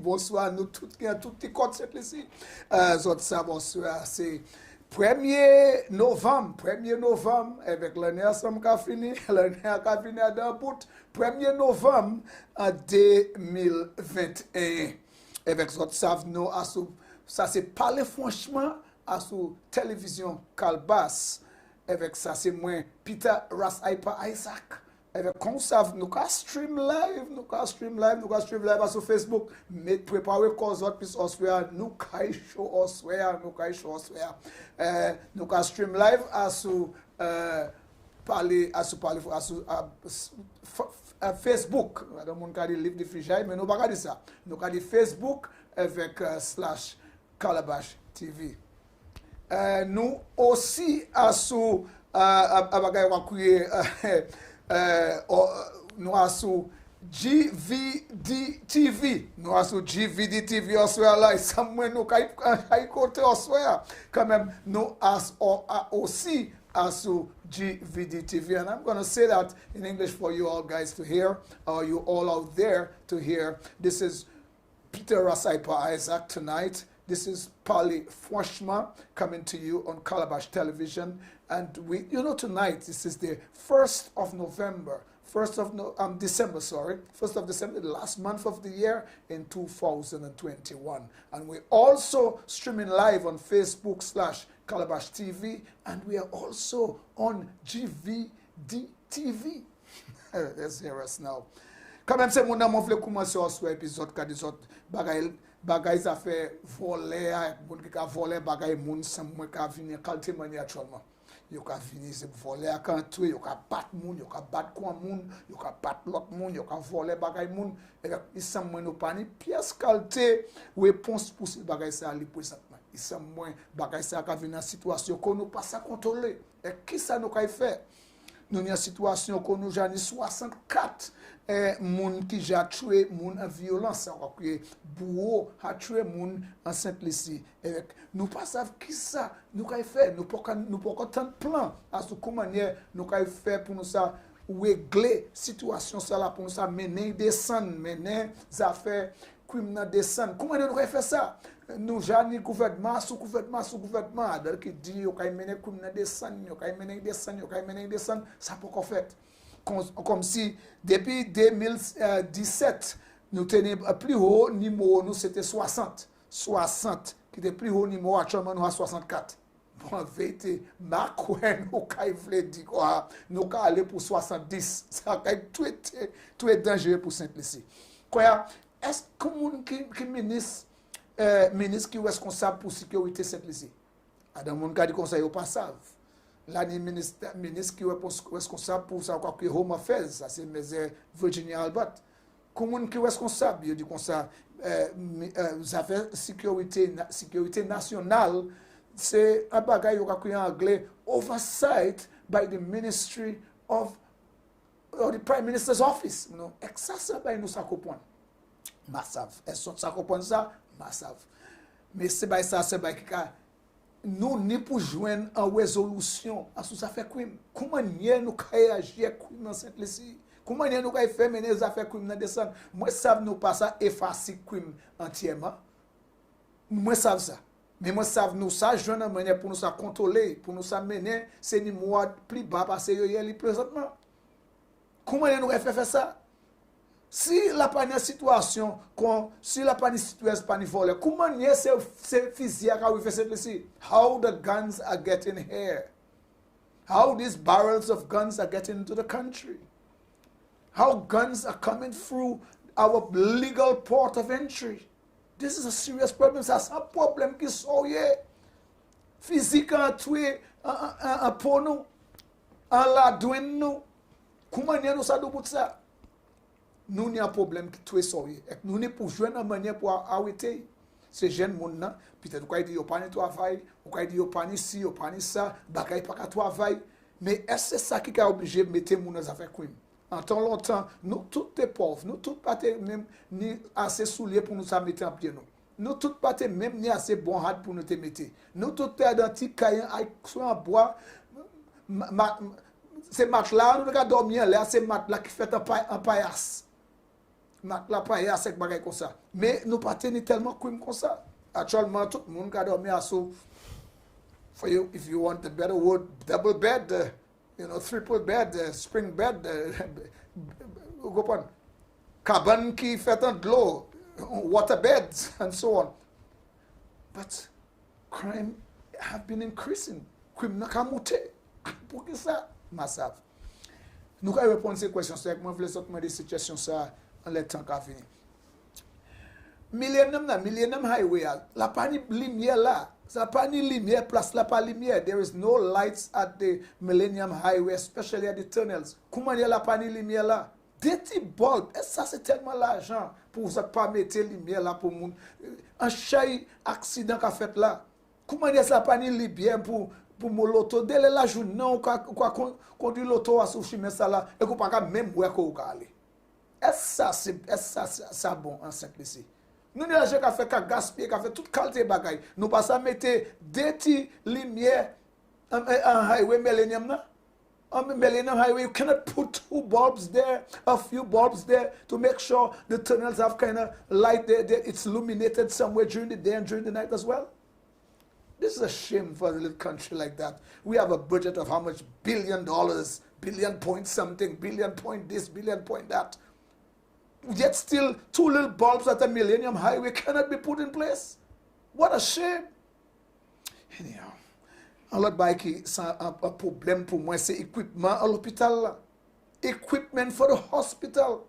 bonsoir, nous tout les codes cette ici. Ça, bonsoir, c'est 1er novembre, avec l'année ensemble qui a fini, l'année qui a fini à d'un bout, 1er novembre 2021. Avec ça, nous, ça c'est parler franchement à sous télévision Calbas. Avec ça, c'est moi, Peter Rasaipa Isaac. Avec comme ça, nous allons stream live sur Facebook. Mais préparez cause autres puis oswea, nous allons show oswea. Nous allons stream live à sous Facebook. Dans mon cas, livre de fichier, mais nous pas dire ça. Nous allons Facebook avec slash Calabash TV. Nous aussi à sous nous avons GVD TV. Nous avons GVD TV là. Somewhere nous avons côté quand même nous avons aussi ASU GVD TV. And I'm going to say that in English for you all guys to hear, or you all out there to hear. This is Peter Rasaipa Isaac tonight. This is fwanchman coming to you on Calabash Television. And tonight, this is the 1st of November, 1st of December, the last month of the year in 2021. And we're also streaming live on Facebook / Calabash TV, and we are also on GVD TV. Let's hear us now. Quand même, c'est mon amour, je voulais commencer sur l'épisode, car des autres bagailles ça fait voler, bon qui a volé bagaille moun sans moi qui a venir qualité manière actuellement. Yo ka venir c'est voler à quand tuer, yo ka battre moun, yo ka battre quoi moun, yo ka battre l'autre moun, yo ka voler bagaille moun et il sans moi nous pas ni pièce qualité réponse pour ces bagaille ça li présentement. Il sans moi bagaille ça ka venir en situation qu'on nous pas ça contrôler. Et qui ça nous ka faire? Nous une situation qu'on nous jani 64 moun qui ja tué moun en violence que bourreau a tué moun en Sainte-Lucie et nous pas savent qui ça nous ka faire nous pas tant plan à ce comment nous ka faire pour nous ça régler situation ça là pour nous ça mener descendre mener affaires criminel descendre comment nous ka faire ça nous jani gouvernement sous gouvernement donc qui dit yo ka mener criminel descendre yo ka mener descendre ça pas qu'on fait comme si depuis 2017 nous tenions plus haut niveau nous c'était 60 qui était plus haut niveau actuellement nous à 64 bon vérité ma quoi nous ka vle dire quoi nous ka aller pour 70 ça ka tout est dangereux pour Sainte-Lucie quoi est-ce que moun qui ministre qui est responsable pour sécurité Sainte-Lucie dans mon cas de conseil au pas savent là ni ministre qui est responsable pour ça quoi que Home Affairs ça c'est Virginia Albert comment qui est responsable il dit comme ça affaires sécurité nationale c'est un bagage en anglais oversight by the ministry of or the prime minister's office you know exactement nous ça comprendre massave est-ce ça comprendre ça massave mais c'est by ça c'est by qui nous ni pour joindre en résolution à ce ça fait crime comment nous agir crime dans cette Lucie comment nous faire mener les affaires crime dans descendre moi savent nous pas ça effacer crime entièrement moi savent ça mais moi savent nous ça joindre manière pour nous ça contrôler pour nous ça mener c'est ni moi plus bas parce que il présentement comment nous faire ça si la pas une situation si la pas une situation pas voler comment c'est physique à faire cette ici how the guns are getting here how these barrels of guns are getting into the country how guns are coming through our legal port of entry this is a serious problem c'est un problème qui sont physique à tuer pour nous en la douane nous comment nous ça do bout ça nous n'y a problème qui tout est sorti nous n'est pour jouer une manière pour arrêter ces jeunes monde là peut-être quoi dit yo pas ni travail ou quoi dit yo pas ni ci yo pas ni ça bagay pas ka travail mais est-ce que c'est ça qui a obligé mettre moun dans affaire crime en tant longtemps nous toutes les pauvres nous toutes pas même ni assez souliers pour nous ça mettre en pied nous toutes pas même ni assez bon hard pour nous te mettre nous toutes dans petit caillou soit en bois c'est match là nous regarde dormir là c'est match là qui fait un paillasse mat la paye à sec bagay comme ça. Mais nous pas tenir tellement crime comme ça. Actuellement, tout le monde a dormi à sous. For you, if you want a better word, double bed, triple bed, spring bed, go on. Cabane qui fait un de l'eau, water beds, and so on. But crime have been increasing. Crime n'a qu'à monter. Pour que ça, massif. Nous allons répondre à ces questions. C'est que moi, je voulais sortir des situations ça en les temps qu'à venir. Millennium Highway, la pas ni lumière là. Ça pas ni lumière, place la pas lumière. There is no lights at the Millennium Highway, especially at the tunnels. Comment il y a la pas ni lumière là? Des petits bulbes, et ça c'est tellement l'argent pour vous pas mettre lumière là pour moun. Un chay accident qu'a fait là. Comment il y a ça pas ni lumière pour mon loto? Dès la journée, non, quoi conduire l'auto à souffrir ça là, et qu'on pas même où est-ce qu'on va aller. Est-ce ça bon en simplicité? Nous n'avons pas fait qu'à gaspiller, qu'à faire toute qualité de bagaille. Nous pas ça mettre des petites lumières en highway Millennium. On Millennium Highway, you cannot put 2 bulbs there, a few bulbs there to make sure the tunnels have kind of light there. It's illuminated somewhere during the day and during the night as well. This is a shame for a little country like that. We have a budget of how much $1 billion, billion point something, billion point this, billion point that. Yet still 2 little bulbs at the Millennium Highway cannot be put in place. What a shame. Anyhow, l'autre bail qui c'est un problème pour moi, c'est équipement à l'hôpital. Equipment for the hospital.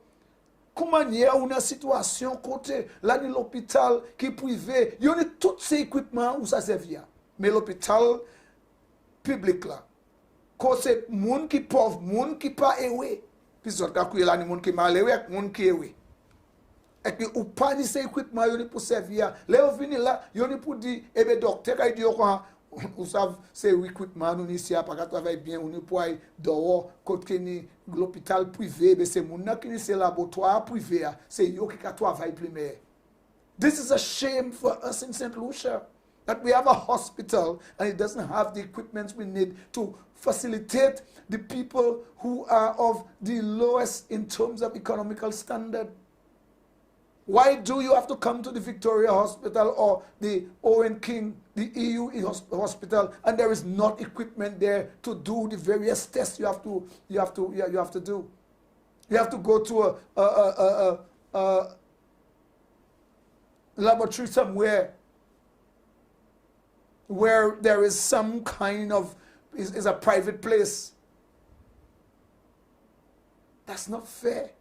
Comment il y a une situation côté là dans l'hôpital qui est privé, il y a tous ces équipements où ça servir. Mais l'hôpital public là, quand c'est monde qui pauvre, monde qui pas éwé. Puis autres cas là ni monde qui mal éwé, monde qui éwé. Et que ou pas ni ces équipements yo pour servir. Là on vient là, yo pour dire docteur il dit quoi vous savez c'est équipement nous ici pas travailler bien on pour dehors côté ni l'hôpital privé mais c'est mon qui c'est laboratoire privé c'est yo qui travaille primaire. This is a shame for us in St. Lucia that we have a hospital and it doesn't have the equipment we need to facilitate the people who are of the lowest in terms of economical standard. Why do you have to come to the Victoria Hospital or the Owen King, the EU hospital, and there is not equipment there to do the various tests you have to do? You have to go to a laboratory somewhere where there is some kind of is a private place. That's not fair.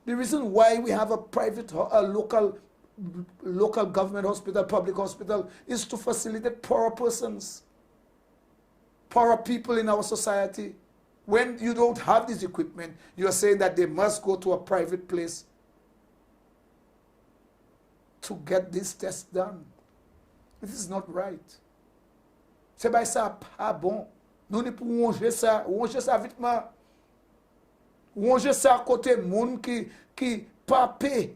The reason why we have a private, local government hospital, public hospital, is to facilitate poorer persons, poorer people in our society. When you don't have this equipment, you are saying that they must go to a private place to get this test done. This is not right. C'est pas ça, pas bon. Nous ne pouvons ranger ça vite. Ranger ça à côté moun qui pas paix.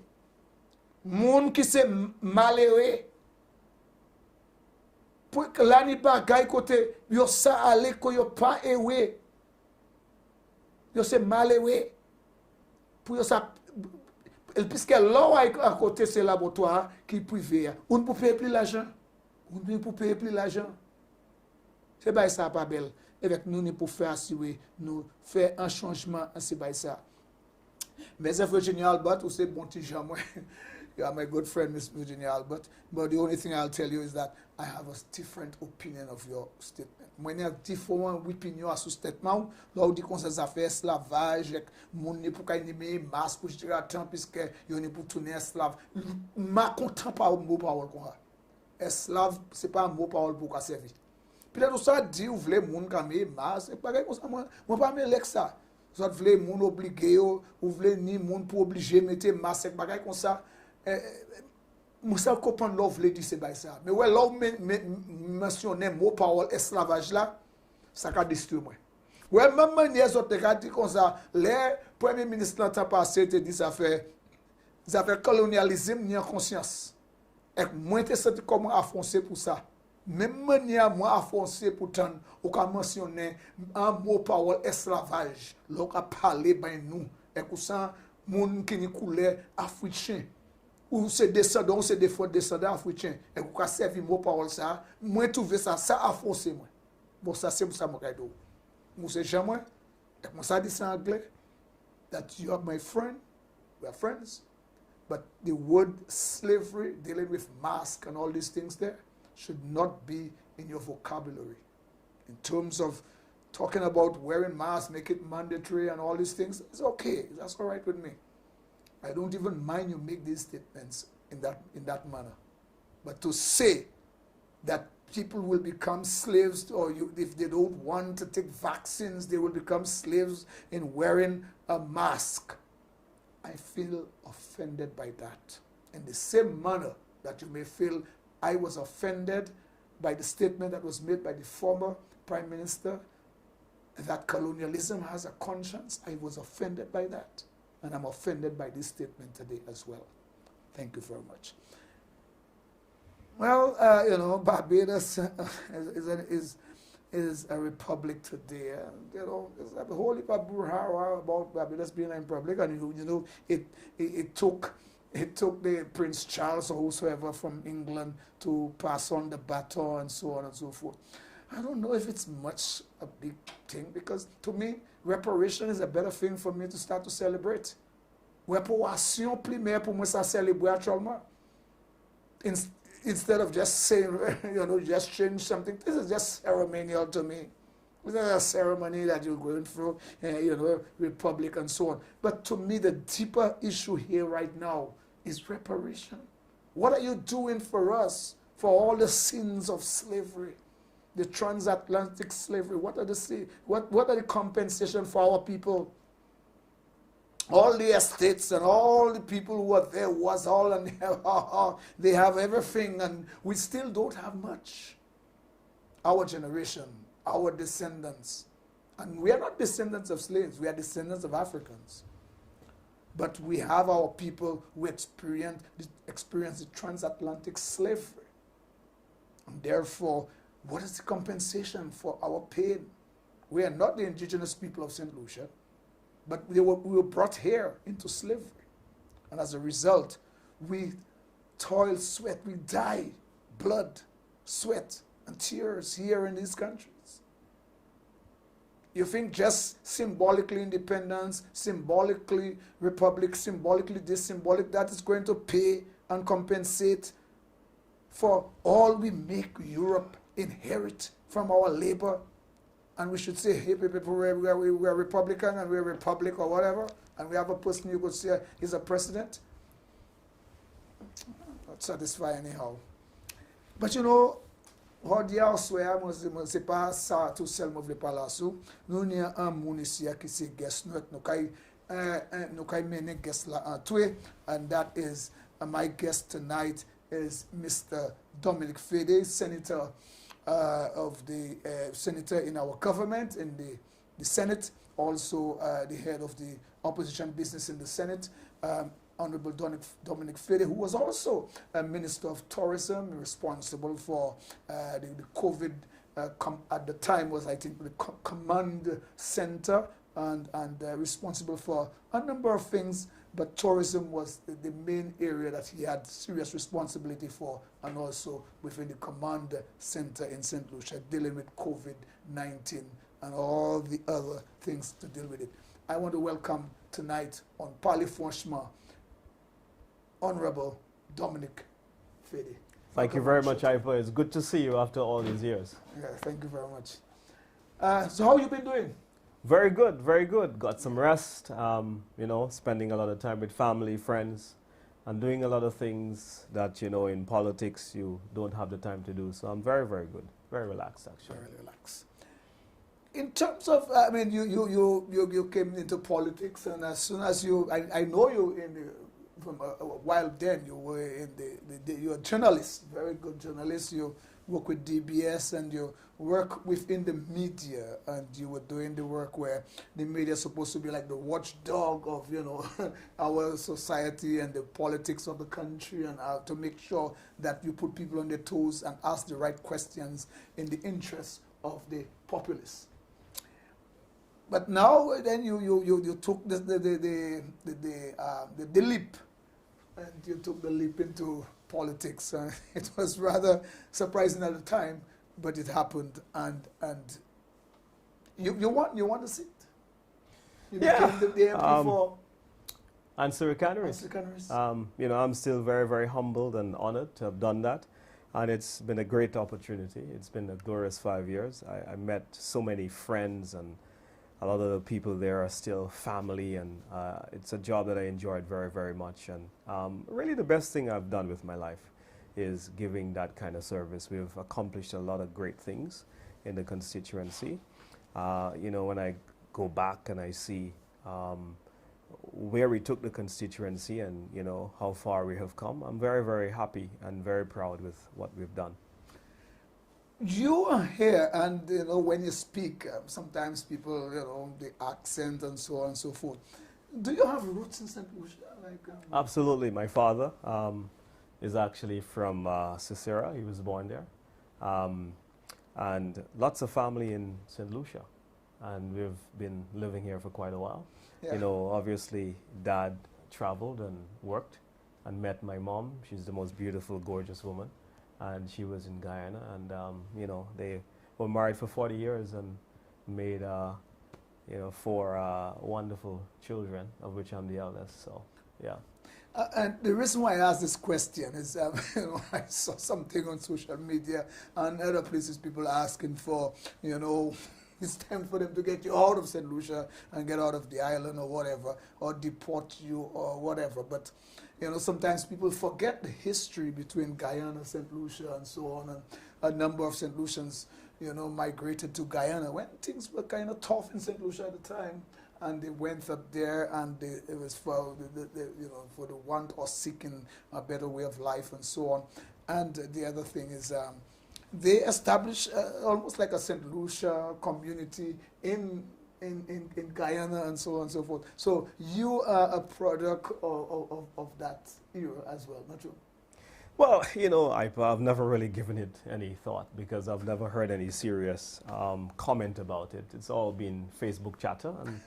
Moun qui c'est malheureux. Pour que là ni pas gay côté yo ça aller ko yo pas éwé. Yo c'est malheureux. Pour yo ça puisque là à côté c'est laboratoire qui privé. On peut payer plus l'argent. On peut payer plus l'argent. C'est pas ça pas belle. Avec nous, nous pour faire assurer, nous faire un changement à ce ça. Mais Virginia Albert, ou c'est bon petit Jean, moi, you are my good friend, Miss Virginia Albert. But the only thing I'll tell you is that I have a different opinion of your statement. Moi, j'ai différent opinion à ce statement. Là, on dit qu'on s'est fait esclavage, mon n'est pour qu'il n'y ait masse pour tirer à temps, puisque il n'est pour tourner esclave. Ma content pas au mot parole qu'on a. Esclave, c'est pas un mot parole pour qu'on servir. Peut-être ça dit, vous voulez moun kamé mas, c'est pareil comme ça, moi pas me ça. Vous voulez moun obligé, vous voulez ni moun pour obliger mettre mas, c'est pareil comme ça. Moi ça comprendre là, vous voulez dire c'est ça. Mais ouais, là mentionner mot parole esclavage là, ça a détruit moi. Ouais, même manière autres cas dit comme ça, les premiers ministres l'an passé te dit ça fait colonialisme ni en conscience. Et moi te senti comment affoncer pour ça. Même manière moi affoncer pourtant on a mentionné un mot parole esclavage. L'on a parlé ben nous et que ça moun qui ni couleur africain ou c'est descendant ou c'est des fois descendant africain et vous ka servi mot parole ça moi trouver ça a forcé moi bon ça c'est pour ça moi kaido moi c'est jamais et moi ça dit ça en anglais that you are my friend we are friends but the word slavery dealing with mask and all these things there should not be in your vocabulary in terms of talking about wearing masks, make it mandatory and all these things. It's okay. That's all right with me. I don't even mind you make these statements in that manner. But to say that people will become slaves, or if they don't want to take vaccines, they will become slaves in wearing a mask, I feel offended by that. In the same manner that you may feel I was offended by the statement that was made by the former Prime Minister that colonialism has a conscience, I was offended by that. And I'm offended by this statement today as well. Thank you very much. Well, Barbados is a republic today. There's a whole heap of brouhaha about Barbados being a republic, and it took the Prince Charles or whosoever from England to pass on the baton and so on and so forth. I don't know if it's much a big thing, because to me, reparation is a better thing for me to start to celebrate. Réparation primaire pour moi ça célébrer actuellement. Instead of just saying, just change something. This is just ceremonial to me. This is a ceremony that you're going through, republic and so on. But to me, the deeper issue here right now is reparation. What are you doing for us for all the sins of slavery? The transatlantic slavery, what are the compensation for our people? All the estates and all the people who are there was all, and they have everything, and we still don't have much. Our generation, our descendants, and we are not descendants of slaves, we are descendants of Africans. But we have our people who experience the transatlantic slavery. And therefore, what is the compensation for our pain? We are not the indigenous people of St. Lucia, but we were brought here into slavery. And as a result, we toil, sweat, we die, blood, sweat, and tears here in these countries. You think just symbolically independence, symbolically republic, symbolically this, symbolic that is going to pay and compensate for all we make Europe inherit from our labor, and we should say, hey, people, we're Republican and we're a republic or whatever, and we have a person you could say is a president. Not satisfying anyhow. But Rodia Soya, c'est pas ça tout seul me voulait parler là. Nous n'y a un monde ici qui c'est guest note, nous kai mene guest là en tout, and that is my guest tonight is Mr. Dominic Fede, Senator of the senator in our government, in the Senate, also the head of the opposition business in the Senate, Honorable Dominic Fede, who was also a Minister of Tourism, responsible for the COVID, at the time was, I think, the command center, and responsible for a number of things, but tourism was the main area that he had serious responsibility for, and also within the command center in St. Lucia, dealing with COVID-19 and all the other things to deal with it. I want to welcome tonight on fwanchman, Honorable Dominic Fede. Thank you very much, Ivo. It's good to see you after all these years. Yeah, thank you very much. So how you been doing? Very good, very good. Got some rest, spending a lot of time with family, friends, and doing a lot of things that, in politics you don't have the time to do. So I'm very, very good. Very relaxed, actually. Very relaxed. In terms of, you came into politics, and as soon as I know you from a while then, you were you're a journalist, very good journalist. You work with DBS and you work within the media, and you were doing the work where the media is supposed to be like the watchdog of our society and the politics of the country, and to make sure that you put people on their toes and ask the right questions in the interest of the populace. But now then you took the leap, and you took the leap into politics. It was rather surprising at the time, but it happened, and you want to sit. You became the MP for and Surrey Canaries. Surrey Canaries. You know, I'm still very, very humbled and honored to have done that. And it's been a great opportunity. It's been a glorious 5 years. I met so many friends, and a lot of the people there are still family, and it's a job that I enjoyed very, very much. And really the best thing I've done with my life is giving that kind of service. We've accomplished a lot of great things in the constituency. You know, when I go back and I see where we took the constituency and, you know, how far we have come, I'm very, very happy and very proud with what we've done. You are here, and you know, when you speak, sometimes people, you know, the accent and so on and so forth. Do you have roots in St. Lucia? Like, Absolutely. My father is actually from Sisera. He was born there. And lots of family in St. Lucia. And we've been living here for quite a while. Yeah. You know, obviously, Dad traveled and worked and met my mom. She's the most beautiful, gorgeous woman. And she was in Guyana. And, you know, they were married for 40 years and made, you know, 4 wonderful children, of which I'm the eldest. So, yeah. And the reason why I asked this question is, you know, I saw something on social media and other places, people asking for, you know, it's time for them to get you out of St. Lucia and get out of the island or whatever, or deport you or whatever. But, you know, sometimes people forget the history between Guyana, St. Lucia, and so on. And a number of St. Lucians, you know, migrated to Guyana when things were kind of tough in St. Lucia at the time. And they went up there, and it was for you know, for the want or seeking a better way of life and so on. And the other thing is, they established almost like a St. Lucia community in Guyana and so on and so forth. So you are a product of that era as well, not true? Well, you know, I've never really given it any thought because I've never heard any serious comment about it. It's all been Facebook chatter. And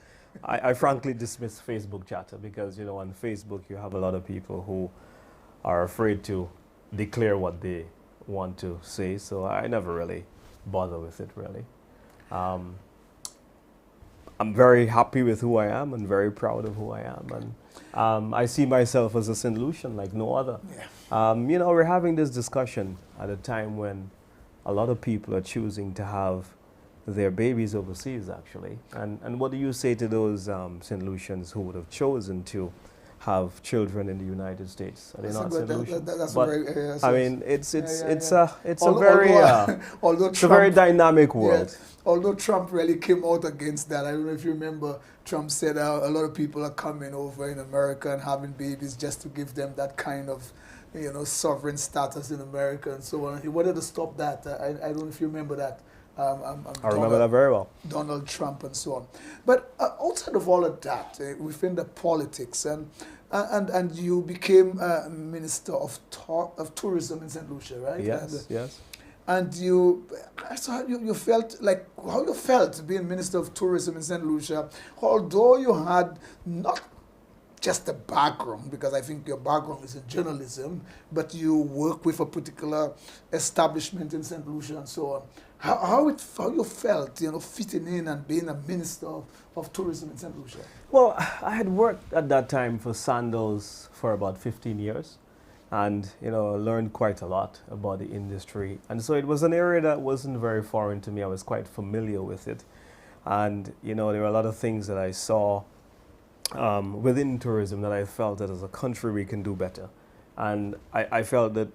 I frankly dismiss Facebook chatter because, you know, on Facebook you have a lot of people who are afraid to declare what they want to say, so I never really bother with it, really. I'm very happy with who I am and very proud of who I am. And I see myself as a St. Lucian like no other. Yeah. You know, we're having this discussion at a time when a lot of people are choosing to have their babies overseas, actually. And what do you say to those St. Lucians who would have chosen to have children in the United States? Are they not St. Lucian? That's but, very, I mean, it's a very dynamic world. Yeah, although Trump really came out against that. I don't know if you remember, Trump said a lot of people are coming over in America and having babies just to give them that kind of, you know, sovereign status in America and so on. He wanted to stop that. I don't know if you remember that. I remember that very well. Donald Trump and so on. But outside of all of that, within the politics, and you became Minister of Tourism in St. Lucia, right? Yes, yes. And you felt like, how you felt being Minister of Tourism in St. Lucia, although you had not just a background, because I think your background is in journalism, but you work with a particular establishment in St. Lucia and so on. How you felt, you know, fitting in and being a Minister of Tourism in St. Lucia? Well, I had worked at that time for Sandals for about 15 years and, you know, learned quite a lot about the industry. And so it was an area that wasn't very foreign to me. I was quite familiar with it. And, you know, there were a lot of things that I saw within tourism that I felt that as a country we can do better. And I felt that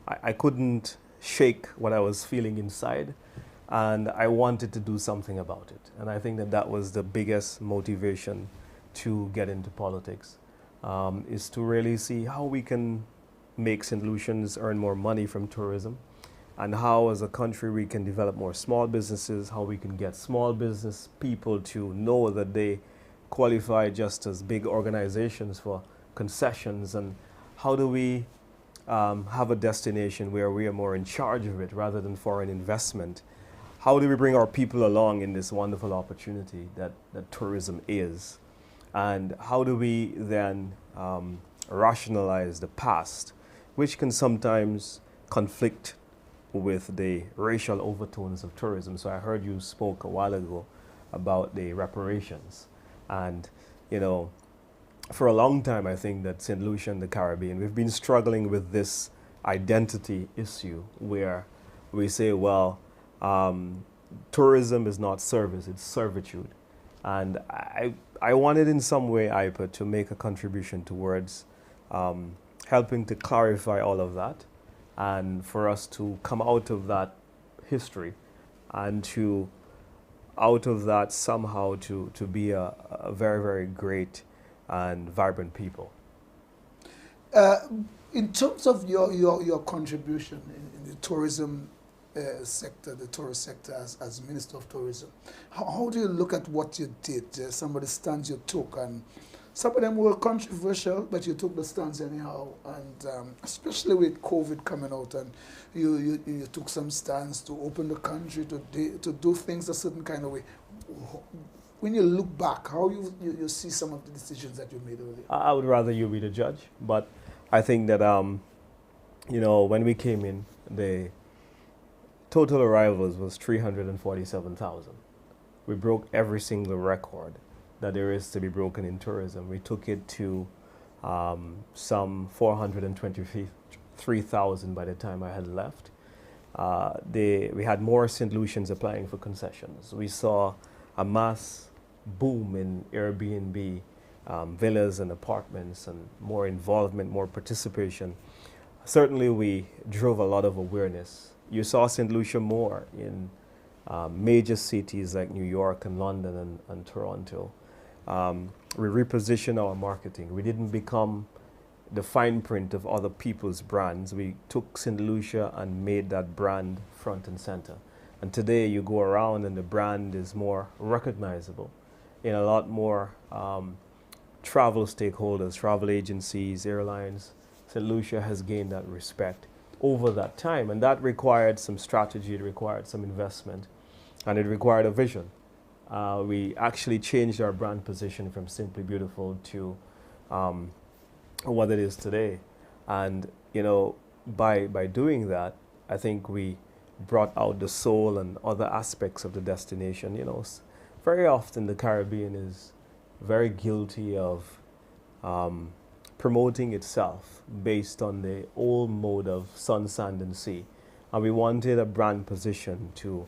I couldn't shake what I was feeling inside, and I wanted to do something about it. And I think that that was the biggest motivation to get into politics, is to really see how we can make St. Lucians earn more money from tourism, and how as a country we can develop more small businesses, how we can get small business people to know that they qualify just as big organizations for concessions, and how do we have a destination where we are more in charge of it rather than foreign investment. how do we bring our people along in this wonderful opportunity that tourism is? And how do we then rationalize the past, which can sometimes conflict with the racial overtones of tourism? So I heard you spoke a while ago about the reparations. And, you know, for a long time, I think that St. Lucia and the Caribbean, we've been struggling with this identity issue where we say, well, tourism is not service, it's servitude. And I wanted in some way, IPA, to make a contribution towards helping to clarify all of that and for us to come out of that history and to, out of that somehow to be a very, very great and vibrant people. In terms of your contribution in the tourism sector, the tourist sector as Minister of Tourism, how do you look at what you did? Some of the stands you took, and some of them were controversial, but you took the stands anyhow, and especially with COVID coming out, and you took some stands to open the country, to do things a certain kind of way. When you look back, how you see some of the decisions that you made earlier? I would rather you be the judge, but I think that, you know, when we came in, the total arrivals was 347,000. We broke every single record that there is to be broken in tourism. We took it to some 423,000 by the time I had left. We had more St. Lucians applying for concessions. We saw a mass boom in Airbnb, villas and apartments, and more involvement, more participation. Certainly we drove a lot of awareness. You saw St. Lucia more in major cities like New York and London and Toronto. We repositioned our marketing. We didn't become the fine print of other people's brands. We took St. Lucia and made that brand front and center. And today you go around and the brand is more recognizable in a lot more travel stakeholders, travel agencies, airlines. St. Lucia has gained that respect over that time, and that required some strategy, it required some investment, and it required a vision. We actually changed our brand position from Simply Beautiful to what it is today. And, you know, by doing that, I think we brought out the soul and other aspects of the destination. You know, very often the Caribbean is very guilty of promoting itself based on the old mode of sun, sand, and sea. And we wanted a brand position to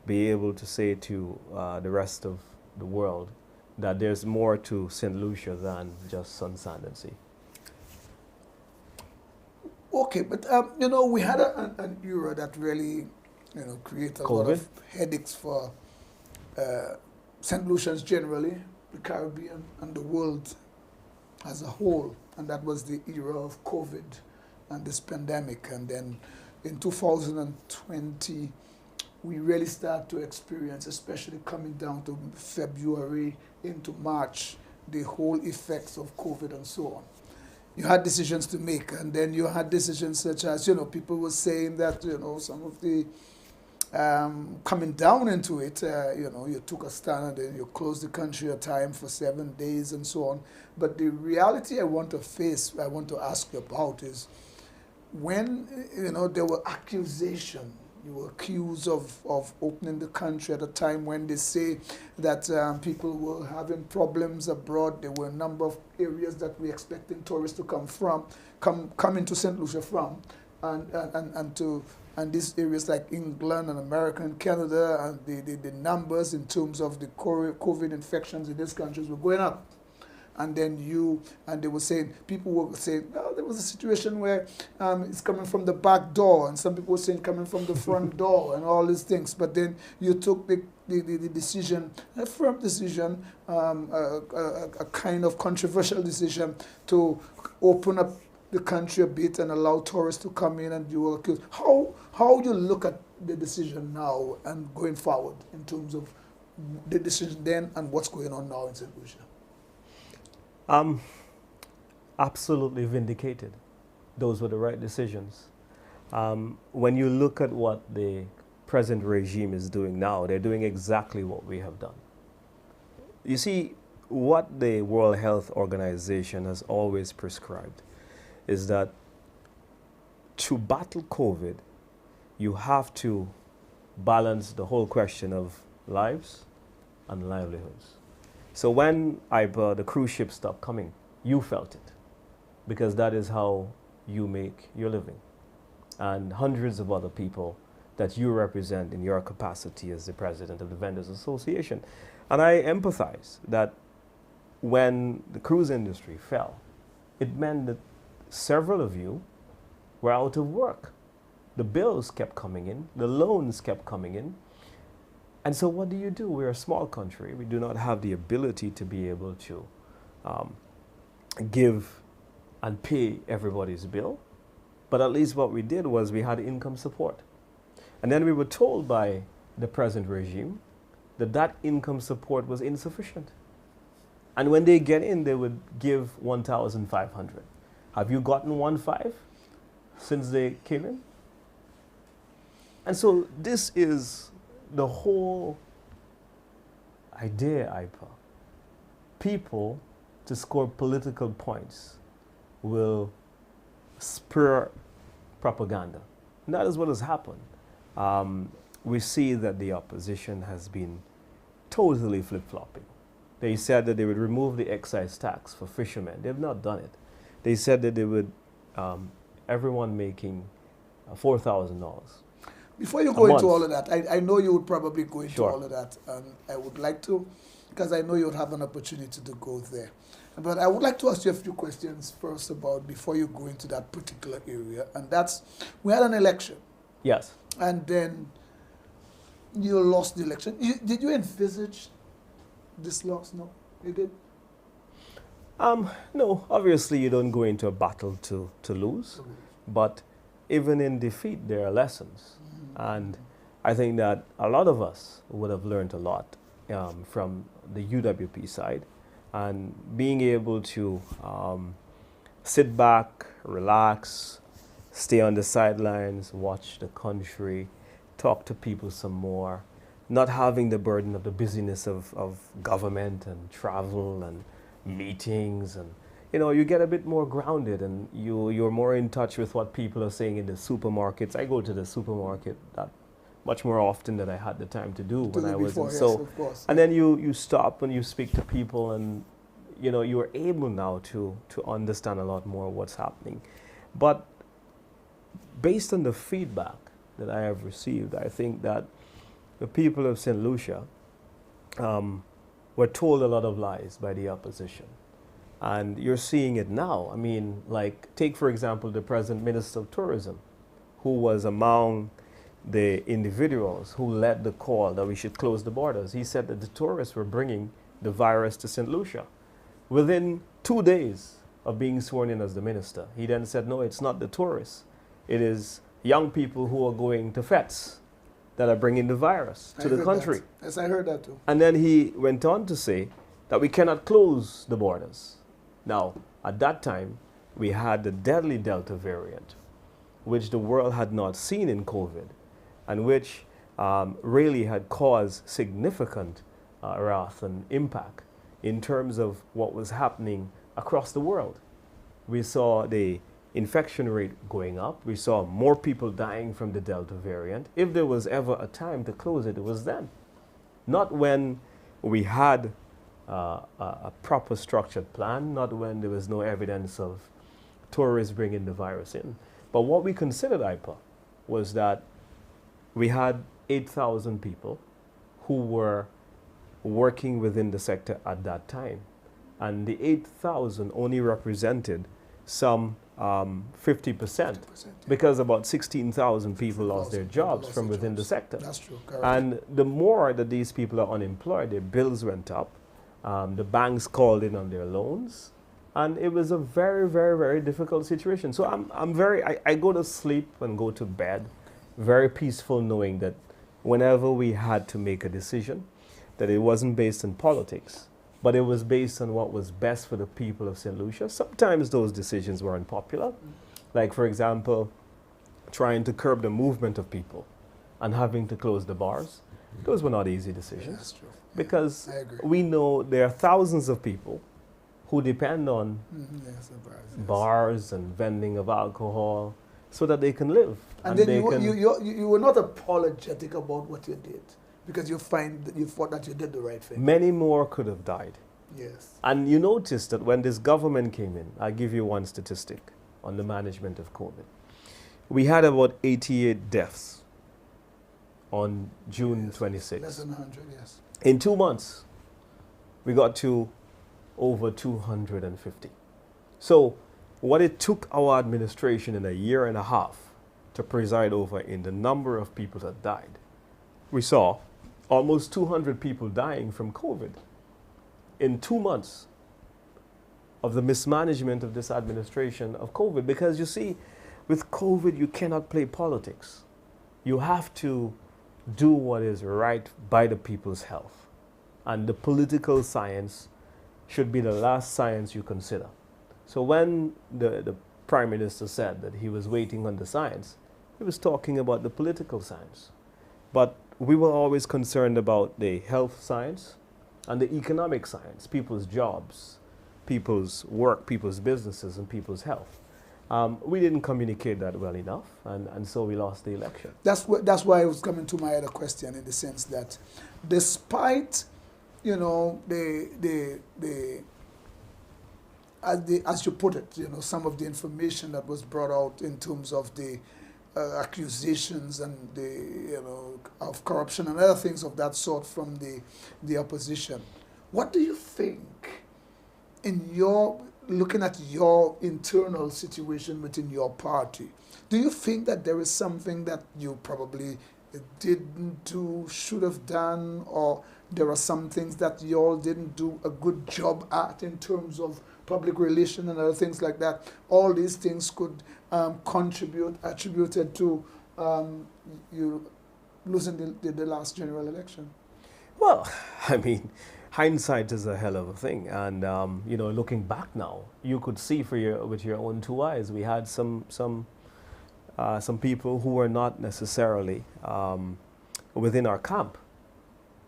be able to say to the rest of the world that there's more to St. Lucia than just sun, sand, and sea. Okay, but you know, we had an era that really, you know, created a lot of headaches for St. Lucians generally, the Caribbean, and the world as a whole. And that was the era of COVID and this pandemic. And then in 2020, we really started to experience, especially coming down to February into March, the whole effects of COVID and so on. You had decisions to make, and then you had decisions such as, you know, people were saying that, you know, some of the coming down into it, you know, you took a stand and then you closed the country a time for 7 days and so on. But the reality I want to ask you about is when, you know, there were accusations, you were accused of opening the country at a time when they say that people were having problems abroad. There were a number of areas that we expecting tourists to come into St. Lucia from, and these areas like England and America and Canada, and the numbers in terms of the COVID infections in these countries were going up. And then they were saying, people were saying, well, there was a situation where it's coming from the back door, and some people were saying coming from the front door, and all these things. But then you took the decision, a firm decision, a kind of controversial decision to open up the country a bit and allow tourists to come in, and you were accused. How you look at the decision now and going forward in terms of the decision then and what's going on now in St. Lucia? Absolutely vindicated. Those were the right decisions. When you look at what the present regime is doing now, they're doing exactly what we have done. You see, what the World Health Organization has always prescribed is that to battle COVID, you have to balance the whole question of lives and livelihoods. So when the cruise ship stopped coming, you felt it, because that is how you make your living. And hundreds of other people that you represent in your capacity as the president of the Vendors Association. And I empathize that when the cruise industry fell, it meant that several of you were out of work. The bills kept coming in, the loans kept coming in. And so what do? We're a small country. We do not have the ability to be able to give and pay everybody's bill. But at least what we did was we had income support. And then we were told by the present regime that that income support was insufficient. And when they get in, they would give 1,500. Have you gotten 1,500 since they came in? And so this is the whole idea, IPA. People, to score political points, will spur propaganda. And that is what has happened. We see that the opposition has been totally flip-flopping. They said that they would remove the excise tax for fishermen. They have not done it. They said that they would, everyone making $4,000. Before you go into all of that, I know you would probably go into Sure. all of that, and I would like to, because I know you would have an opportunity to go there. But I would like to ask you a few questions first about, before you go into that particular area, and that's, we had an election. Yes. And then you lost the election. Did you envisage this loss? No, you did? No, obviously you don't go into a battle to lose, but even in defeat there are lessons. And I think that a lot of us would have learned a lot from the UWP side, and being able to sit back, relax, stay on the sidelines, watch the country, talk to people some more, not having the burden of the busyness of government and travel and meetings, and you get a bit more grounded, and you're more in touch with what people are saying in the supermarkets. I go to the supermarket that much more often than I had the time to do when I was in. So, of course. And then you stop and you speak to people, and you are able now to understand a lot more what's happening. But based on the feedback that I have received, I think that the people of St. Lucia were told a lot of lies by the opposition. And you're seeing it now. I mean, like, take for example the present Minister of Tourism, who was among the individuals who led the call that we should close the borders. He said that the tourists were bringing the virus to St. Lucia. Within 2 days of being sworn in as the minister, he then said, no, it's not the tourists. It is young people who are going to fetes that are bringing the virus to the country. That. Yes, I heard that too. And then he went on to say that we cannot close the borders. Now, at that time, we had the deadly Delta variant, which the world had not seen in COVID, and which really had caused significant wrath and impact in terms of what was happening across the world. We saw the infection rate going up. We saw more people dying from the Delta variant. If there was ever a time to close it, it was then. Not when we had a proper structured plan, not when there was no evidence of tourists bringing the virus in. But what we considered, IPA, was that we had 8,000 people who were working within the sector at that time. And the 8,000 only represented some 50%, because about 16,000 people lost their jobs from within the sector. That's true. Correct. And the more that these people are unemployed, their bills went up, the banks called in on their loans, and it was a very, very, very difficult situation. So I go to sleep and go to bed very peaceful, knowing that whenever we had to make a decision, that it wasn't based on politics, but it was based on what was best for the people of St. Lucia. Sometimes those decisions were unpopular, like, for example, trying to curb the movement of people and having to close the bars, those were not easy decisions. That's true. Because I agree. we know there are thousands of people who depend on Yes, the bars, yes. bars and vending of alcohol so that they can live. And then they you were not apologetic about what you did because you thought that you did the right thing. Many more could have died. Yes. And you notice that when this government came in, I'll give you one statistic on the management of COVID. We had about 88 deaths on June 26th. Less than 100, yes. In 2 months, we got to over 250. So what it took our administration in a year and a half to preside over in the number of people that died, we saw almost 200 people dying from COVID in 2 months of the mismanagement of this administration of COVID. Because you see, with COVID, you cannot play politics. You have to do what is right by the people's health. And the political science should be the last science you consider. So when the Prime Minister said that he was waiting on the science, he was talking about the political science. But we were always concerned about the health science and the economic science, people's jobs, people's work, people's businesses, and people's health. We didn't communicate that well enough, and so we lost the election. That's why I was coming to my other question, in the sense that despite, you know, as you put it, you know, some of the information that was brought out in terms of the accusations and of corruption and other things of that sort from the opposition, what do you think, in your looking at your internal situation within your party, do you think that there is something that you probably didn't do, should have done, or there are some things that you all didn't do a good job at in terms of public relations and other things like that? All these things could attributed to you losing the last general election. Well, I mean, hindsight is a hell of a thing, and you know, looking back now, you could see with your own two eyes. We had some people who were not necessarily within our camp,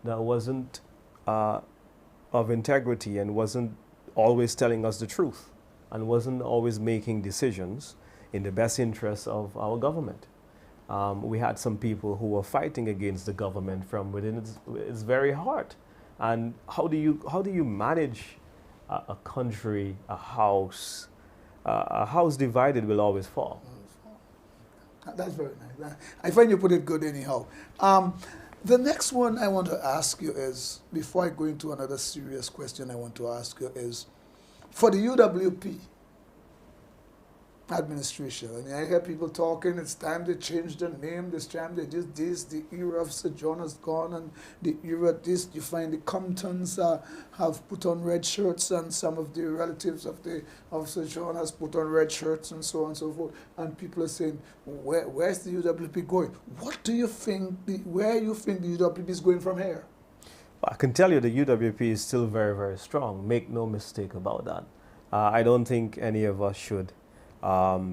that wasn't of integrity and wasn't always telling us the truth, and wasn't always making decisions in the best interests of our government. We had some people who were fighting against the government from within its very heart. And how do you manage a country, a house? A house divided will always fall. That's very nice. I find you put it good anyhow. The next one I want to ask you is, before I go into another serious question I want to ask you is, for the UWP administration, I mean, I hear people talking, it's time they change the name, this time they did this, the era of Sir John has gone, and the era this, you find the Comptons have put on red shirts, and some of the relatives of Sir John has put on red shirts, and so on and so forth, and people are saying, where's the UWP going? What do you think, where you think the UWP is going from here? Well, I can tell you the UWP is still very, very strong, make no mistake about that. I don't think any of us should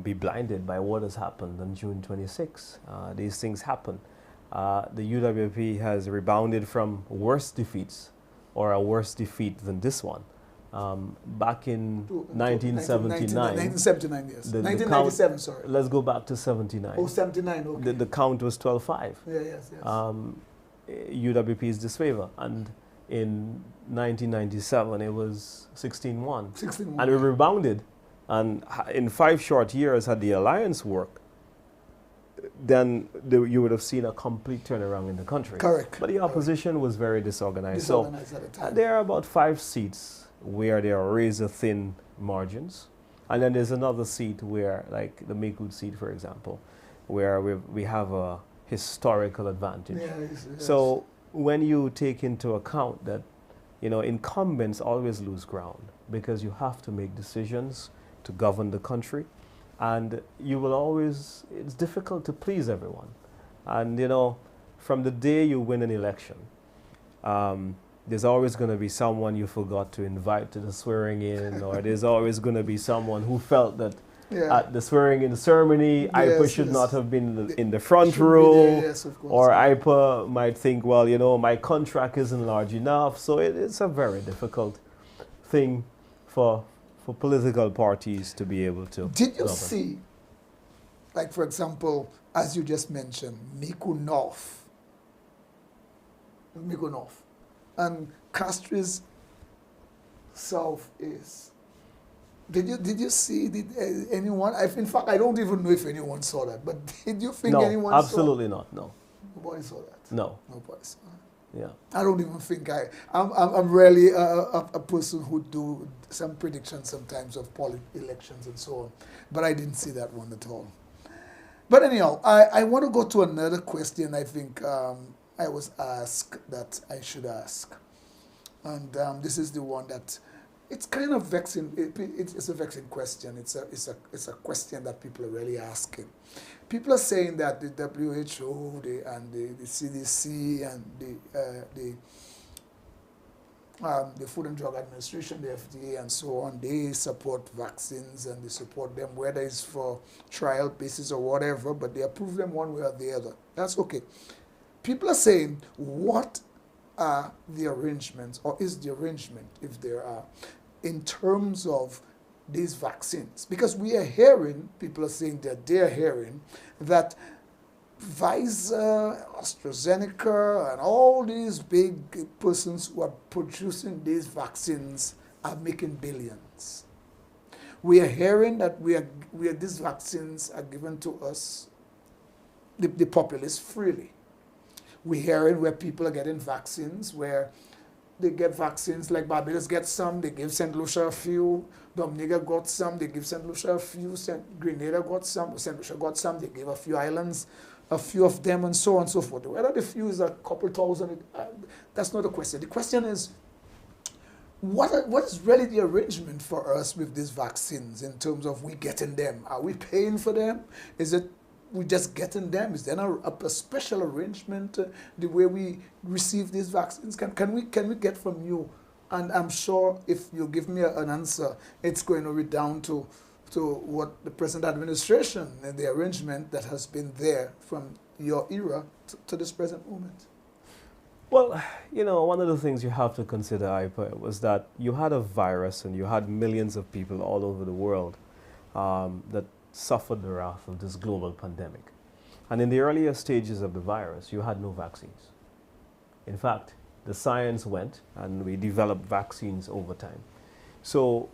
be blinded by what has happened on June 26. These things happen. The UWP has rebounded from worse defeats, or a worse defeat than this one. Back in 1979. 1979, yes. 1997, sorry. Let's go back to 79. Oh, 79, okay. The count was 12-5. Yeah, yes. UWP's disfavor. And in 1997, it was 16-1. 16-1. And we rebounded. And in 5 short years, had the alliance worked, then you would have seen a complete turnaround in the country. Correct. But the opposition was very disorganized. Disorganized at the time. There are about 5 seats where there are razor-thin margins. And then there's another seat where, like the Mikud seat, for example, where we have a historical advantage. Yes. So when you take into account that, you know, incumbents always lose ground because you have to make decisions to govern the country, and you will always, it's difficult to please everyone. And you know, from the day you win an election, there's always going to be someone you forgot to invite to the swearing in, or there's always going to be someone who felt that Yeah. at the swearing-in ceremony. IPA should yes. not have been in the front Should be row. there, yes, of course. Or IPA might think, well, you know, my contract isn't large enough. So it's a very difficult thing for political parties to be able to Did you govern. see, like for example, as you just mentioned, Miku North, and Castries South is. Did you see? Did anyone? In fact, I don't even know if anyone saw that. But did you think No, anyone absolutely not. No, saw? Nobody saw that. no, Nobody saw that. yeah. I don't even think I'm really a person who do some predictions sometimes of elections and so on, but I didn't see that one at all. But anyhow, I want to go to another question. I think I was asked that I should ask, and this is the one that it's kind of vexing. It's a vexing question. It's a question that people are really asking. People are saying that the WHO and the CDC and the Food and Drug Administration, the FDA, and so on, they support vaccines and they support them, whether it's for trial basis or whatever, but they approve them one way or the other. That's okay. People are saying, what are the arrangements, or is the arrangement, if there are, in terms of these vaccines? Because we are hearing, people are saying that they're hearing that Pfizer, AstraZeneca, and all these big persons who are producing these vaccines are making billions. We are hearing that these vaccines are given to us, the populace, freely. We're hearing where people are getting vaccines, where they get vaccines, like Barbados gets some, they give St. Lucia a few, Dominica got some, they give St. Lucia a few, Grenada got some, St. Lucia got some, they give a few islands, a few of them, and so on and so forth. Whether the few is a couple thousand, that's not the question. The question is, what is really the arrangement for us with these vaccines in terms of we getting them? Are we paying for them? Is it we just getting them? Is there a special arrangement the way we receive these vaccines? Can we get from you? And I'm sure if you give me an answer, it's going to redound to what the present administration and the arrangement that has been there from your era to this present moment. Well, you know, one of the things you have to consider, IPA, was that you had a virus and you had millions of people all over the world that suffered the wrath of this global pandemic. And in the earlier stages of the virus, you had no vaccines. In fact, the science went and we developed vaccines over time. So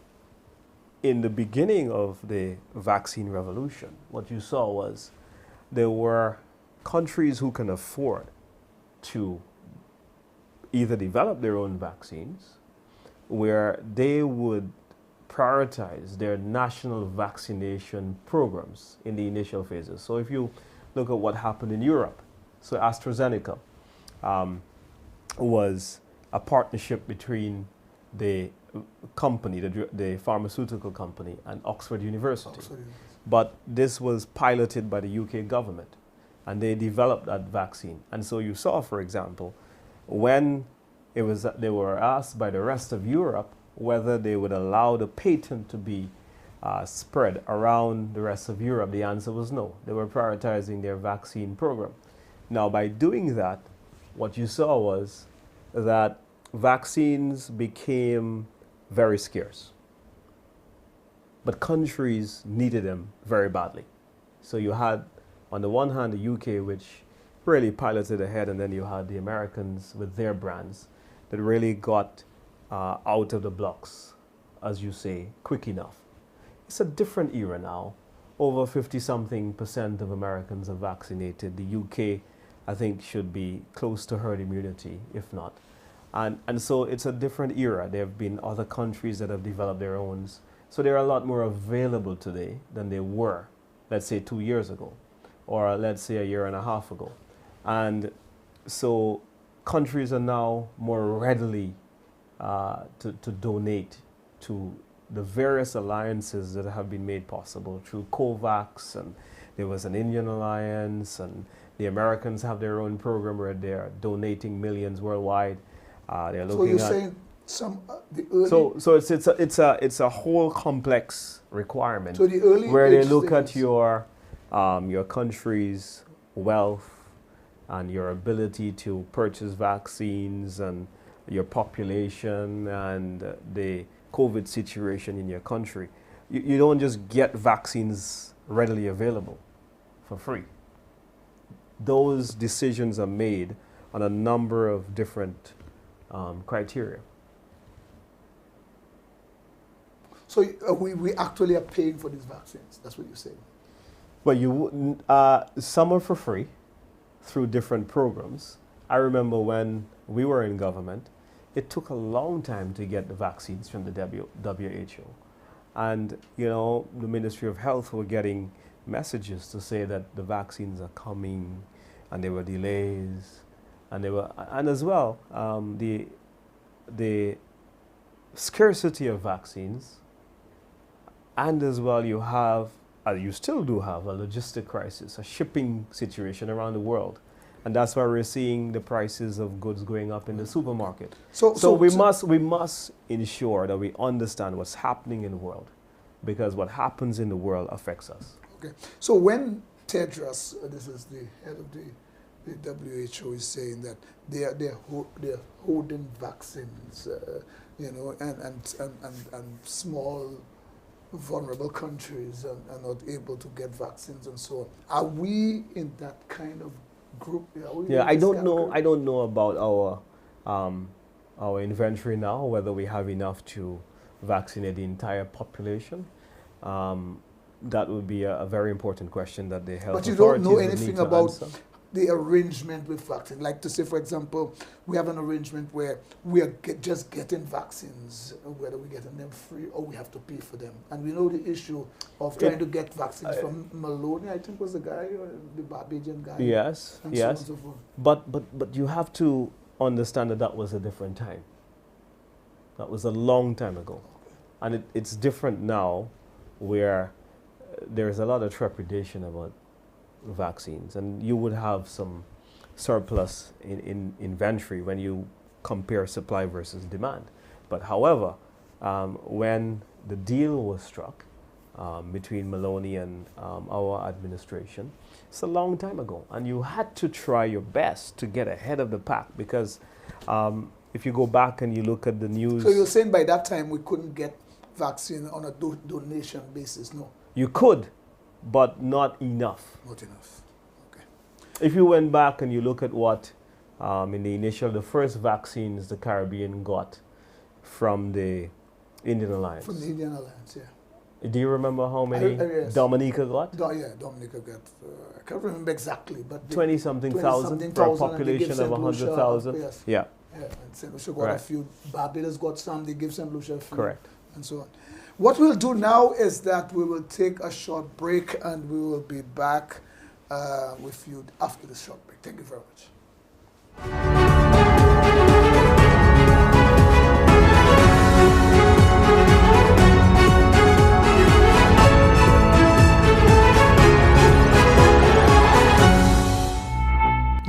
in the beginning of the vaccine revolution, what you saw was there were countries who can afford to either develop their own vaccines, where they would prioritize their national vaccination programs in the initial phases. So if you look at what happened in Europe, so AstraZeneca was a partnership between the company, the pharmaceutical company, and Oxford University. But this was piloted by the UK government, and they developed that vaccine. And so you saw, for example, when they were asked by the rest of Europe whether they would allow the patent to be spread around the rest of Europe, the answer was no. They were prioritizing their vaccine program. Now, by doing that, what you saw was that vaccines became very scarce. But countries needed them very badly. So you had, on the one hand, the UK, which really piloted ahead, and then you had the Americans with their brands that really got out of the blocks, as you say, quick enough. It's a different era now. Over 50-something% of Americans are vaccinated. The UK, I think, should be close to herd immunity, if not. And so it's a different era. There have been other countries that have developed their own. So they're a lot more available today than they were, let's say 2 years ago, or let's say a year and a half ago. And so countries are now more readily to donate to the various alliances that have been made possible through COVAX, and there was an Indian alliance, and the Americans have their own program where they're donating millions worldwide. They're looking The early, So it's a whole complex requirement. So the early where they age look at things- your country's wealth and your ability to purchase vaccines and your population and the COVID situation in your country. You don't just get vaccines readily available for free. Those decisions are made on a number of different criteria. So we actually are paying for these vaccines. That's what you're saying. Well, you wouldn't. Some are for free through different programs. I remember when we were in government, it took a long time to get the vaccines from the WHO. And, you know, the Ministry of Health were getting messages to say that the vaccines are coming, and there were delays, and as well, the scarcity of vaccines, and as well you still do have a logistic crisis, a shipping situation around the world. And that's why we're seeing the prices of goods going up in the supermarket. So we must ensure that we understand what's happening in the world, because what happens in the world affects us. Okay. So when Tedros, this is the head of the WHO, is saying that they're holding vaccines, you know, and small vulnerable countries are not able to get vaccines and so on. Are we in that kind of group? Yeah, I don't know. I don't know about our inventory now, whether we have enough to vaccinate the entire population. That would be a very important question that the health authorities. But you authorities don't know would need anything to about answer. the arrangement with vaccine. Like to say, for example, we have an arrangement where we are just getting vaccines, whether we're getting them free or we have to pay for them. And we know the issue of trying to get vaccines from Maloney, I think was the guy, or the Barbadian guy. Yes, and yes. So on and so forth. But you have to understand that was a different time. That was a long time ago. And it's different now, where there's a lot of trepidation about vaccines, and you would have some surplus in inventory when you compare supply versus demand. But however, when the deal was struck between Maloney and our administration, it's a long time ago, and you had to try your best to get ahead of the pack, because if you go back and you look at the news... So you're saying by that time we couldn't get vaccine on a donation basis, no? You could, but not enough. Not enough. Okay. If you went back and you look at what in the first vaccines the Caribbean got from the Indian Alliance. From the Indian Alliance, yeah. Do you remember how many yes. Dominica got? Yeah, Dominica got, I can't remember exactly, but... 20-something thousand for a population of 100,000. Yes. Yeah. Yeah, and St. Lucia got Right. a few. Barbados got some, they give St. Lucia a few. Correct. And so on. What we'll do now is that we will take a short break, and we will be back with you after the short break. Thank you very much.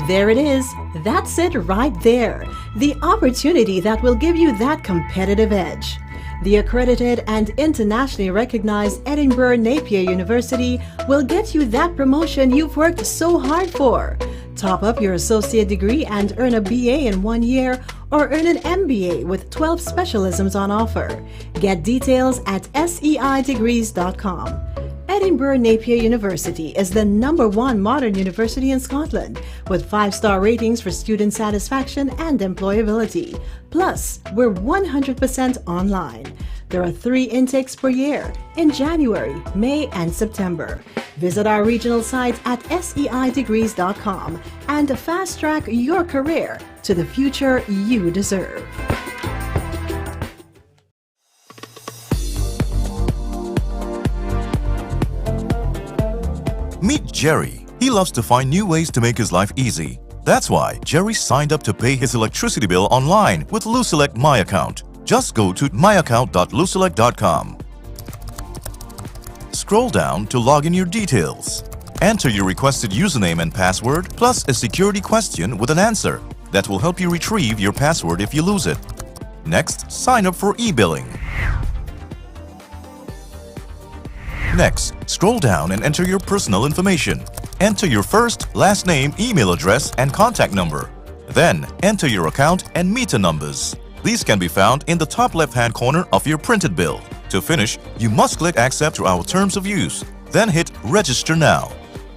There it is. That's it right there. The opportunity that will give you that competitive edge. The accredited and internationally recognized Edinburgh Napier University will get you that promotion you've worked so hard for. Top up your associate degree and earn a BA in 1 year, or earn an MBA with 12 specialisms on offer. Get details at seidegrees.com. Edinburgh Napier University is the #1 modern university in Scotland, with 5-star ratings for student satisfaction and employability. Plus, we're 100% online. There are 3 intakes per year in January, May, and September. Visit our regional site at seidegrees.com and fast-track your career to the future you deserve. Meet Jerry. He loves to find new ways to make his life easy. That's why Jerry signed up to pay his electricity bill online with Luselect My Account. Just go to myaccount.luselect.com. Scroll down to log in your details. Enter your requested username and password, plus a security question with an answer that will help you retrieve your password if you lose it. Next, sign up for e-billing. Next, scroll down and enter your personal information. Enter your first, last name, email address, and contact number. Then, enter your account and meter numbers. These can be found in the top left-hand corner of your printed bill. To finish, you must click Accept to our terms of use. Then hit Register Now.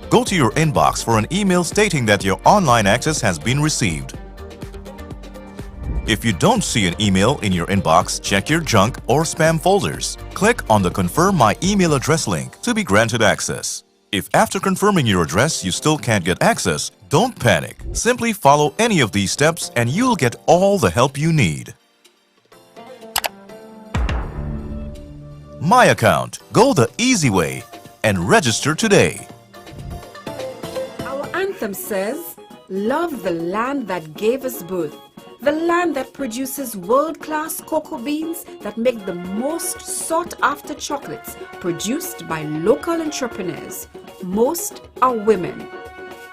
Go to your inbox for an email stating that your online access has been received. If you don't see an email in your inbox, check your junk or spam folders. Click on the Confirm My Email Address link to be granted access. If after confirming your address you still can't get access, don't panic. Simply follow any of these steps and you'll get all the help you need. My Account. Go the easy way and register today. Our anthem says, "Love the land that gave us birth, the land that produces world-class cocoa beans that make the most sought-after chocolates produced by local entrepreneurs. Most are women.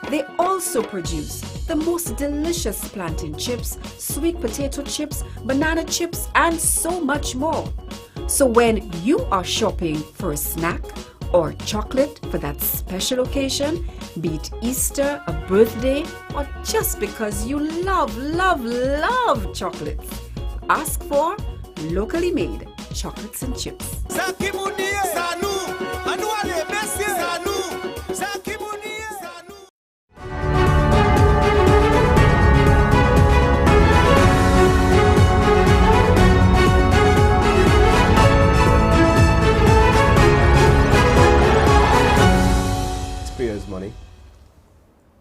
They also produce the most delicious plantain chips, sweet potato chips, banana chips, and so much more. So when you are shopping for a snack or chocolate for that special occasion, be it Easter, a birthday, or just because you love chocolates, ask for locally made chocolates and chips. Money.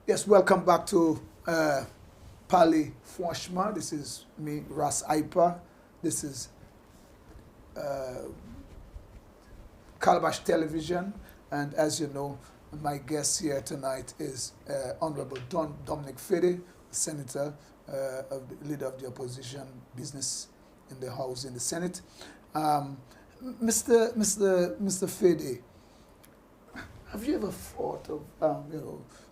Yes, welcome back to fwanchman. This is me, Ras Iper. This is Calabash Television, and as you know, my guest here tonight is Honorable Dominic Fede, Senator, leader of the opposition business in the House, in the Senate. Mr. Fede, have you ever thought of,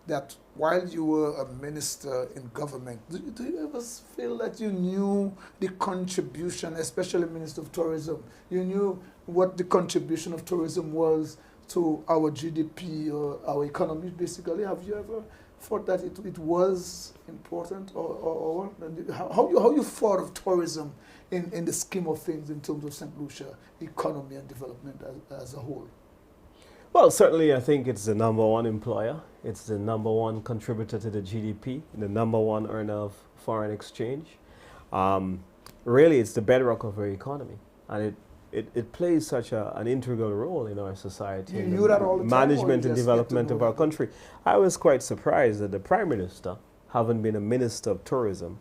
that while you were a minister in government, do you ever feel that you knew the contribution, especially Minister of Tourism, you knew what the contribution of tourism was to our GDP or our economy, basically? Have you ever thought that it was important, or how you thought of tourism in the scheme of things in terms of St. Lucia economy and development as a whole? Well, certainly I think it's the #1 employer. It's the #1 contributor to the GDP, the #1 earner of foreign exchange. Really, it's the bedrock of our economy. And it plays such an integral role in our society. You knew that all the time, management and development of our country. I was quite surprised that the Prime Minister, having been a Minister of Tourism,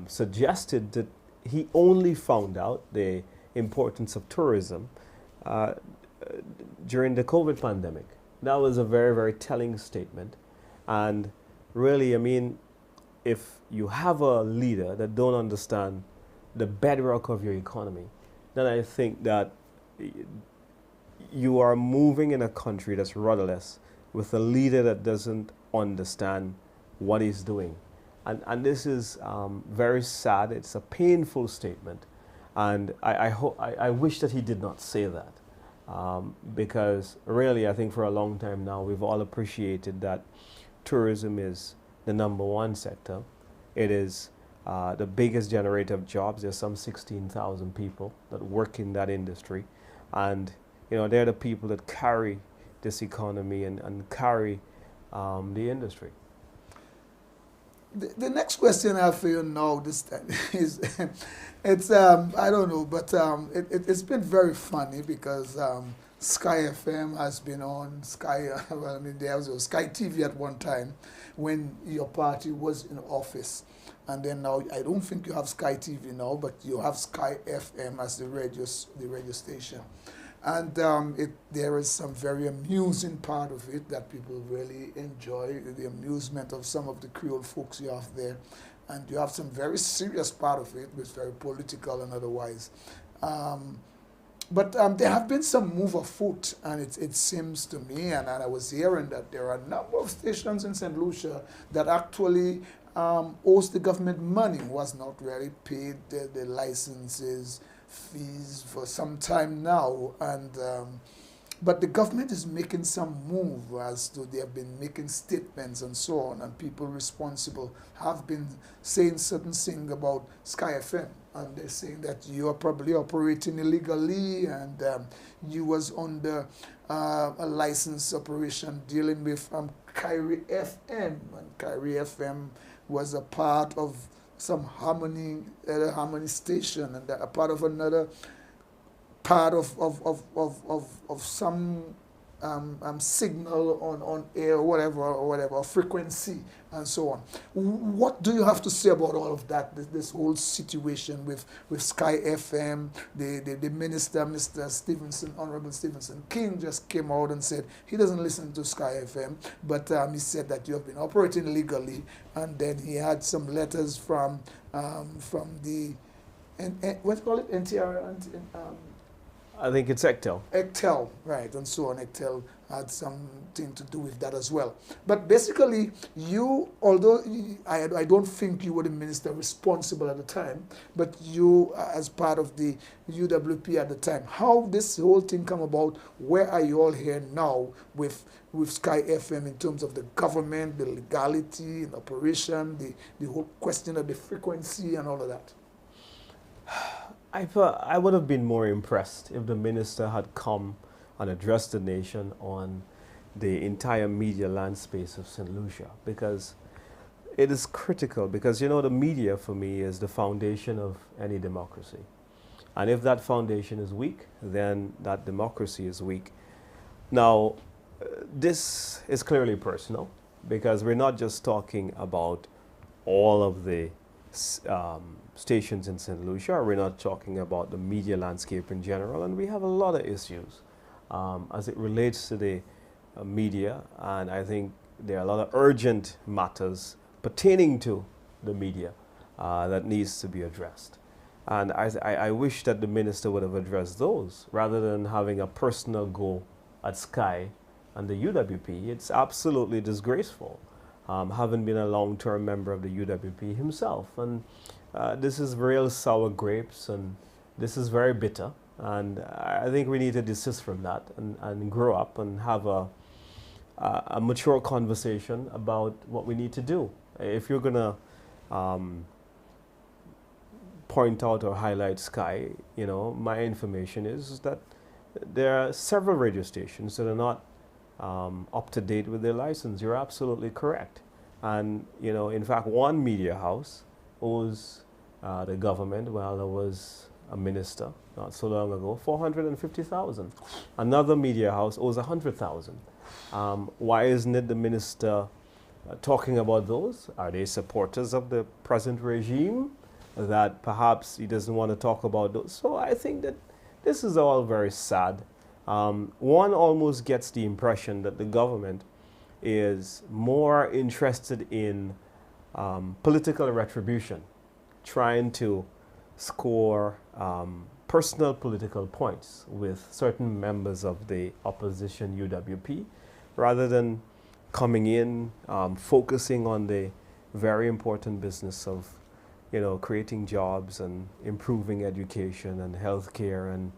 suggested that he only found out the importance of tourism during the COVID pandemic. That was a very, very telling statement. And really, I mean, if you have a leader that don't understand the bedrock of your economy, then I think that you are moving in a country that's rudderless with a leader that doesn't understand what he's doing. And this is very sad. It's a painful statement. And I wish that he did not say that. Because really, I think for a long time now, we've all appreciated that tourism is the #1 sector. It is the biggest generator of jobs. There's some 16,000 people that work in that industry. And, they're the people that carry this economy and carry the industry. The next question I have for you now this time is, it's, I don't know, but it's been very funny because Sky FM has been on, there was Sky TV at one time when your party was in office. And then now, I don't think you have Sky TV now, but you have Sky FM as the radio station. And there is some very amusing part of it that people really enjoy, the amusement of some of the Creole folks you have there. And you have some very serious part of it, which is very political and otherwise. But there have been some move afoot, and it seems to me, and I was hearing that there are a number of stations in St. Lucia that actually owes the government money, was not really paid the licenses, fees for some time now, and but the government is making some move as to they have been making statements and so on, and people responsible have been saying certain things about Sky FM, and they're saying that you are probably operating illegally, and you was under a license operation dealing with Kyrie FM, and Kyrie FM was a part of some Harmony station, and a part of another part of some signal on air, whatever, frequency, and so on. What do you have to say about all of that, this whole situation with Sky FM? The minister, Mr. Stevenson, Honorable Stevenson King, just came out and said he doesn't listen to Sky FM, but he said that you have been operating legally, and then he had some letters from the, what do you call it, NTR, I think it's Ectel. Ectel, right, and so on. Ectel had something to do with that as well. But basically, you, although I don't think you were the minister responsible at the time, but you, as part of the UWP at the time, how this whole thing come about? Where are you all here now with Sky FM in terms of the government, the legality and operation, the whole question of the frequency and all of that? I would have been more impressed if the minister had come and addressed the nation on the entire media land space of St. Lucia, because it is critical, because you know the media for me is the foundation of any democracy. And if that foundation is weak, then that democracy is weak. Now, this is clearly personal, because we're not just talking about all of the stations in St. Lucia. We're not talking about the media landscape in general, and we have a lot of issues as it relates to the media, and I think there are a lot of urgent matters pertaining to the media that needs to be addressed. And I wish that the minister would have addressed those rather than having a personal go at Sky and the UWP. It's absolutely disgraceful, having been a long-term member of the UWP himself. And this is real sour grapes, and this is very bitter. And I think we need to desist from that and grow up and have a mature conversation about what we need to do. If you're going to point out or highlight Sky, you know, my information is that there are several radio stations that are not up to date with their license. You're absolutely correct. And, you know, in fact, one media house owes the government, while I was a minister not so long ago, $450,000. Another media house owes $100,000. Why isn't it the minister talking about those? Are they supporters of the present regime that perhaps he doesn't want to talk about those? So I think that this is all very sad. One almost gets the impression that the government is more interested in political retribution, trying to score personal political points with certain members of the opposition UWP, rather than coming in, focusing on the very important business of, you know, creating jobs and improving education and healthcare, and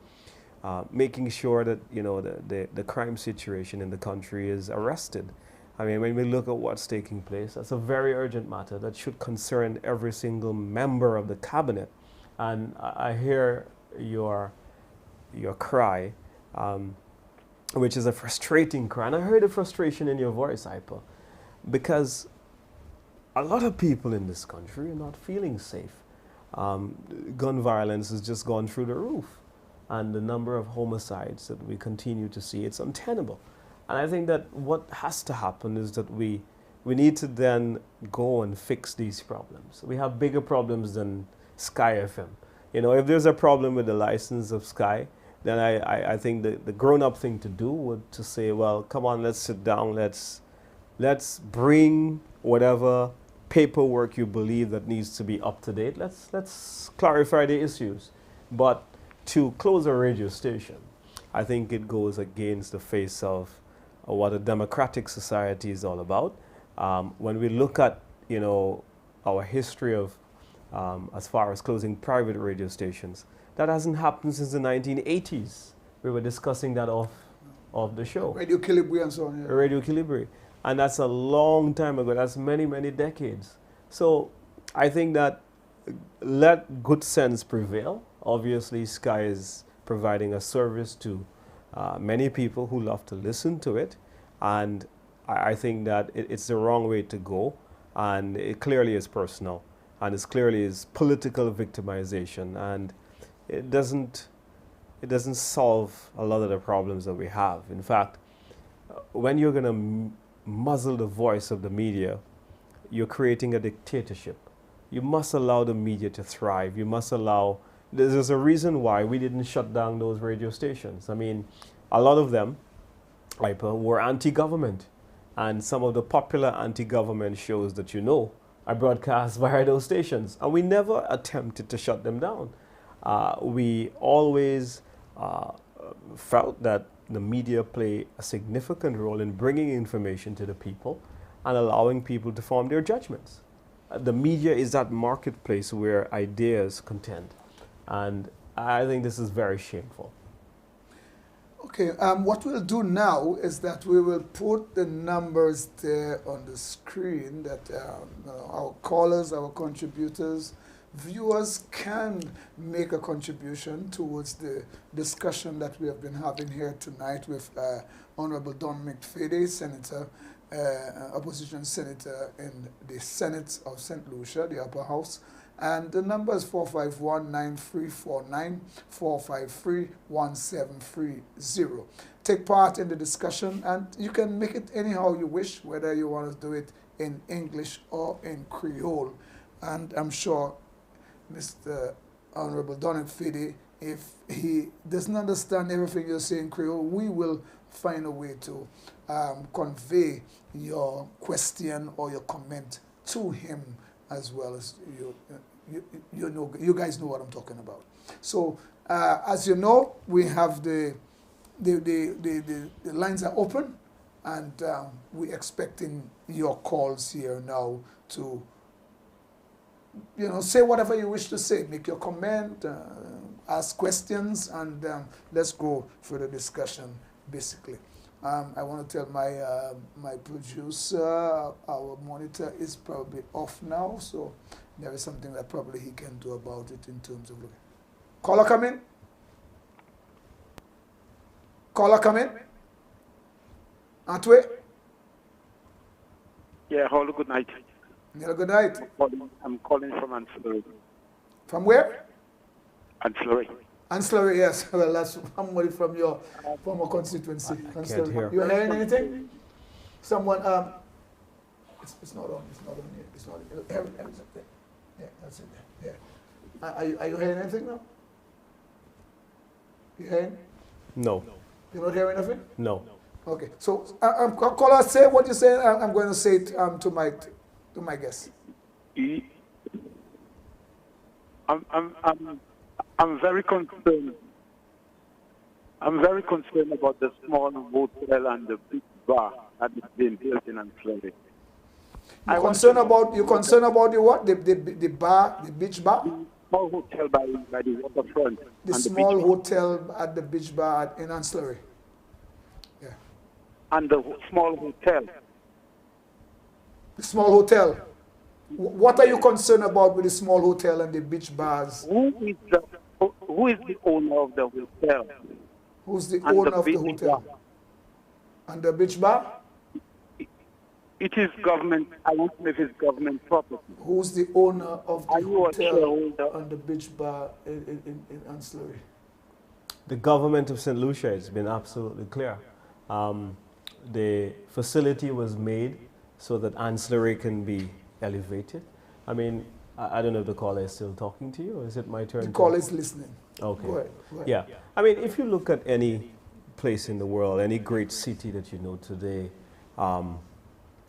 making sure that, you know, the crime situation in the country is arrested. I mean, when we look at what's taking place, that's a very urgent matter that should concern every single member of the cabinet. And I hear your cry, which is a frustrating cry. And I heard the frustration in your voice, Ipa, because a lot of people in this country are not feeling safe. Gun violence has just gone through the roof. And the number of homicides that we continue to see, it's untenable. And I think that what has to happen is that we need to then go and fix these problems. We have bigger problems than Sky FM. You know, if there's a problem with the license of Sky, then I think the grown-up thing to do would to say, well, come on, let's sit down, let's bring whatever paperwork you believe that needs to be up to date. Let's clarify the issues. But to close a radio station, I think it goes against the face of what a democratic society is all about. When we look at, you know, our history of, as far as closing private radio stations, that hasn't happened since the 1980s. We were discussing that off the show. Radio Kilibri and so on. Yeah. Radio Kilibri. And that's a long time ago. That's many, many decades. So I think that let good sense prevail. Obviously, Sky is providing a service to many people who love to listen to it. And I think that it's the wrong way to go. And it clearly is personal. And it clearly is political victimization. And it doesn't solve a lot of the problems that we have. In fact, when you're going to muzzle the voice of the media, you're creating a dictatorship. You must allow the media to thrive. You must allow, there's a reason why we didn't shut down those radio stations. I mean, a lot of them were anti-government. And some of the popular anti-government shows that you know are broadcast via those stations. And we never attempted to shut them down. We always felt that the media play a significant role in bringing information to the people and allowing people to form their judgments. The media is that marketplace where ideas contend. And I think this is very shameful. Okay, what we'll do now is that we will put the numbers there on the screen that our callers, our contributors, viewers can make a contribution towards the discussion that we have been having here tonight with Honorable Don McFadden, Senator, Opposition Senator in the Senate of St. Lucia, the Upper House. And the number is 451-9349, 453-1730. Take part in the discussion, and you can make it anyhow you wish, whether you want to do it in English or in Creole. And I'm sure Mr. Honorable Don McFadden, if he doesn't understand everything you're saying in Creole, we will find a way to convey your question or your comment to him as well as you guys know what I'm talking about. So as you know, we have the lines are open, and we're expecting your calls here now to say whatever you wish to say, make your comment, ask questions, and let's go for the discussion basically. I want to tell my producer, our monitor is probably off now, so there is something that probably he can do about it in terms of looking. Caller come in. Caller come in. Antwe? Yeah, hello, good night. Yeah, good night. I'm calling from Ancillary. From where? Ancillary. Ancillary, yes. Well, that's somebody from your former constituency. Can't hear. You hearing anything? Someone, it's not on. It's not on yet. It's not. Yeah, that's it. Yeah. Are you hearing anything now? You hearing? No. You're not hearing anything? No. Okay. So, caller, say what you say. I'm going to say it to my guest. I'm very concerned. I'm very concerned about the small hotel and the big bar that is being built in Ancillary. You're concerned about the what? The bar, the beach bar? Small hotel by the waterfront. The small hotel at the beach bar in Ancillary. Yeah. And the small hotel. The small hotel. What are you concerned about with the small hotel and the beach bars? Who is the owner of the hotel? Who's the owner of the hotel? And the beach bar? It is government. I don't know if it's government property. Who's the owner of the hotel shareholder? and the beach bar in Ancillary? The government of St. Lucia has been absolutely clear. The facility was made so that Ancillary can be elevated. I mean, I don't know if the caller is still talking to you, or is it my turn? The caller is listening. Okay. Go ahead. Yeah. I mean, if you look at any place in the world, any great city that you know today,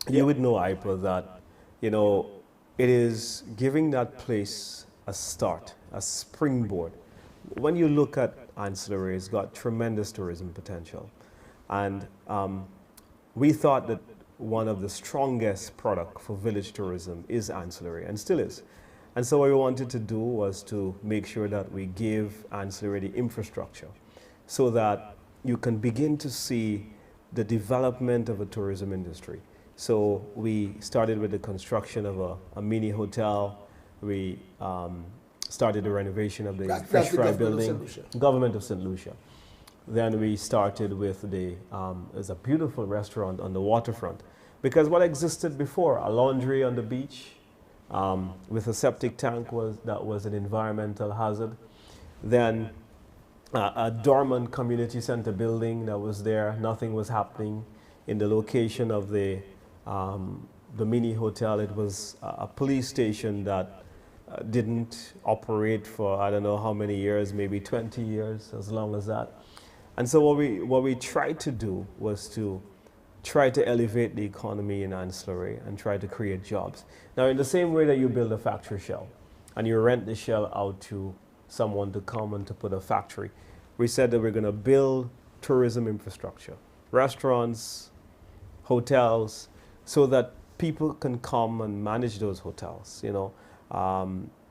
you would know, Ipa, that, it is giving that place a start, a springboard. When you look at Ancillary, it's got tremendous tourism potential. And we thought that one of the strongest product for village tourism is ancillary, and still is. And so what we wanted to do was to make sure that we give ancillary the infrastructure so that you can begin to see the development of a tourism industry. So we started with the construction of a mini hotel. We started the renovation of the fish fry building, Government of St. Lucia. Then we started with there's a beautiful restaurant on the waterfront. Because what existed before, a laundry on the beach with a septic tank, that was an environmental hazard. Then a dormant community center building that was there, nothing was happening. In the location of the mini hotel, it was a police station that didn't operate for I don't know how many years, maybe 20 years, as long as that. And so what we tried to do was to try to elevate the economy in ancillary and try to create jobs. Now, in the same way that you build a factory shell and you rent the shell out to someone to come and to put a factory, we said that we're going to build tourism infrastructure, restaurants, hotels, so that people can come and manage those hotels. You know,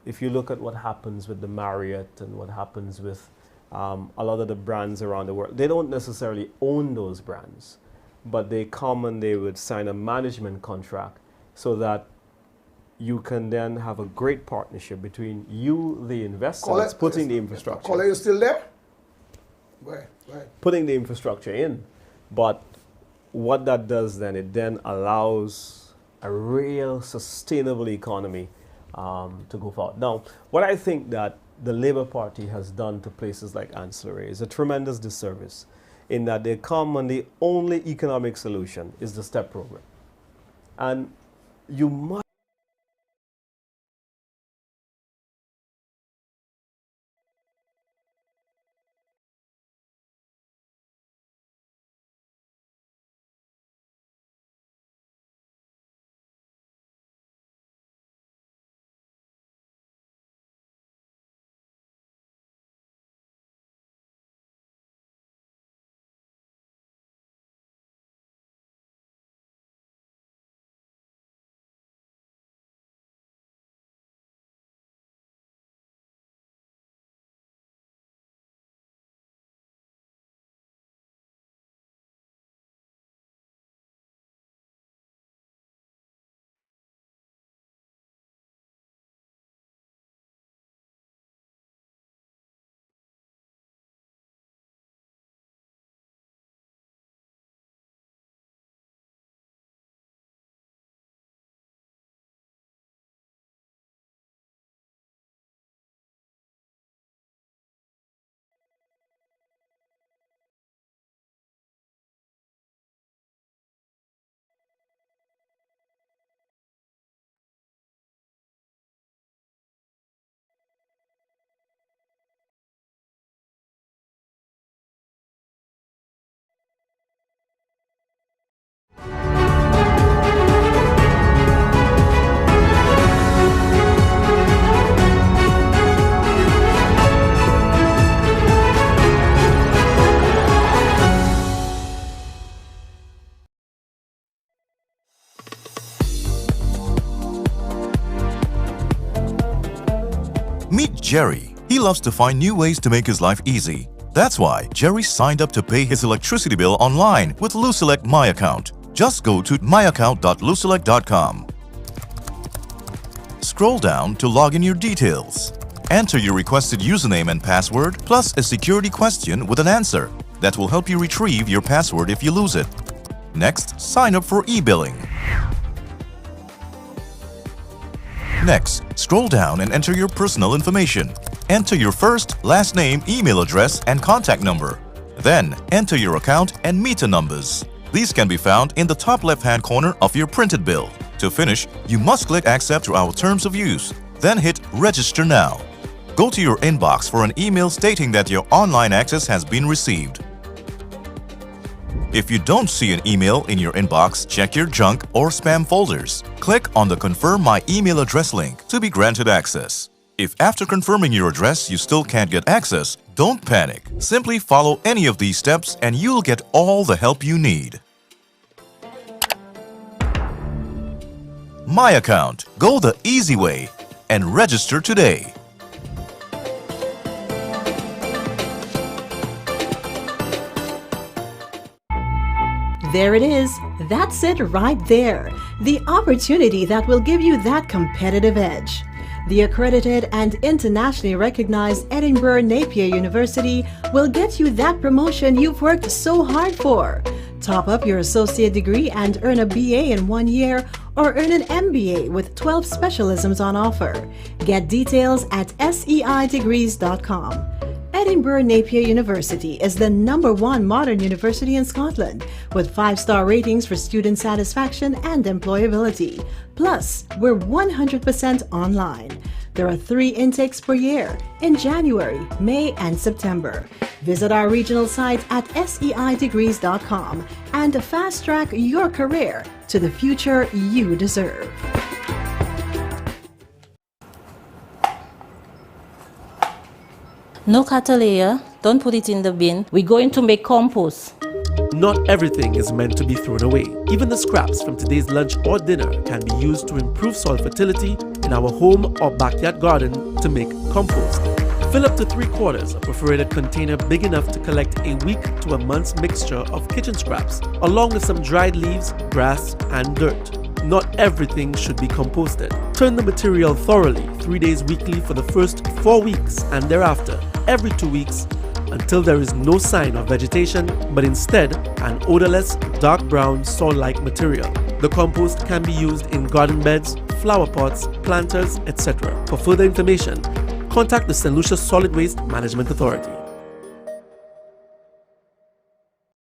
if you look at what happens with the Marriott and what happens with a lot of the brands around the world, they don't necessarily own those brands, but they come and they would sign a management contract so that you can then have a great partnership between you, the investor, that's putting the infrastructure. Are you still there? Right. Putting the infrastructure in. But what that does then, it then allows a real sustainable economy to go forward. Now, what I think that the Labour Party has done to places like ancillary is a tremendous disservice in that they come and the only economic solution is the STEP program. And you must Meet Jerry. He loves to find new ways to make his life easy. That's why Jerry signed up to pay his electricity bill online with Luselect My Account. Just go to myaccount.luselect.com. Scroll down to log in your details. Enter your requested username and password plus a security question with an answer that will help you retrieve your password if you lose it. Next, sign up for e-billing. Next, scroll down and enter your personal information. Enter your first, last name, email address, and contact number. Then, enter your account and meter numbers. These can be found in the top left-hand corner of your printed bill. To finish, you must click Accept to our terms of use. Then hit Register Now. Go to your inbox for an email stating that your online access has been received. If you don't see an email in your inbox, check your junk or spam folders. Click on the Confirm My Email Address link to be granted access. If after confirming your address you still can't get access, don't panic. Simply follow any of these steps and you'll get all the help you need. My Account. Go the easy way and register today. There it is. That's it right there. The opportunity that will give you that competitive edge. The accredited and internationally recognized Edinburgh Napier University will get you that promotion you've worked so hard for. Top up your associate degree and earn a BA in 1 year, or earn an MBA with 12 specialisms on offer. Get details at seidegrees.com. Edinburgh Napier University is the #1 modern university in Scotland, with 5-star ratings for student satisfaction and employability. Plus, we're 100% online. There are 3 intakes per year in January, May, and September. Visit our regional site at seidegrees.com and fast-track your career to the future you deserve. No cataleya, don't put it in the bin. We're going to make compost. Not everything is meant to be thrown away. Even the scraps from today's lunch or dinner can be used to improve soil fertility in our home or backyard garden to make compost. Fill up to 3/4 a perforated container big enough to collect a week to a month's mixture of kitchen scraps, along with some dried leaves, grass, and dirt. Not everything should be composted. Turn the material thoroughly 3 days weekly for the first 4 weeks, and thereafter every 2 weeks, until there is no sign of vegetation, but instead an odorless, dark brown soil-like material. The compost can be used in garden beds, flower pots, planters, etc. For further information, contact the St. Lucia Solid Waste Management Authority.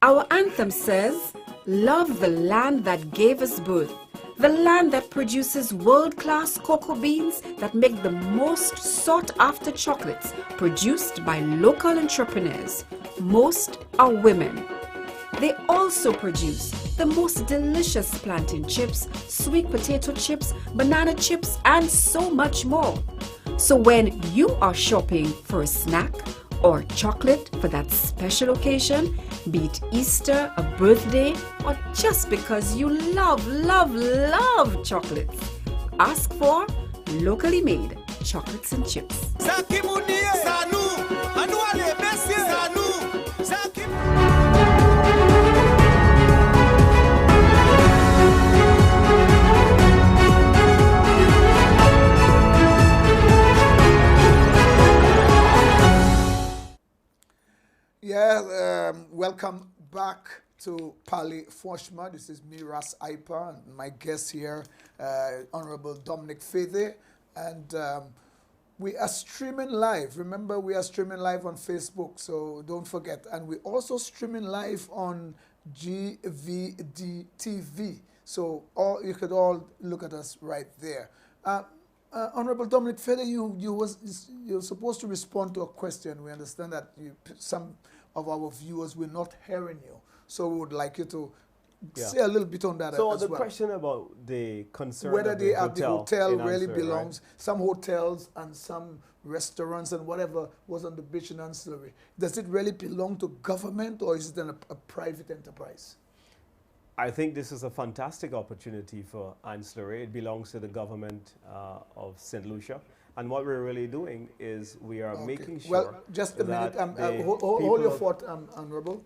Our anthem says, "Love the land that gave us birth, the land that produces world-class cocoa beans that make the most sought-after chocolates produced by local entrepreneurs. Most are women. They also produce the most delicious plantain chips, sweet potato chips, banana chips, and so much more. So when you are shopping for a snack or chocolate for that special occasion, be it Easter, a birthday, or just because you love chocolates, ask for locally made chocolates and chips. Yeah, welcome back to fwanchman. This is me, Ras Ipa, and my guest here, Honorable Dominic Fede, and we are streaming live. Remember, we are streaming live on Facebook, so don't forget. And we're also streaming live on GVD TV, so you could all look at us right there. Honorable Dominic Fede, you're supposed to respond to a question. We understand that some of our viewers were not hearing you, so we would like you to say a little bit on that as well. So the question about the concern whether of the the hotel really Ancillary, belongs, right? some hotels and some restaurants and whatever was on the beach in Ancillary, does it really belong to government, or is it a private enterprise? I think this is a fantastic opportunity for Ancillary. It belongs to the government of St. Lucia. And what we're really doing is we are making sure. Well, just a minute. that Hold your thought, Honorable.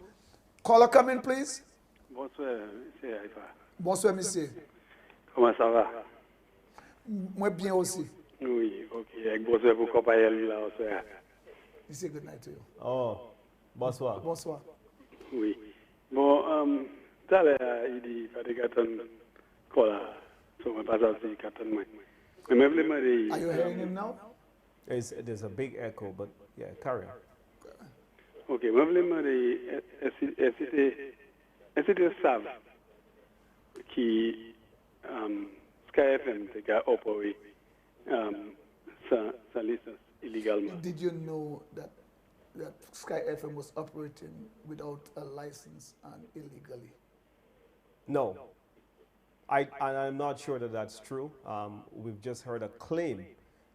Caller, come in, please. Bonsoir, monsieur Haifa. Bonsoir, monsieur. Comment ça va? Moi bien aussi. Oui, ok. Avec bonsoir pour comparer lui là, bonsoir. He say good night to you. Oh, bonsoir. Bonsoir. Oui. Bon, tout à l'heure, il dit, pas de gâteau, cola. So, je passe aussi gâteau. Are you hearing him now? There's a big echo, but yeah, carry on. Ok, je voulais demander, est-ce que tu savent que Sky FM a opéré sa licence illégalement? Did you know that Sky FM was operating without a license and illegally? No. I'm not sure that that's true. We've just heard a claim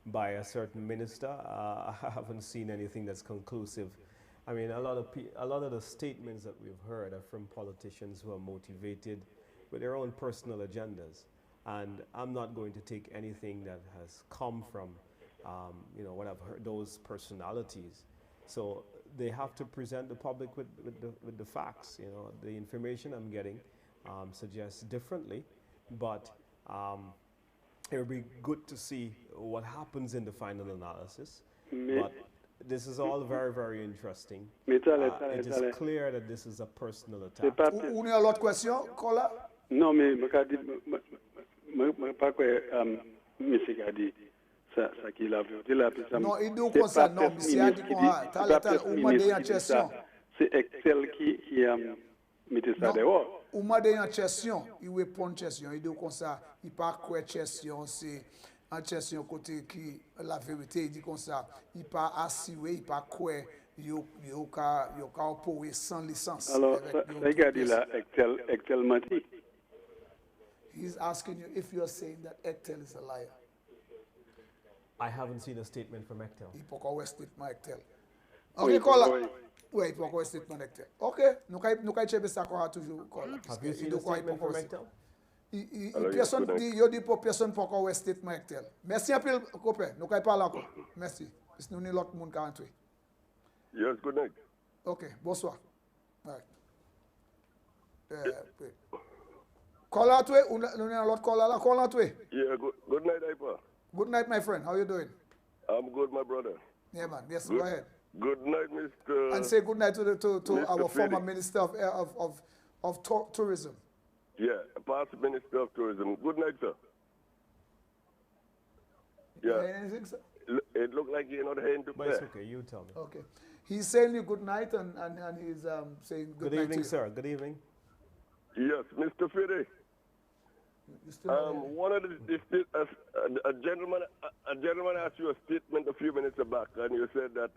by a certain minister. I haven't seen anything that's conclusive. I mean, a lot of the statements that we've heard are from politicians who are motivated with their own personal agendas. And I'm not going to take anything that has come from, what I've heard, those personalities. So they have to present the public with the facts. The information I'm getting suggests differently, but it would be good to see what happens in the final analysis. But this is all very, very interesting. It is clear that this is a personal attack. Ou n'y a l'autre question, Kola? Non, mais je pas que monsieur a dit ça qu'il a vu. Non, il dit comme ça, non, monsieur a dit qu'on a. Ou m'a dit en question. C'est Excel qui a mis ça dehors. Ou m'a dit en question, il répond question. Il dit comme ça, il pas quoi question, c'est en question côté qui la vérité, il dit comme ça, il pas assuré, il pas quoi. Yo opposé sans licence. Alors, ça regarde là, Excel m'a dit. He's asking you if you're saying that Ectel is a liar. I haven't seen a statement from Ectel. Il peut pas statement Ectel. Okay, Kola. Oui, il peut pas statement Ectel. Okay, nous checker ça toujours Kola. Have you seen a statement from Ectel? Personne dit, yo dit pour personne pour qu'on statement Ectel. Merci un peu, copain. Nous parler encore. Merci. Nous ni l'autre monde 48. Yes, good night. Okay, bonsoir. Right. Call out way, l'autre call out way. Yeah, good night, Ipa. Good night, my friend. How you doing? I'm good, my brother. Yeah, man. Yes, go ahead. Good night, Mr. And say good night to our former Freddy. Minister of Tourism. Yeah, past Minister of Tourism. Good night, sir. Yeah. Anything, sir? It looked like you're not heading to But it's bed. okay, you tell me. Okay. He's saying you good night and he's saying good night evening, to sir. Good evening. Yes, Mr. Fede. you. Still not here? One of a gentleman asked you a statement a few minutes back, and you said that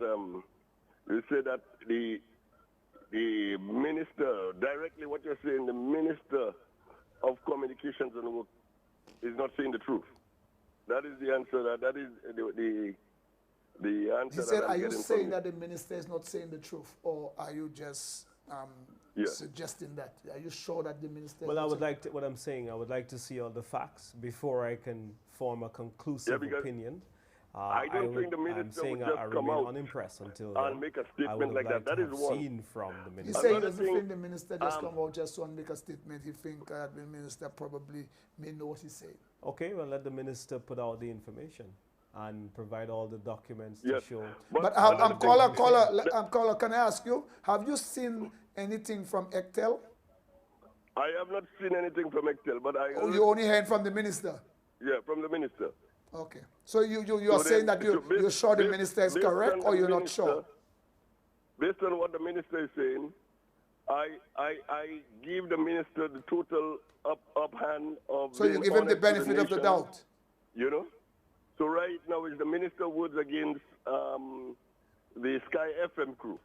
the minister, directly what you're saying, the minister of communications and work is not saying the truth. That is the answer. That is the answer. He said, that I'm are you getting saying from that the minister is not saying the truth, or are you just suggesting that? Are you sure that the minister? Well, I would like to, what I'm saying, I would like to see all the facts before I can form a conclusive opinion. I don't think the minister would just come remain out unimpressed until and make a I would statement like that. to That is have one. seen from the He minister. said he Another doesn't thing, think the minister just come out just to make a statement. He think the minister probably may know what he's saying. Okay, well, let the minister put out the information and provide all the documents Yes. to show. But another thing- caller, can I ask you, have you seen anything from Ectel? I have not seen anything from Excel, but I Or you only heard from the minister? from the minister. Okay. So you are So saying then- that so you're sure the minister is based on correct, the or you're not minister- sure? Based on what the minister is saying, I give the minister the total uphand of. So you being give him the honest to benefit of the nation, doubt? You know? So right now is the minister words against the Sky FM crew.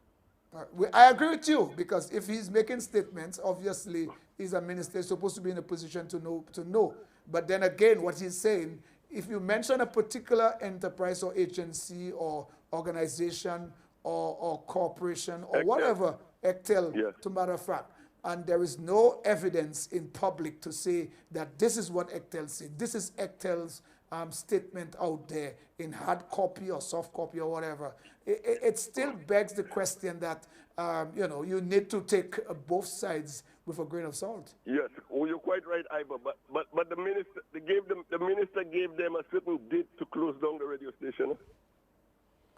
I agree with you, because if he's making statements, obviously he's a minister, he's supposed to be in a position to know. But then again, what he's saying, if you mention a particular enterprise or agency or organization or corporation or Ectel. whatever, Ectel, Yes. to matter of fact, and there is no evidence in public to say that this is what Ectel said, this is Ectel's statement out there in hard copy or soft copy or whatever, it still begs the question that you need to take both sides with a grain of salt. Yes, well, you're quite right, Iba. But the minister the minister gave them a certain date to close down the radio station.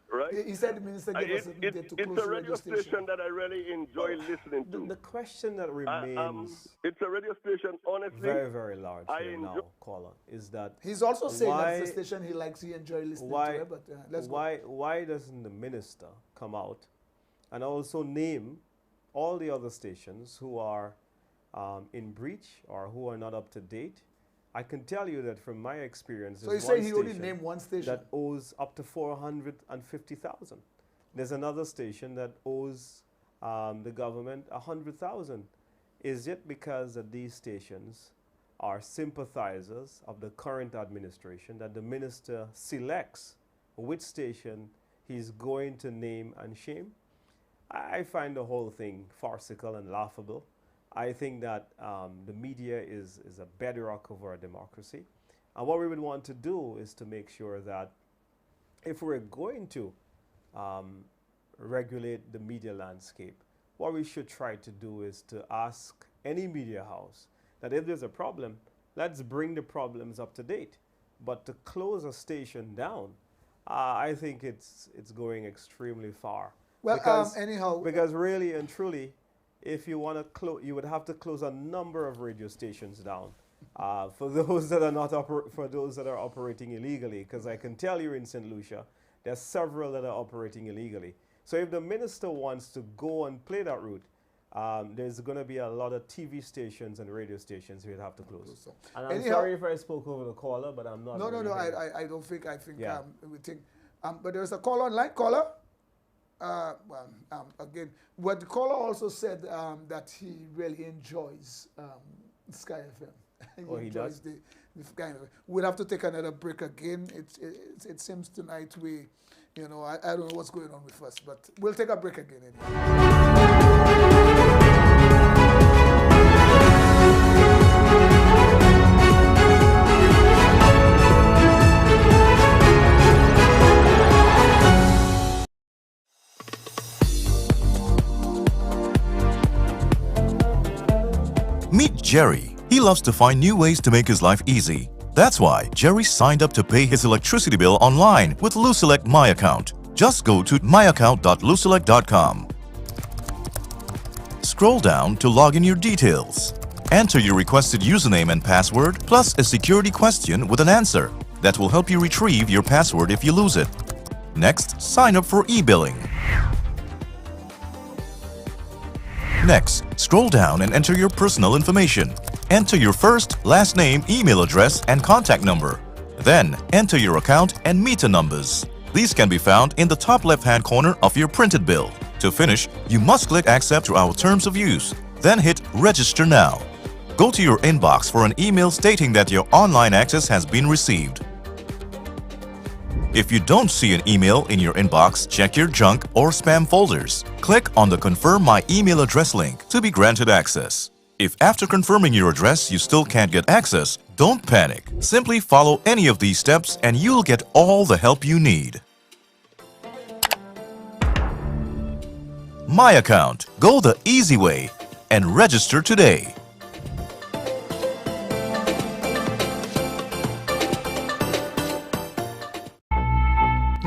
Right? He said the minister gave us a date to close It's the a radio station that I really enjoy listening to. The question that remains It's a radio station, honestly. very, very large I here enjoy- now, caller, is that He's also saying why- that's the station he likes, he enjoys listening why, to it, but let's go. why doesn't the minister come out and also name all the other stations who are in breach or who are not up to date? I can tell you that from my experience, So there's you say one he only station named one station? that owes up to 450,000. There's another station that owes the government 100,000. Is it because that these stations are sympathizers of the current administration that the minister selects which station he's going to name and shame? I find the whole thing farcical and laughable. I think that the media is a bedrock of our democracy. And what we would want to do is to make sure that if we're going to regulate the media landscape, what we should try to do is to ask any media house that if there's a problem, let's bring the problems up to date. But to close a station down, I think it's going extremely far. Well, because really and truly, if you want to close, you would have to close a number of radio stations down for those that are not for those that are operating illegally. Because I can tell you in St. Lucia, there's several that are operating illegally. So if the minister wants to go and play that route, there's going to be a lot of TV stations and radio stations we'd have to close. And I'm sorry if I spoke over the caller, but I'm not. No, I don't think. I think we think. But there's a call online. Caller. Again, what the caller also said that he really enjoys Sky FM. He does. The Sky FM. We'll have to take another break again. It seems tonight I don't know what's going on with us, but we'll take a break again anyway. Meet Jerry. He loves to find new ways to make his life easy. That's why Jerry signed up to pay his electricity bill online with Luselect My Account. Just go to myaccount.luselect.com. Scroll down to log in your details. Enter your requested username and password, plus a security question with an answer that will help you retrieve your password if you lose it. Next, sign up for e-billing. Next, scroll down and enter your personal information. Enter your first, last name, email address, and contact number. Then, enter your account and meter numbers. These can be found in the top left-hand corner of your printed bill. To finish, you must click Accept to our terms of use. Then hit Register Now. Go to your inbox for an email stating that your online access has been received. If you don't see an email in your inbox, check your junk or spam folders. Click on the Confirm My Email Address link to be granted access. If after confirming your address you still can't get access, don't panic. Simply follow any of these steps and you'll get all the help you need. My Account. Go the easy way and register today.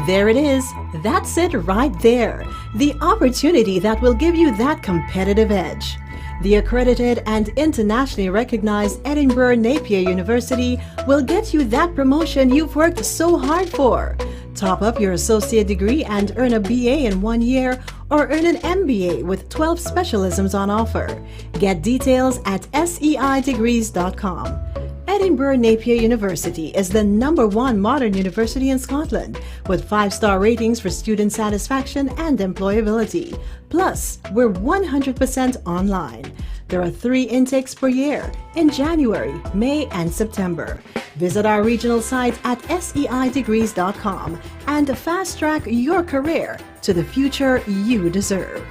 There it is. That's it right there. The opportunity that will give you that competitive edge. The accredited and internationally recognized Edinburgh Napier University will get you that promotion you've worked so hard for. Top up your associate degree and earn a BA in 1 year, or earn an MBA with 12 specialisms on offer. Get details at seidegrees.com. Edinburgh Napier University is the #1 modern university in Scotland, with 5-star ratings for student satisfaction and employability. Plus, we're 100% online. There are 3 intakes per year in January, May, and September. Visit our regional site at seidegrees.com and fast-track your career to the future you deserve.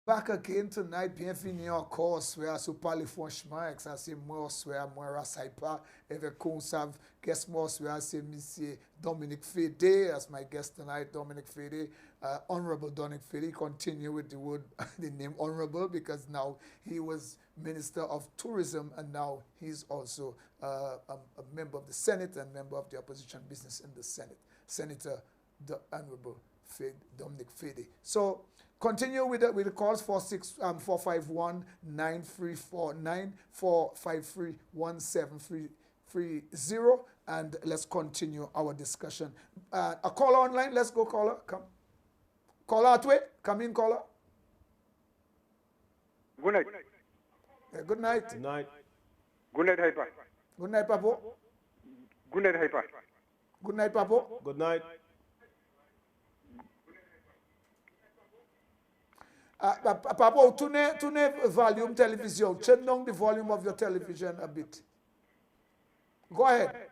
Back again tonight, bienvenue encore, soir, sous parler fwanchman, ça c'est moi, soir, moi, Rasaipa, avec qu'on savent, guest moi, soir, c'est Monsieur Dominic Fede, as my guest tonight, Dominic Fede, Honorable Dominic Fede, continue with the word, the name Honorable, because now he was Minister of Tourism, and now he's also a member of the Senate and member of the Opposition Business in the Senate, Senator the Honorable Dominic Fede. So, continue with the calls 451-9349, 453-1730, and let's continue our discussion. A caller online, let's go, caller. Come. Caller, Atway, come in, caller. Good night. Good night. Good night. Good night, Hyper. Good night, Papo. Good night, Hyper. Good night, Papo. Good night. Papa, tourne volume television. Turn down the volume of your television a bit. Go ahead.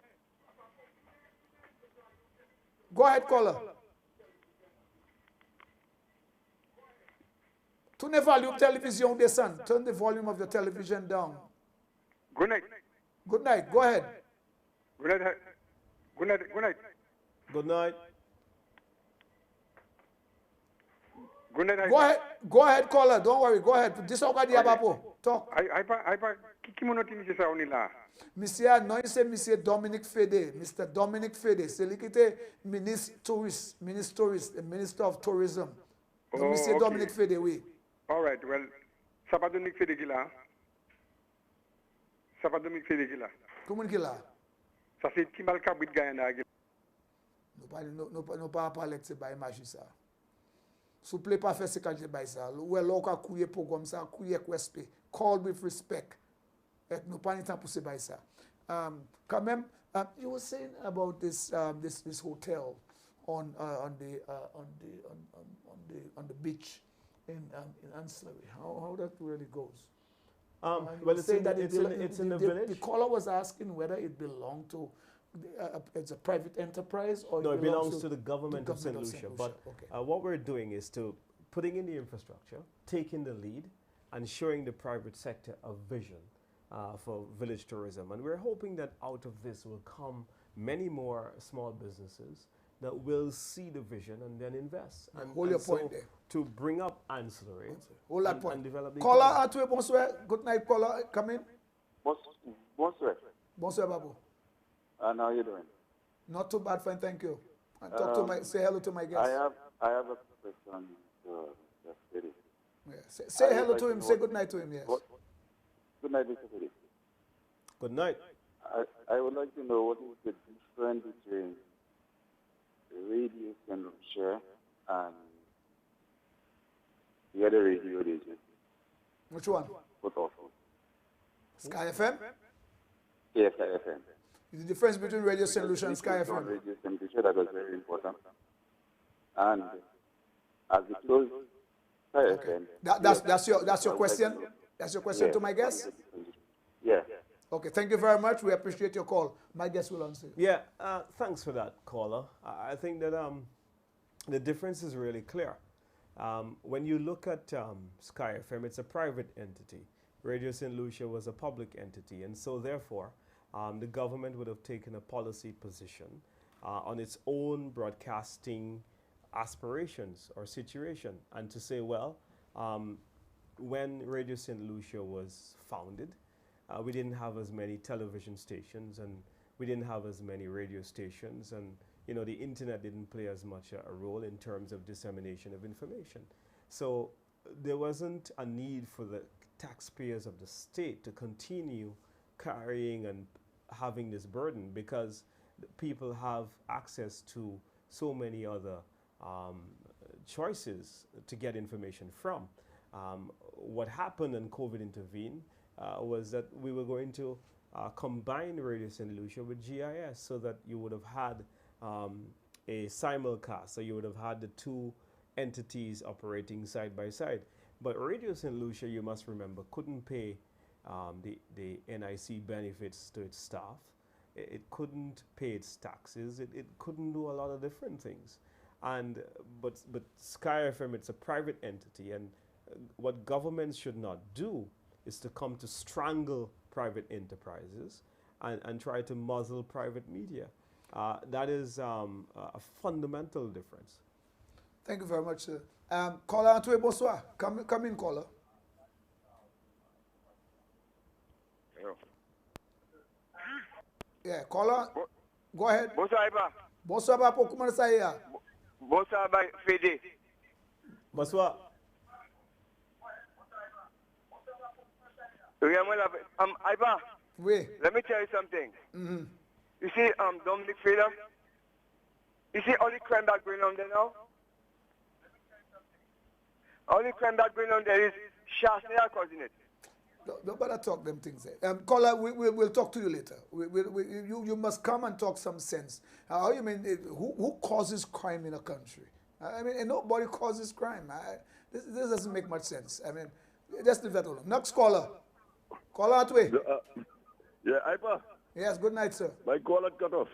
Go ahead, caller. Tourne volume television, descend. Turn the volume of your television down. Good night. Good night. Go ahead. Good night. Good night. Good night. Good night. Good night. Go ahead. Go ahead, caller. Don't worry. Go ahead. This is talk. I kikimonoti Mr. Saunila. Monsieur, no, you say Monsieur Dominic Fede. Mr. Dominic Fede. C'est lui qui était ministre of Tourism. Oh, Monsieur okay. Dominic Fede, oui. All right. Well, Sapa Dominic Fede gila. Sapa Dominic Fede gila. Comment qu'il a? Ça c'est Timbal Kabit Guyana gila. Non pas parler de ça, imagine ça. S'il vous plaît, pas faire ce que je dis ça. Ou est-ce qu'on a couillé pour comme ça, couillé avec respect. Call with respect. Nous pas de temps pour ce ça. Quand même, you were saying about this hotel on the beach in Ancillary. How that really goes? Well, it's in the village. The caller was asking whether it belonged to it's a private enterprise or no, it belongs to the government of St. Lucia. But okay. What we're doing is putting in the infrastructure, taking the lead, and showing the private sector a vision for village tourism. And we're hoping that out of this will come many more small businesses that will see the vision and then invest. And, hold your point there. To bring up ancillary hold that and, point. And develop the caller, Atwe, bonsoir. Good night, caller. Come in. Bonsoir. Bonsoir, Babu. And how are you doing? Not too bad, fine, thank you. And say hello to my guest. I have a question to Fede. Yeah. Say hello to him, say good night to him, yes. Good night, Mr. Fede. Good night. I would like to know what is the difference between Radio St. Lucia and the other radio station. Which one? What also? Sky FM? Yes, Sky FM. The difference between Radio St. Lucia and Sky FM? Radio St. Lucia, that was very important. And as we close Sky FM... That's your question? That's your question to my guest? Yeah. Okay, thank you very much. We appreciate your call. My guest will answer. Yeah, thanks for that, caller. I think that the difference is really clear. When you look at Sky FM, it's a private entity. Radio St. Lucia was a public entity, and so therefore, the government would have taken a policy position on its own broadcasting aspirations or situation, and to say, well, when Radio St. Lucia was founded, we didn't have as many television stations, and we didn't have as many radio stations, and you know, the internet didn't play as much a role in terms of dissemination of information. So there wasn't a need for the taxpayers of the state to continue carrying and having this burden, because people have access to so many other choices to get information from. What happened and COVID intervened was that we were going to combine Radio St. Lucia with GIS, so that you would have had a simulcast, so you would have had the two entities operating side by side. But Radio St. Lucia, you must remember, couldn't pay the NIC benefits to its staff. It couldn't pay its taxes. It couldn't do a lot of different things. But Sky FM, it's a private entity, and what governments should not do is to come to strangle private enterprises and try to muzzle private media. That is a fundamental difference. Thank you very much, sir. Caller Antwe, bonsoir. Come in, caller. Hello. Yeah, caller. Go ahead. Bonsoir, Iba. Bonsoir, Bapo. Comment ça y est? Bonsoir, Fede. Bonsoir. Iba. Oui. Let me tell you something. Mm-hmm. You see, Dominic Fede, you see all the crime that's going on there now? All the crime that's going on there is Shasnaya causing it. Don't bother talk them things there. Caller, we'll talk to you later. You must come and talk some sense. How you mean, who causes crime in a country? I mean, nobody causes crime. This doesn't make much sense. I mean, just leave that alone. Next caller. Caller that way. Yeah, Ipa. Yes, good night, sir. My caller cut off.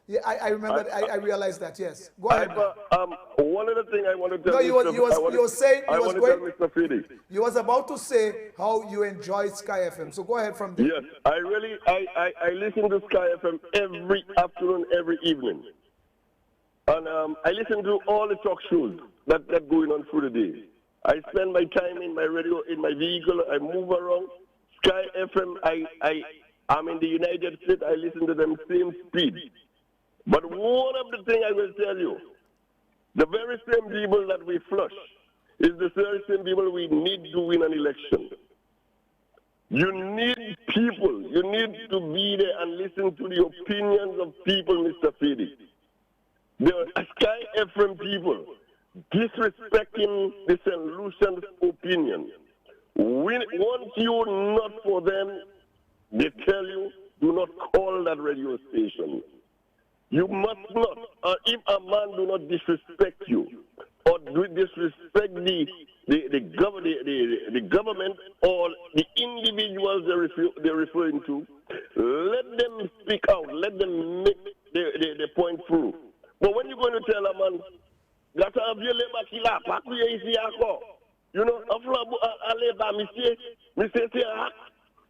Yeah, I remember. I realized that. Yes. Go ahead. One of the things I want to tell you was saying you was going. Mr. Fidi. You was about to say how you enjoy Sky FM. So go ahead from there. Yes, I listen to Sky FM every afternoon, every evening, and I listen to all the talk shows that going on through the day. I spend my time in my radio, in my vehicle. I move around. Sky FM. I'm in the United States. I listen to them same speed. But one of the things I will tell you, the very same people that we flush is the very same people we need to win an election. You need people. You need to be there and listen to the opinions of people, Mr. Fidi. The Sky FM people disrespecting the St. Lucian's opinion. Once you not for them, they tell you, do not call that radio station. You must not. If a man do not disrespect you or do disrespect the government or the individuals they're referring to, let them speak out. Let them make the point through. But when you're going to tell a man,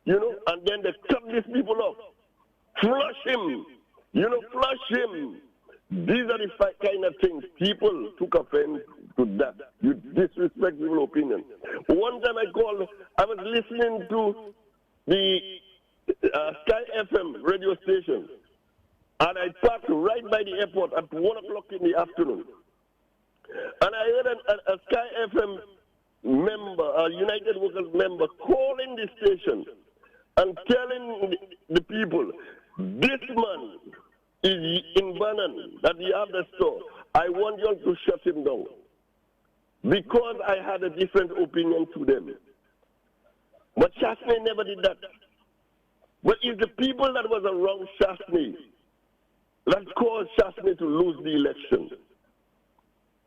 you know, and then they cut these people off. Flush him. You know, flush him. These are the kind of things people took offense to that. You disrespect people's opinion. One time I was listening to the Sky FM radio station, and I parked right by the airport at 1 o'clock in the afternoon. And I heard a Sky FM member, a United Workers member, calling the station and telling the people, this man is in Bannon, that he have the store. I want you to shut him down. Because I had a different opinion to them. But Shasney never did that. But it's the people that was around Shasney that caused Shasney to lose the election.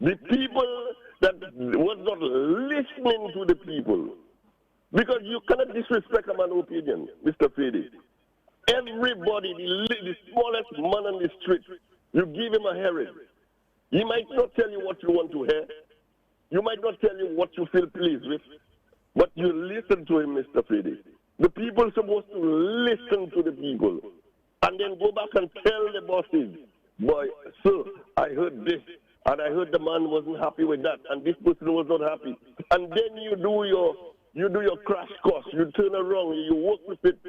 The people that was not listening to the people. Because you cannot disrespect a man's opinion, Mr. Fede. Everybody, the smallest man on the street, you give him a hearing. He might not tell you what you want to hear. You might not tell you what you feel pleased with. But you listen to him, Mr. Fede. The people are supposed to listen to the people. And then go back and tell the bosses, boy, sir, I heard this. And I heard the man wasn't happy with that. And this person was not happy. And then you do your crash course. You turn around. You work with it.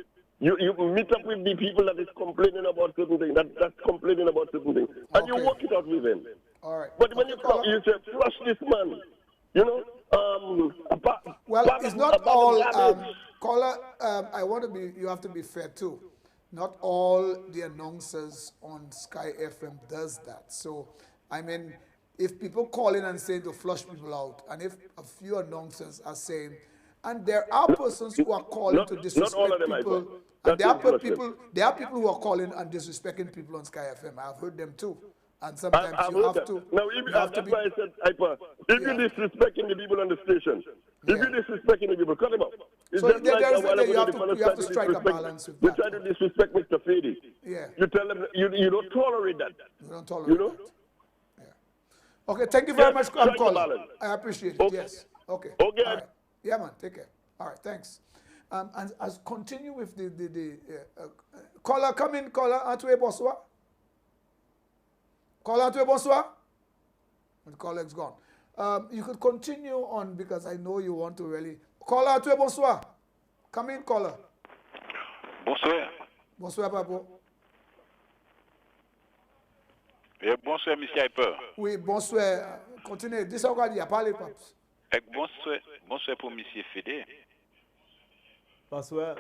You meet up with the people that is complaining about certain things, that's complaining about certain things, and you work it out with them. All right. But when you come, you say, flush this man, you know. Well, it's not all, caller, you have to be fair too. Not all the announcers on Sky FM does that. So, I mean, if people call in and say to flush people out, and if a few announcers are saying, and there are persons who are calling to disrespect people. And there are people who are calling and disrespecting people on Sky FM. I've heard them too. And sometimes you have to. Now, that's why I said, if you're disrespecting the people on the station, if you're disrespecting the people, cut them out. It's so just like you have to strike a balance with that. You try to disrespect Mr. Fede. Yeah. You tell them you don't tolerate that. You don't tolerate that. Yeah. Okay, thank you very much, caller. I appreciate it. Yes. Okay. Okay. All right. Yeah, man. Take care. All right. Thanks. And as continue with the caller, come in, caller, Antwe bonsoir. Caller, Antwe bonsoir. The colleague's gone. You could continue on because I know you want to really. Caller, Antwe bonsoir. Come in, caller. Bonsoir. Bonsoir, papa. Bonsoir, monsieur Hyper. Oui, bonsoir. Continuez. Dis ça encore, il y a parlé, paps. Bonsoir pour monsieur Fede. Bonsoir.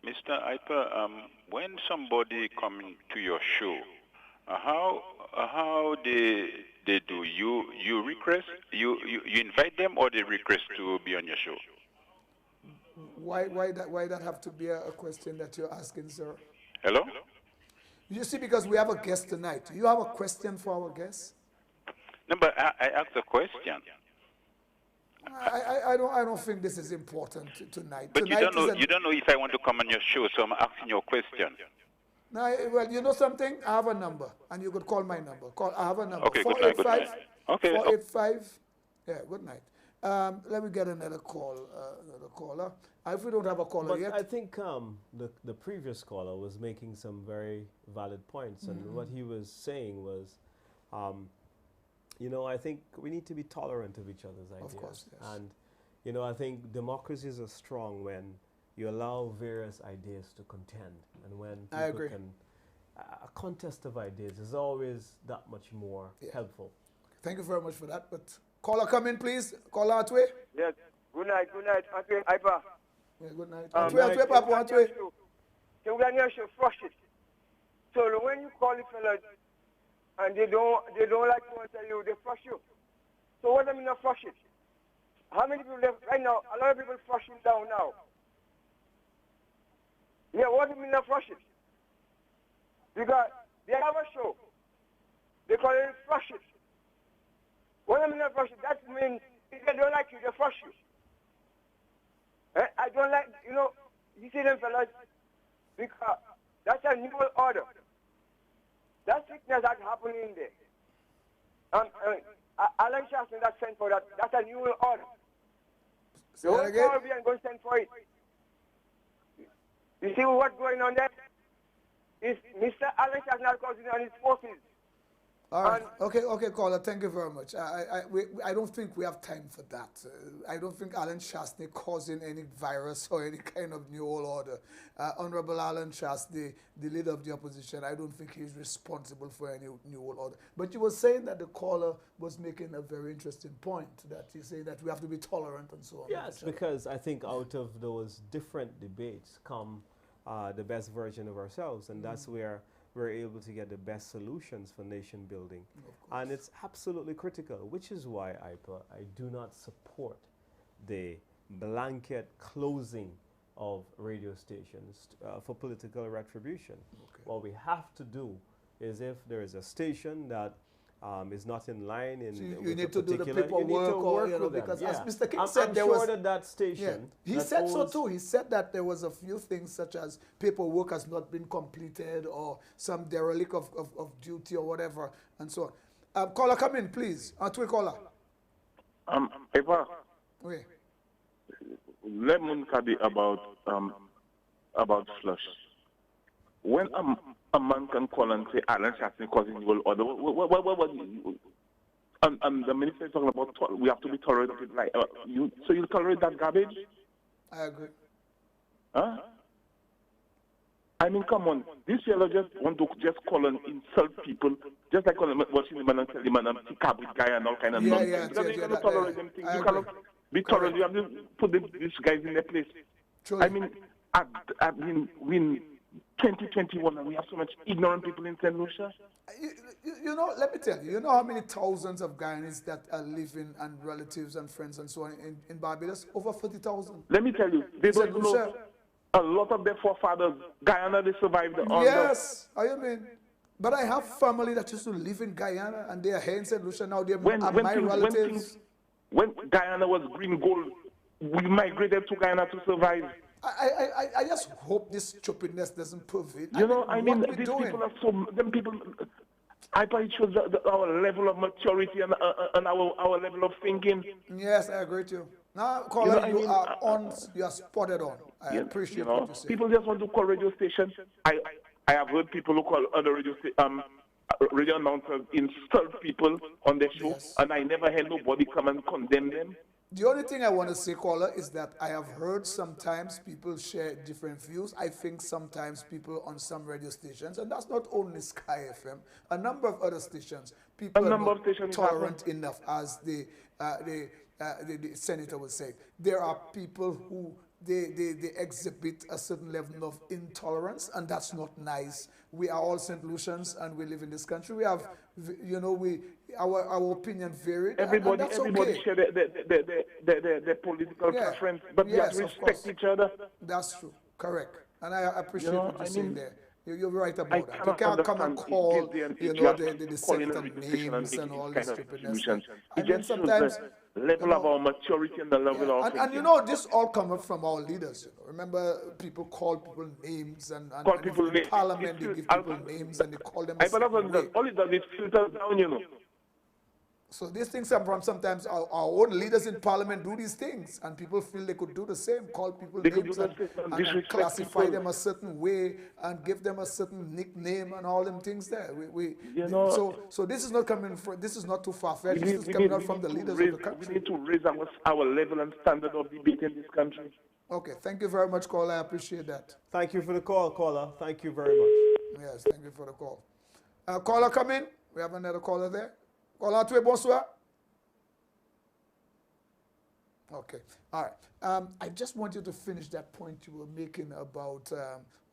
Mr. Hyper, when somebody coming to your show, how they do? You request, you invite them, or they request to be on your show? Why that have to be a question that you're asking, sir? Hello? You see, because we have a guest tonight. Do you have a question for our guest? No, but I asked a question. I don't think this is important tonight. But Tonight you don't know if I want to come on your show, so I'm asking you a question. No, well, you know something? I have a number, and you could call my number. I have a number. Okay, good night, good night. Okay. 485. Yeah, good night. Let me get another call, another caller. If we don't have a caller But yet. I think the previous caller was making some very valid points, and what he was saying was, you know, I think we need to be tolerant of each other's ideas. Of course, yes. And, you know, I think democracies are strong when you allow various ideas to contend, and when people I agree. can, a contest of ideas is always that much more helpful. Thank you very much for that. But caller, come in, please. Caller, Atwe. Yes. Good night. Atwe, Ipa. Yeah, good night. Atwe, Papa, Atwe. So we're going to flush it. So when you call the fellas and they don't like to answer you, they flush you. So what do you mean flush it? How many people left right now? A lot of people flushing down now. Yeah, what do you mean flush it? Because they have a show. They call it flush it. What do you mean flush it? That means if they don't like you, they flush you. I don't like, you know, you see them fellas, because that's a new order. That sickness that's happening there. Alan Shaston that sent for that, that's a new order. The whole Caribbean going to send for it. You see what's going on there? Is Mr. Alan Shaston causing on his forces. All right. Okay, caller. Thank you very much. I don't think we have time for that. I don't think Alan Shastney causing any virus or any kind of new world order. Honorable Alan Shastney, the leader of the opposition, I don't think he's responsible for any new world order. But you were saying that the caller was making a very interesting point, that he's saying that we have to be tolerant and so on. Yes, because I think out of those different debates come the best version of ourselves, and that's where we're able to get the best solutions for nation building. And it's absolutely critical, which is why I do not support the blanket closing of radio stations for political retribution. What we have to do is, if there is a station that is not in line you need to do the paperwork, or, you know, because as Mr. King said, there was that station. Yeah. He said so too. He said that there was a few things such as paperwork has not been completed, or some derelict of duty or whatever, and so on. Caller, come in, please. Atwe caller. Eva. Oui. Lemon Kadi about slush. When a man can call and say Alan Shaston causing you order, and the minister is talking about we have to be tolerant of it. Like so you tolerate that garbage? I agree. Huh? I mean, come on. This fellow just want to just call and insult people, just like watching the man and tell the man I'm with guy and all kind of nonsense. Because you cannot tolerate them things. You cannot be tolerant. You have to put these guys in their place. True. I mean, in 2021, and we have so much ignorant people in St. Lucia. You know, let me tell you, you know how many thousands of Guyanese that are living, and relatives and friends and so on in Barbados? Over 40,000. Let me tell you, they don't know. A lot of their forefathers, Guyana, they survived the Yes, I mean, but I have family that used to live in Guyana, and they are here in St. Lucia now. They're my relatives. When Guyana was green gold, we migrated to Guyana to survive. I just hope this stupidness doesn't pervade. You know, I mean, these people are so, them people, I thought it shows our level of maturity and our level of thinking. Yes, I agree with you. Now, caller, you are spotted on. I appreciate what you say. People just want to call radio stations. I have heard people who call other radio announcers insult people on their show, and I never heard nobody come and condemn them. The only thing I want to say, caller, is that I have heard sometimes people share different views. I think sometimes people on some radio stations, and that's not only Sky FM, a number of other stations, people are not tolerant enough, as the senator would say. There are people who they exhibit a certain level of intolerance, and that's not nice. We are all St. Lucians, and we live in this country. We have, you know, our opinion varied. Everybody okay. share their political preference, but we have to respect each other. That's true. Correct. And I appreciate what you're saying there. You're right about I that. You cannot can't come and understand call, the the calling a senator radio station and names and making all this this kind of stupidness. distributions. I It mean, just shows sometimes, the level of our maturity and the level of our and this all comes from our leaders. Remember, people call people names, and people even in names. Parliament, they give people names and they call them a I certain way. all it does is filter down, So these things come from sometimes our own leaders in Parliament do these things, and people feel they could do the same, call people names and classify them a certain way and give them a certain nickname and all them things there. So this is not coming from, this is not too far-fetched. This is coming out from the leaders of the country. We need to raise our level and standard of debate in this country. Okay, thank you very much, caller. I appreciate that. Thank you for the call, caller. Thank you very much. Yes, thank you for the call. Caller, come in. We have another caller there. Caller, bonsoir. Okay, all right. I just want you to finish that point you were making about,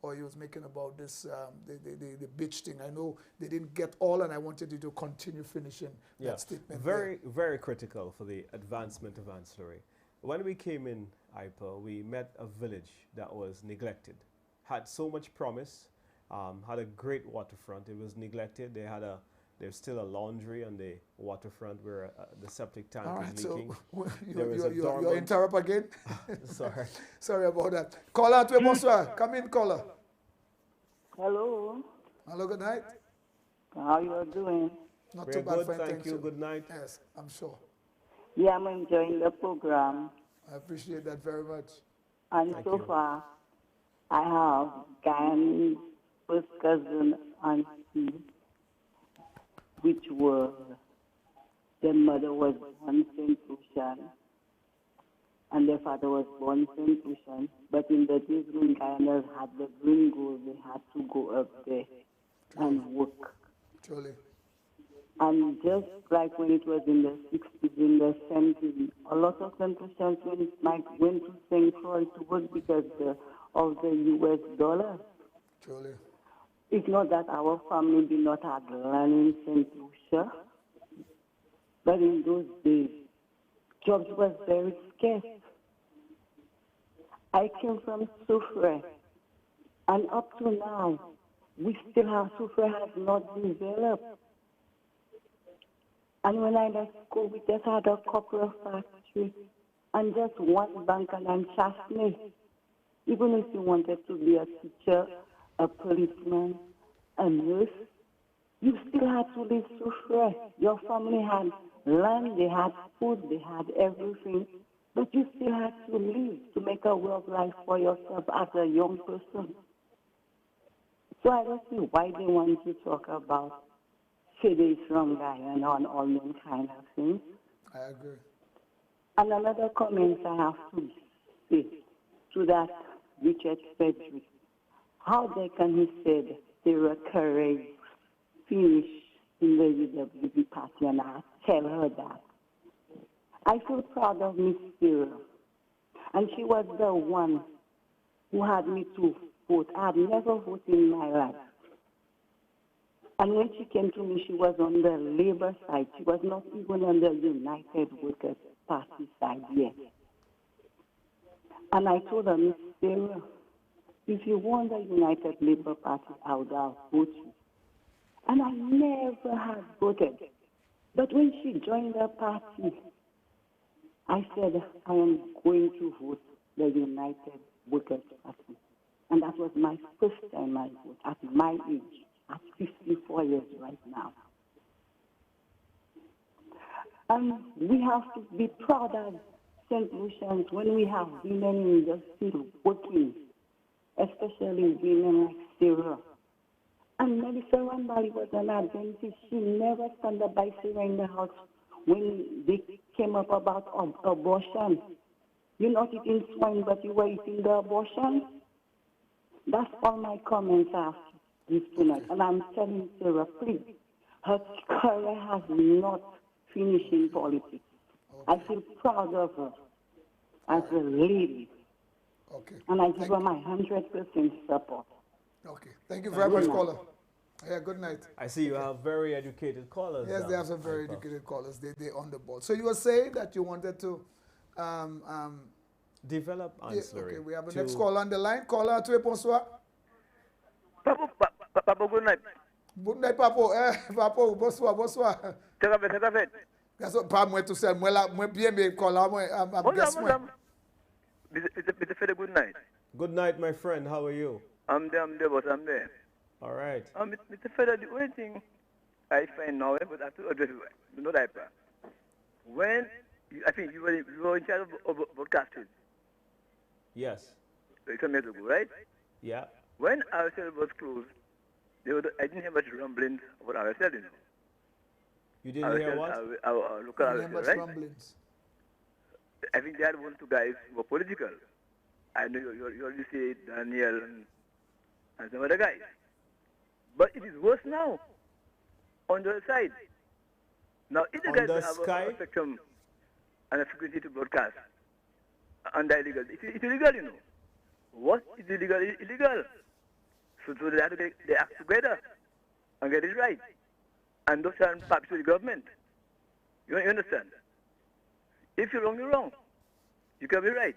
or you was making about this, the bitch thing. I know they didn't get all, and I wanted you to continue finishing that statement. Very critical for the advancement of ancillary. When we came in IPA, we met a village that was neglected, had so much promise, had a great waterfront. It was neglected. There's still a laundry on the waterfront where the septic tank is leaking. So you're interrupt again? Sorry. Sorry about that. Caller, bonsoir. Come in, caller. Hello. Hello, good night. How you doing? Not too bad, friend. Thank you. Good night. Yes, I'm sure. Yeah, I'm enjoying the program. I appreciate that very much. And so far, I have Guyana's first cousin auntie, which were, their mother was born St. Lucia, and their father was born St. Lucia. But in the days when Guyana had the green gold, they had to go up there and work. Truly. And just like when it was in the 60s, in the 70s, a lot of St. Lucians went to St. Croix to work because of the U.S. dollar. Truly. It's not that our family did not have land in St. Lucia, but in those days, jobs was very scarce. I came from Soufrière, and up to now, we still have Soufrière has not developed. And when I left school, we just had a couple of factories and just one bank and Chasney. Even if you wanted to be a teacher, a policeman, a nurse, you still had to live Soufrière. Your family had land, they had food, they had everything, but you still had to live to make a way of life for yourself as a young person. So I don't see why they want to talk about cities from Guyana and all those kind of things. I agree. And another comment I have to say to that Richard Frederick. How can he say Sarah Curry finish in the UWP party, and I tell her that. I feel proud of Miss Sarah. And she was the one who had me to vote. I had never voted in my life. And when she came to me, she was on the Labour side. She was not even on the United Workers' Party side yet. And I told her, Miss Sarah, if you want the United Labour Party, I would have voted you. And I never had voted. But when she joined the party, I said, I am going to vote the United Workers' Party. And that was my first time I voted at my age. At 54 years right now. And we have to be proud of St. Lucians when we have women in the field working, especially women like Sarah. And Melissa Rambali was an Adventist. She never stand up by Sarah in the house when they came up about abortion. You're not eating swine, but you were eating the abortion. That's all my comments are. This tonight. And I'm telling Sarah, please, her career has not finished in politics. I feel proud of her as a lady. Okay. And I give her my 100% support. Okay. Thank you very much, caller. Yeah, good night. I see you have very educated callers. Yes, they have some very educated callers. They're on the ball. So you were saying that you wanted to develop ancillary. Okay, we have a next caller on the line. Caller, bonsoir. Papa, good night. Good night, Papo. Papo, bonsoir, bonsoir. C'est la fête. Pas moi tout seul, moi bien, mais quand là, moi, I'm guess moi. Mr. Fede, good night. Good night, my friend. How are you? I'm there, boss. I'm there. All right. Mr. Fede, the only thing I find now, but I have to address it, no diaper. When, I think you were in charge of broadcasting. Yes. Some years ago, right? Yeah. When our cell was closed, I didn't hear much rumblings about our cell, you know. You didn't hear what? Our local Didn't hear much right? rumblings. I think they had one, two guys who were political. I know you already say Daniel and some other guys. But it is worse now. On the other side. Now, if the guys have a spectrum and a frequency to broadcast under illegal, it's illegal, you know. What is illegal is illegal. So they have to they act together and get it right. And don't stand perhaps to the government. You understand? If you're wrong, you're wrong. You can be right.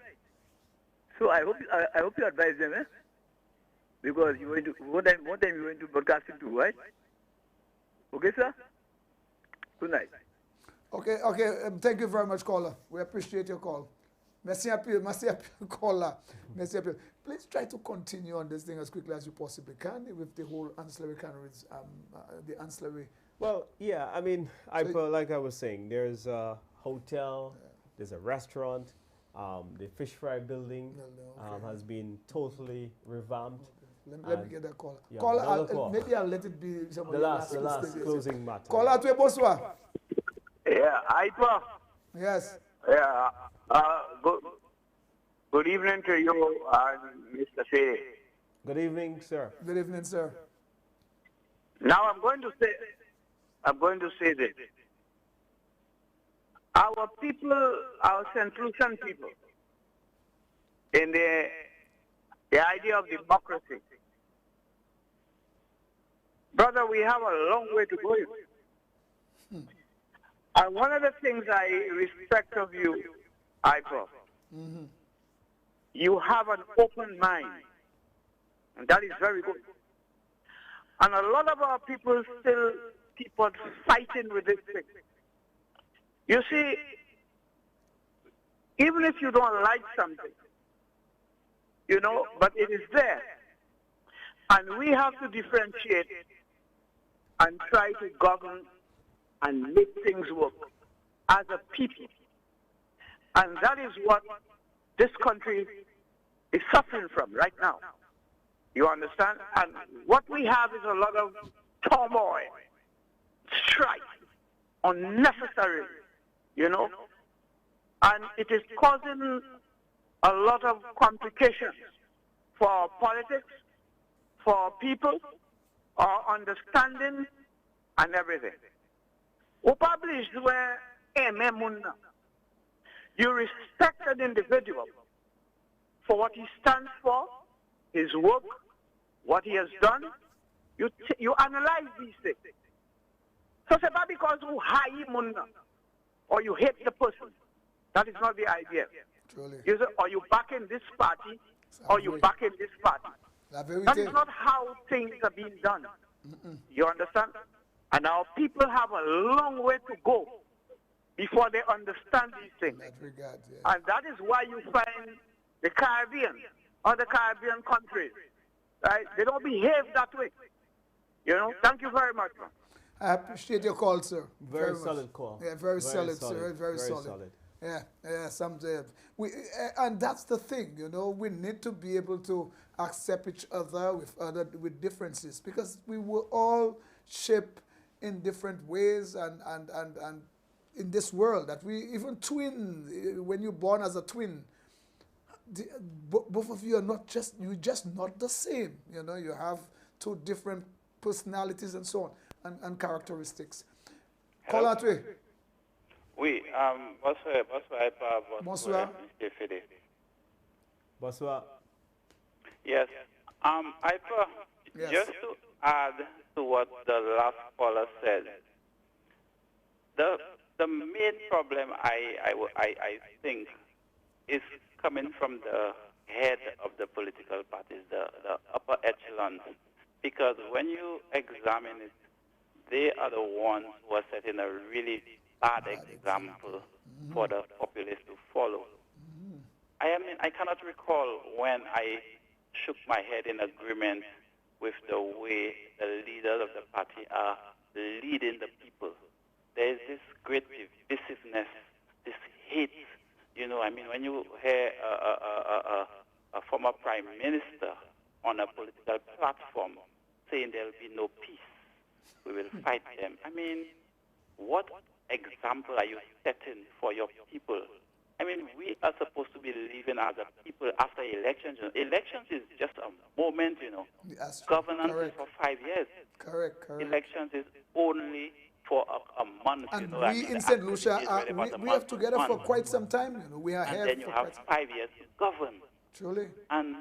So I hope you advise them, because you went to one time you went to broadcasting too, right? Okay, sir. Good night. Okay. Thank you very much, caller. We appreciate your call. Merci appeal, caller. Merci appeal. Please try to continue on this thing as quickly as you possibly can with the whole ancillary canaries, the ancillary. Well, yeah. I mean, like I was saying, there's a hotel, there's a restaurant. The fish fry building has been totally revamped. Let me get that caller. Yeah, caller, maybe I'll let it be some of the last closing matter. Caller, tu es bonsoir. Yeah, hi, Prof. Yes. Yeah, good evening to you, Mr. Fede. Good evening, sir. Good evening, sir. Now I'm going to say this. Our people, our St. Lucian people, in the idea of democracy, brother, we have a long way to go. And one of the things I respect of you, Prof, you have an open mind, and that is very good. And a lot of our people still keep on fighting with this thing. You see, even if you don't like something, but it is there. And we have to differentiate and try to govern and make things work as a people. And that is what this country is suffering from right now. You understand? And what we have is a lot of turmoil, strife, unnecessary, and it is causing a lot of complications for our politics, for our people, our understanding, and everything. You respect an individual for what he stands for, his work, what he has done. You analyze these things. So it's not because you hate him or you hate the person. That is not the idea. Truly. You say, or you back in this party, or you back in this party. That is not how things are being done. You understand? And our people have a long way to go before they understand these things. And that is why you find the Caribbean, other Caribbean countries, right? They don't behave that way. Thank you very much, man. I appreciate your call, sir. Very solid call. Yeah, very solid, sir. Very solid. Yeah, and that's the thing, we need to be able to accept each other with differences, because we will all shape in different ways and in this world that we even twin. When you're born as a twin, both of you are you're just not the same. You have two different personalities and so on and characteristics. Call out way. Oui, bonsoir. Bonsoir. Yes. Just to add to what the last caller said, the main problem I think is coming from the head of the political parties, the upper echelons, because when you examine it, they are the ones who are setting a really bad example for the populace to follow. I mean, I cannot recall when I shook my head in agreement with the way the leaders of the party are leading the people. There is this great divisiveness, this hate. You know, I mean, when you hear a former prime minister on a political platform saying there will be no peace, we will fight them. I mean, what example are you setting for your people? I mean, we are supposed to be living as a people after elections. You know, elections is just a moment, you know. Yes, governance is for 5 years. Correct. Elections is only for a month, And you know. we I mean, in St. Lucia, we have together for month. quite some time. You know, we are And here then you for have quite some 5 years to govern. Truly. And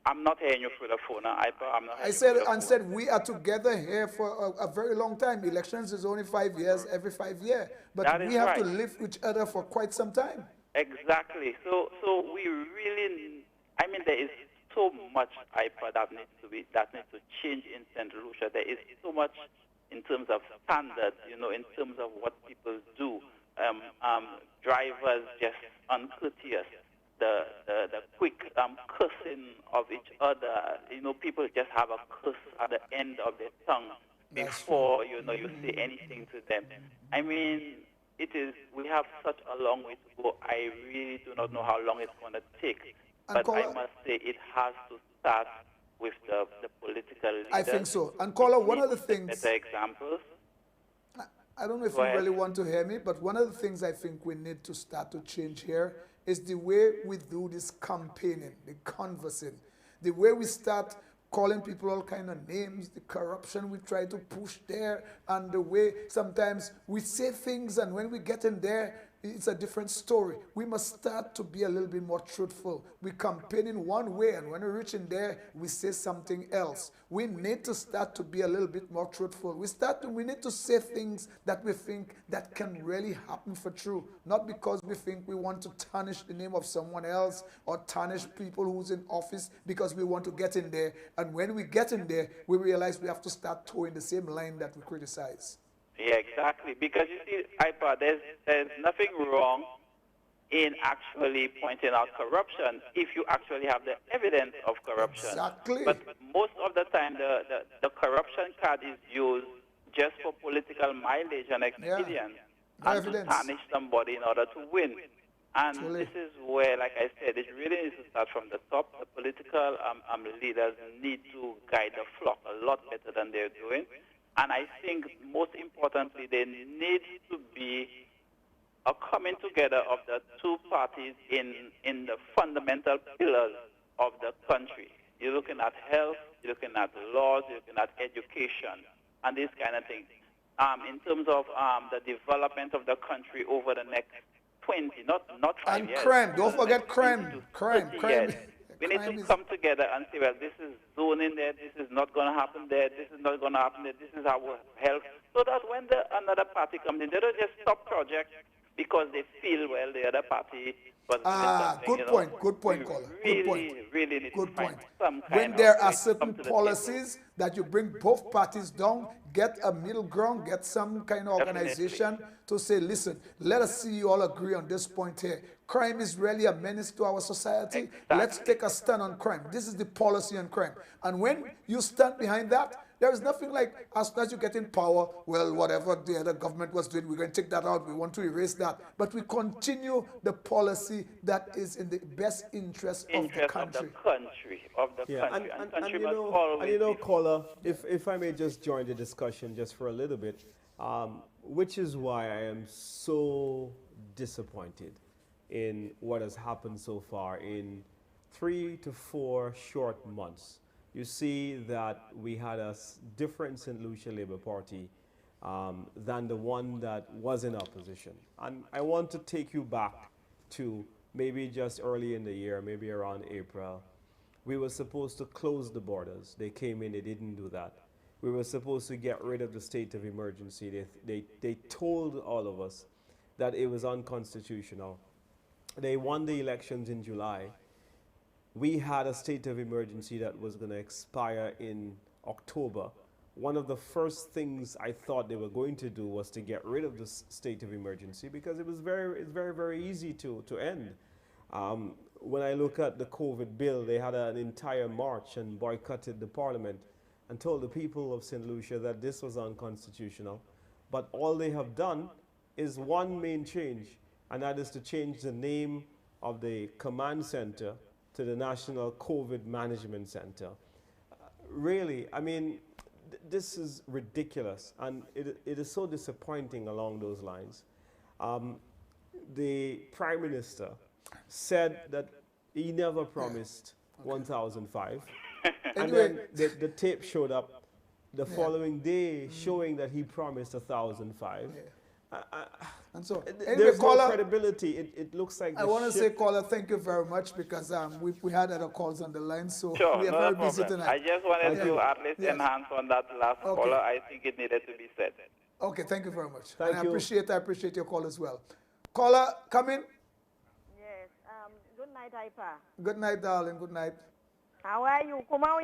I'm not hearing you through the phone. I'm not I said we are together here for a very long time. Elections is only 5 years, every 5 years. But That we is have to right. live with each other for quite some time. Exactly. So we really, I mean, there is so much IPA that needs to change in St. Lucia. There is so much in terms of standards, you know, in terms of what people do. Drivers just uncourteous. The quick cursing of each other. You know, people just have a curse at the end of their tongue before, you know, you say anything to them. I mean, we have such a long way to go. I really do not know how long it's going to take. But I must say it has to start with the political leaders. I think so. And Caller, one of the things... Better examples. I don't know if you really want to hear me, but one of the things I think we need to start to change here is the way we do this campaigning, the canvassing, the way we start calling people all kind of names, the corruption we try to push there, and the way sometimes we say things and when we get in there, it's a different story. We must start to be a little bit more truthful. We campaign in one way, and when we reach in there, we say something else. We need to start to be a little bit more truthful. We need to say things that we think that can really happen for true, not because we think we want to tarnish the name of someone else or tarnish people who's in office because we want to get in there. And when we get in there, we realize we have to start towing the same line that we criticize. Yeah, exactly. Because you see, IPA, there's nothing wrong in actually pointing out corruption if you actually have the evidence of corruption. Exactly. But most of the time, the corruption card is used just for political mileage and expedience, and to tarnish somebody in order to win. And this is where, like I said, it really needs to start from the top. The political leaders need to guide the flock a lot better than they're doing. And I think, most importantly, there needs to be a coming together of the two parties in the fundamental pillars of the country. You're looking at health, you're looking at laws, you're looking at education, and these kind of things. In terms of the development of the country over the next 20, not 5 years. And crime, don't forget crime. Crime. We need to come together and say, well, this is zoning there, this is not going to happen there, this is not going to happen there, this is our health. So that when another party comes in, they don't just stop projects because they feel, well, the other party was doing something. Good point, Caller. Good point. Really need to find some kind when there are certain policies that you bring both parties down, get a middle ground, get some kind of organization to say, listen, let us see you all agree on this point here. Crime is really a menace to our society. Exactly. Let's take a stand on crime. This is the policy on crime. And when you stand behind that, there is nothing like, as soon as you get in power, well, whatever the other government was doing, we're going to take that out. We want to erase that. But we continue the policy that is in the best interest of the country. And you know, Caller, if I may just join the discussion just for a little bit, which is why I am so disappointed in what has happened so far in 3 to 4 short months. You see that we had a different St. Lucia Labour Party than the one that was in opposition. And I want to take you back to maybe just early in the year, maybe around April. We were supposed to close the borders. They came in, they didn't do that. We were supposed to get rid of the state of emergency. They told all of us that it was unconstitutional. They won the elections in July. we had a state of emergency that was going to expire in October, one of the first things I thought they were going to do was to get rid of this state of emergency because it's very easy to end. When I look at the COVID bill, they had an entire march and boycotted the parliament and told the people of St. Lucia that this was unconstitutional. But all they have done is one main change, and that is to change the name of the command center to the National COVID Management Center. Really, I mean, this is ridiculous, and it is so disappointing along those lines. The Prime Minister said that he never promised 1,005. And then the tape showed up the following day showing that he promised 1,005. And so, there's no credibility. It looks like I want to say, caller, thank you very much because we had other calls on the line, so sure, we are very busy tonight. I just wanted to at least enhance on that last caller. I think it needed to be said. Okay, thank you very much. Thank you. I appreciate your call as well. Caller, come in. Yes. Good night, Ipa. Good night, darling. Good night. How are you? Comment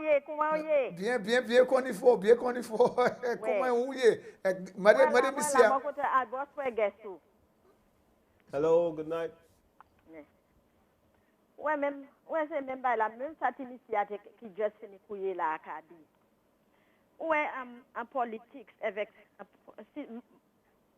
Bien, qu'on y faut. Comment ouye? Madame Lucia. Hello, good night. Ouais, c'est même pas la même Lucia qui just fini couiller la Acadie. Ouais, en politique avec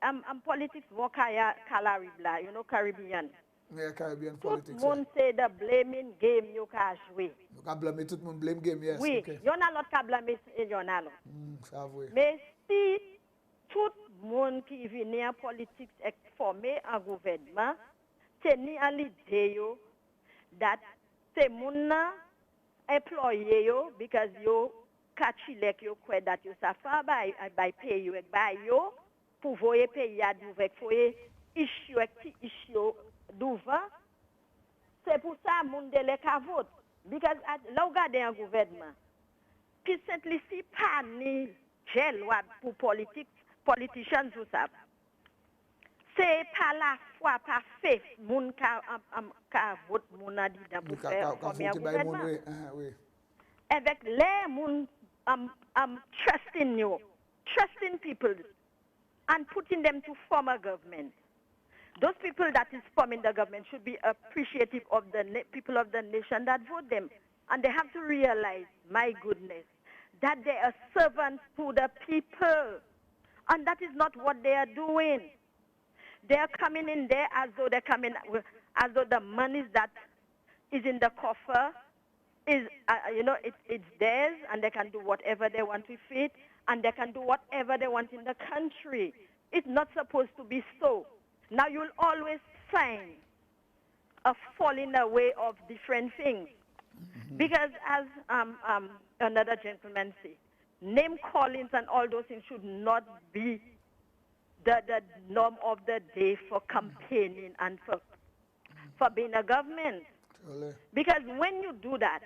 en politique Caribbean, you know, Caribbean. Yeah, Caribbean Tout politics. le monde c'est the blaming game you can jouer. You can blame tout le monde blame game, yes. Oui, okay. y en a l'autre qui blâme et y en a l'autre. Ça vrai. Mais si tout le monde qui vient en politique est formé en gouvernement, c'est ni à l'idée that c'est moun employé yo because yo catchilek yo kwe that yo safa by pay you by yo pour voyer pays à d'ouvert foyer issue d'ouvert. C'est pour ça moun de le ka vote because là regardez un gouvernement qui simplement pas ni gel pour politicians ou ça. C'est pas la fois pas fait moun ka vote moun a dit dans pour faire premier gouvernement. Avec les moun trusting people and putting them to form a government. Those people that is forming the government should be appreciative of the people of the nation that vote them. And they have to realize, my goodness, that they are servants to the people. And that is not what they are doing. They are coming in there as though they're coming, as though the money that is in the coffer is, it's theirs, and they can do whatever they want with it, and they can do whatever they want in the country. It's not supposed to be so. Now you'll always find a falling away of different things. Because as another gentleman said, name callings and all those things should not be the norm of the day for campaigning and for being a government. Really? Because when you do that,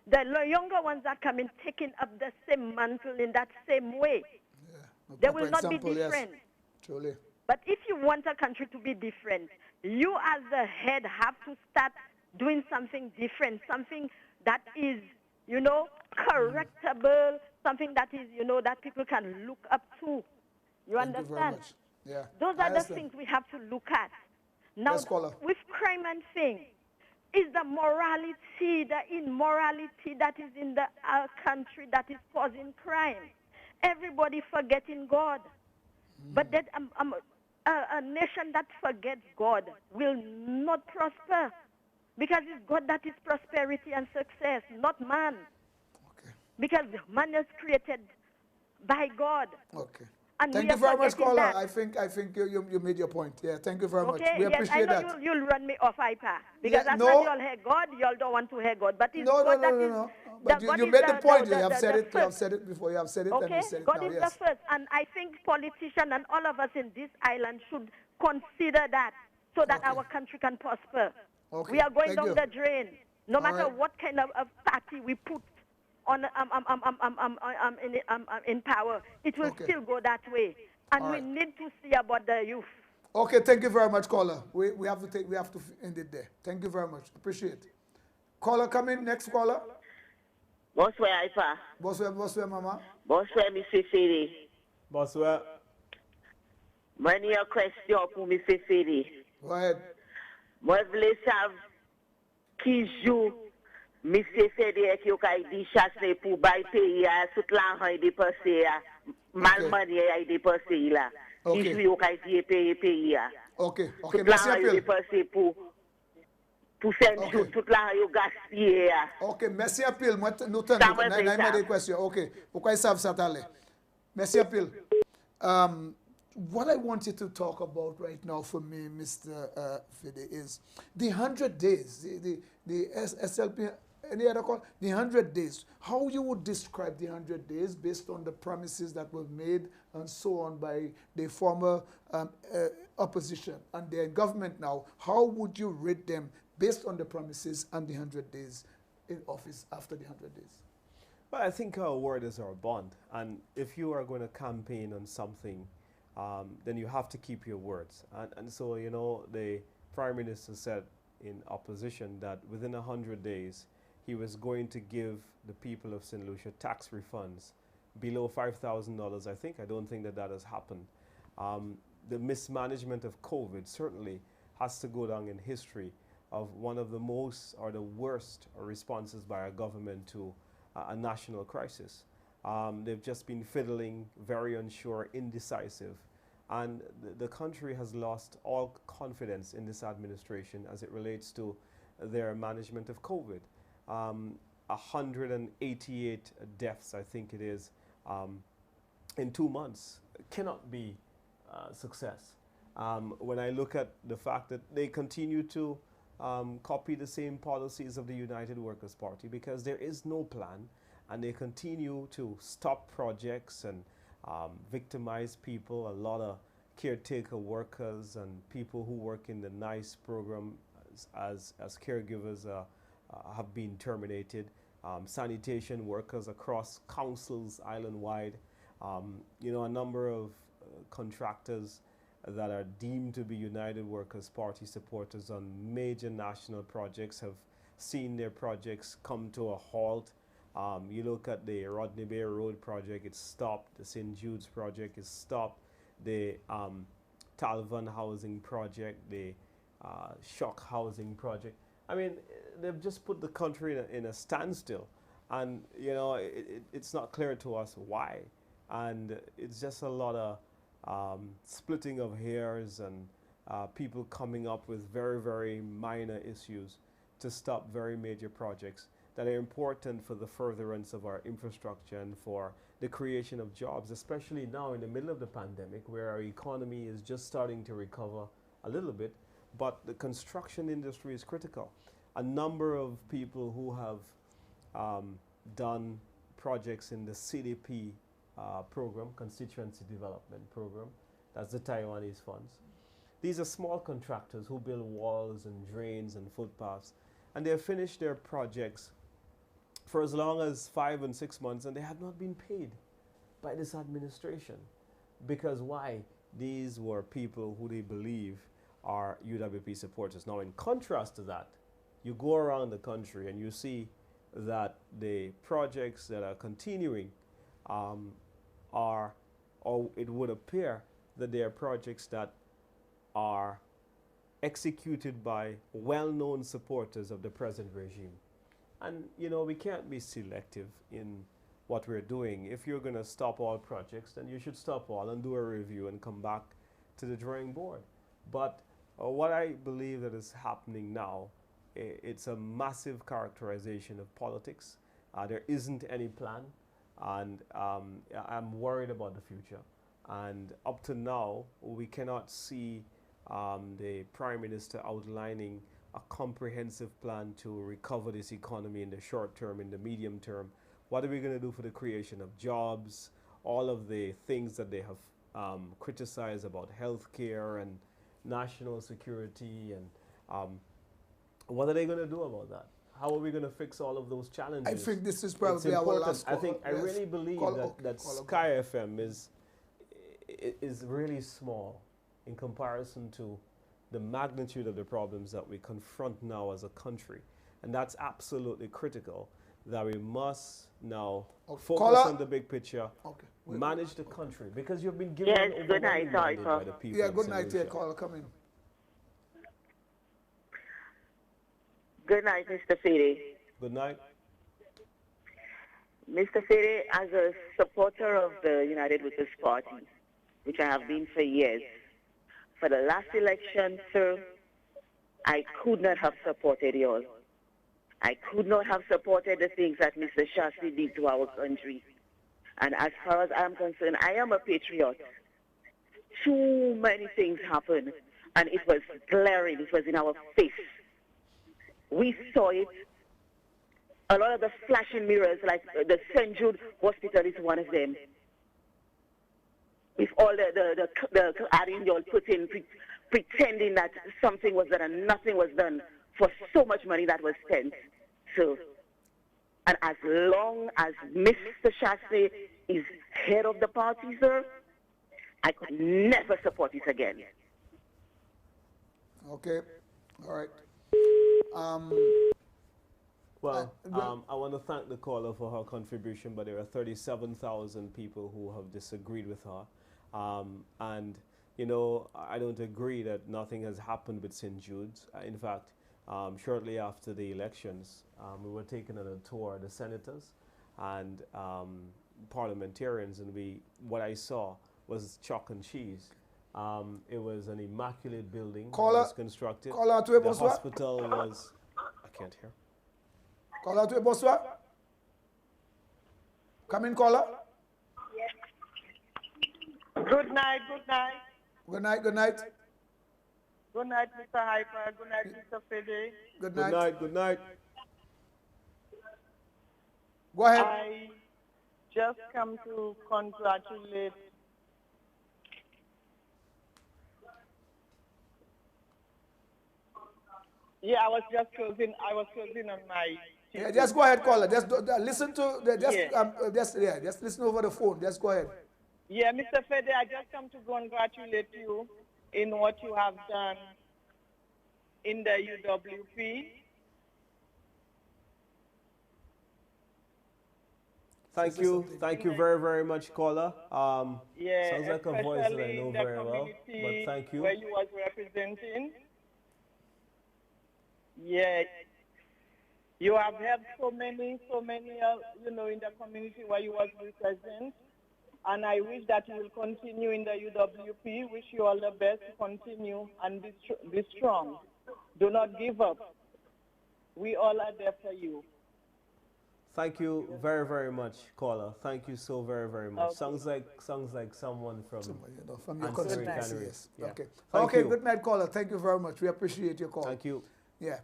the younger ones are coming taking up the same mantle in that same way. Yeah. They will not be different. Yes. Truly. But if you want a country to be different, you as the head have to start doing something different, something that is, correctable, something that is, that people can look up to. You understand? Thank you very much. Yeah. Those are the things we have to look at. Now, with crime and thing, is the morality, the immorality that is in our country that is causing crime. Everybody forgetting God. But that a nation that forgets God will not prosper. Because it's God that is prosperity and success, not man. Okay. Because man is created by God. Okay. And thank you very much, caller. I think you made your point. Yeah, thank you very much. We appreciate that. I know you'll run me off, Ipa. Because that's why y'all hear God, y'all don't want to hear God. But it's God that is... But you made the point. You have said it. You have said it before. You have said it, and you said it God now. is the first. And I think politicians and all of us in this island should consider that so that our country can prosper. Okay. We are going down the drain. No matter what kind of party we put on in power, it will still go that way. And we need to see about the youth. Okay, thank you very much, caller. We have to end it there. Thank you very much. Appreciate it. Caller come in, next caller. Bonsoir, Ipa. Bonsoir, Mama. Bonsoir, Mr. Fede. Bonsoir. Moi, j'ai une question pour M. Fede. Go ahead. Moi, je voulais savoir qui joue M. Fede qui a dit chasser pour bailler pays, tout l'argent est dépensé, mal manié est dépensé là. Qui joue qui a dit payer pays. Ok, tout merci l'argent est dépensé pour faire tout l'argent est gaspillé. Ok, merci à pile. Moi, nous t'en des questions. Ok, pourquoi ils savent ça t'aller? Merci à pile. What I want you to talk about right now for me, Mr. Fede, is the 100 days, the SLP, any other call? The 100 days. How you would describe the 100 days based on the promises that were made and so on by the former opposition and their government now? How would you rate them based on the promises and the 100 days in office after the 100 days? Well, I think our word is our bond. And if you are going to campaign on something, then you have to keep your words. And so, you know, the Prime Minister said in opposition that within 100 days, he was going to give the people of St. Lucia tax refunds below $5,000, I think. I don't think that has happened. The mismanagement of COVID certainly has to go down in history of one of the most or the worst responses by our government to a national crisis. They've just been fiddling, very unsure, indecisive. And the country has lost all confidence in this administration as it relates to their management of COVID. 188 deaths, I think it is, in 2 months cannot be success. When I look at the fact that they continue to copy the same policies of the United Workers' Party because there is no plan, and they continue to stop projects and victimize people. A lot of caretaker workers and people who work in the NICE program as caregivers have been terminated. Sanitation workers across councils island-wide. You know, a number of contractors that are deemed to be United Workers' Party supporters on major national projects have seen their projects come to a halt. You look at the Rodney Bay Road project, it's stopped. The St. Jude's project is stopped. The Talvan housing project, the Shock housing project. I mean, they've just put the country in a standstill. And, you know, it's not clear to us why. And it's just a lot of splitting of hairs and people coming up with very, very minor issues to stop very major projects that are important for the furtherance of our infrastructure and for the creation of jobs, especially now in the middle of the pandemic where our economy is just starting to recover a little bit, but the construction industry is critical. A number of people who have done projects in the CDP program, Constituency Development Program, that's the Taiwanese funds. These are small contractors who build walls and drains and footpaths, and they have finished their projects for as long as 5 and 6 months, and they have not been paid by this administration. Because why? These were people who they believe are UWP supporters. Now, in contrast to that, you go around the country and you see that the projects that are continuing are, or it would appear that they are projects that are executed by well-known supporters of the present regime. And, you know, we can't be selective in what we're doing. If you're going to stop all projects, then you should stop all and do a review and come back to the drawing board. But what I believe that is happening now, it's a massive characterization of politics. There isn't any plan, and I'm worried about the future. And up to now, we cannot see the Prime Minister outlining a comprehensive plan to recover this economy in the short term, in the medium term. What are we going to do for the creation of jobs? All of the things that they have criticized about healthcare and national security, and what are they going to do about that? How are we going to fix all of those challenges? I think this is probably our last call. I really believe that Sky FM is really small in comparison to the magnitude of the problems that we confront now as a country. And that's absolutely critical, that we must now focus Caller? on the big picture, Okay. manage the country, because you've been given Yes, an good night, overwhelming mandate by the people. Yeah, of good St. night, Lucia. caller. Come in. Good night, Mr. Fede. Good night. Mr. Fede, as a supporter of the United Workers' Party, which I have been for years, for the last election, sir, I could not have supported you all. I could not have supported the things that Mr. Shasti did to our country. And as far as I'm concerned, I am a patriot. Too many things happened, and it was glaring. It was in our face. We saw it. A lot of the flashing mirrors, like the St. Jude Hospital is one of them. With all the adding you all put in, pretending that something was done and nothing was done for so much money that was spent. So, and as long as Mr. Shasti is head of the party, sir, I could never support it again. Okay. All right. Well, I want to thank the caller for her contribution, but there are 37,000 people who have disagreed with her. And, you know, I don't agree that nothing has happened with St. Jude's. In fact, shortly after the elections, we were taken on a tour, the senators and parliamentarians, and what I saw was chalk and cheese. It was an immaculate building that was constructed. The hospital was... I can't hear. Caller to bonsoir. Come in, caller. Good night, good night. Good night, good night. Good night, Mr. Hyper. Good night, Mr. Fede. Good night. Good night, good night. Go ahead. I just come to congratulate Yeah, I was closing on my... Yeah, just go ahead, caller. Just listen to... Just listen over the phone. Just go ahead. Yeah, Mr. Fede, I just come to congratulate you in what you have done in the UWP. Thank you very, very much, caller. Yeah, sounds like a voice that I know very well, but thank you. Where you was representing. Yeah, you have helped so many, you know, in the community where you was represent. And I wish that you will continue in the UWP. Wish you all the best to continue and be strong. Do not give up. We all are there for you. Thank you very, very much, caller. Thank you so very, very much. Okay. Sounds like someone from your Ancillary constituency. Cannery. Yes. Yeah. Okay. Thank Okay. you. Good night, caller. Thank you very much. We appreciate your call. Thank you. Yeah.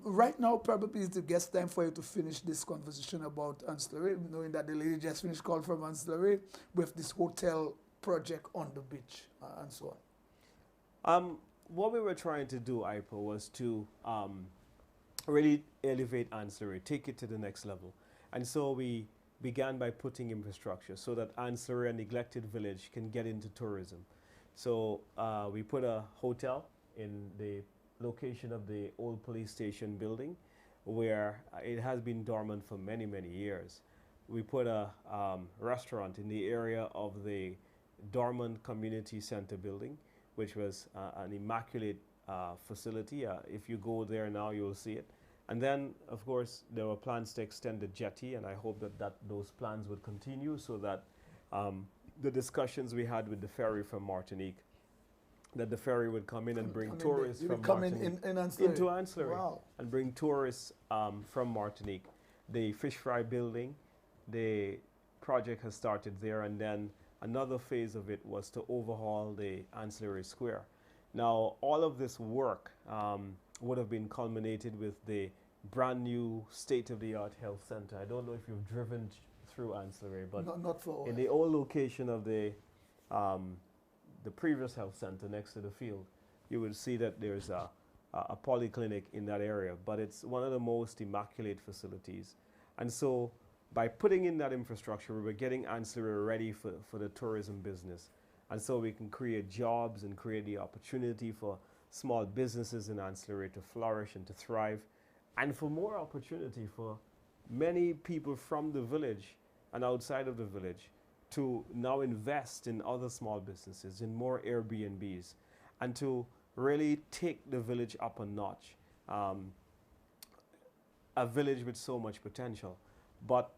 Right now, probably is the best time for you to finish this conversation about ancillary, knowing that the lady just finished call from ancillary with this hotel project on the beach and so on. What we were trying to do, IPO, was to really elevate ancillary, take it to the next level. And so we began by putting infrastructure so that ancillary and neglected village can get into tourism. So we put a hotel in the location of the old police station building, where it has been dormant for many, many years. We put a restaurant in the area of the dormant community center building, which was an immaculate facility. If you go there now, you'll see it. And then, of course, there were plans to extend the jetty, and I hope that those plans would continue so that the discussions we had with the ferry from Martinique, that the ferry would come in and bring tourists from Martinique into ancillary. Wow. And bring tourists from Martinique. The fish fry building, the project has started there, and then another phase of it was to overhaul the ancillary square. Now, all of this work would have been culminated with the brand new state-of-the-art health center. I don't know if you've driven through ancillary, but not for in the old location of the previous health center next to the field, you will see that there's a polyclinic in that area, but it's one of the most immaculate facilities. And so by putting in that infrastructure, we were getting ancillary ready for the tourism business. And so we can create jobs and create the opportunity for small businesses in ancillary to flourish and to thrive. and for more opportunity for many people from the village and outside of the village to now invest in other small businesses, in more Airbnbs, and to really take the village up a notch. A village with so much potential. But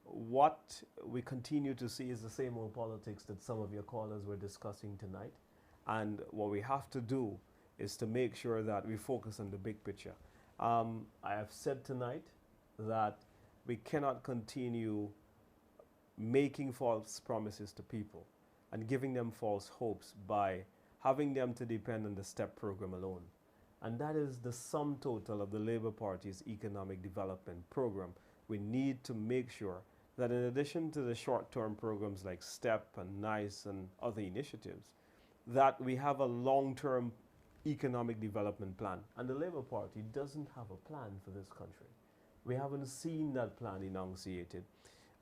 what we continue to see is the same old politics that some of your callers were discussing tonight. And what we have to do is to make sure that we focus on the big picture. I have said tonight that we cannot continue making false promises to people and giving them false hopes by having them to depend on the STEP program alone. And that is the sum total of the Labour Party's economic development program. We need to make sure that in addition to the short-term programs like STEP and NICE and other initiatives, that we have a long-term economic development plan. And the Labour Party doesn't have a plan for this country. We haven't seen that plan enunciated.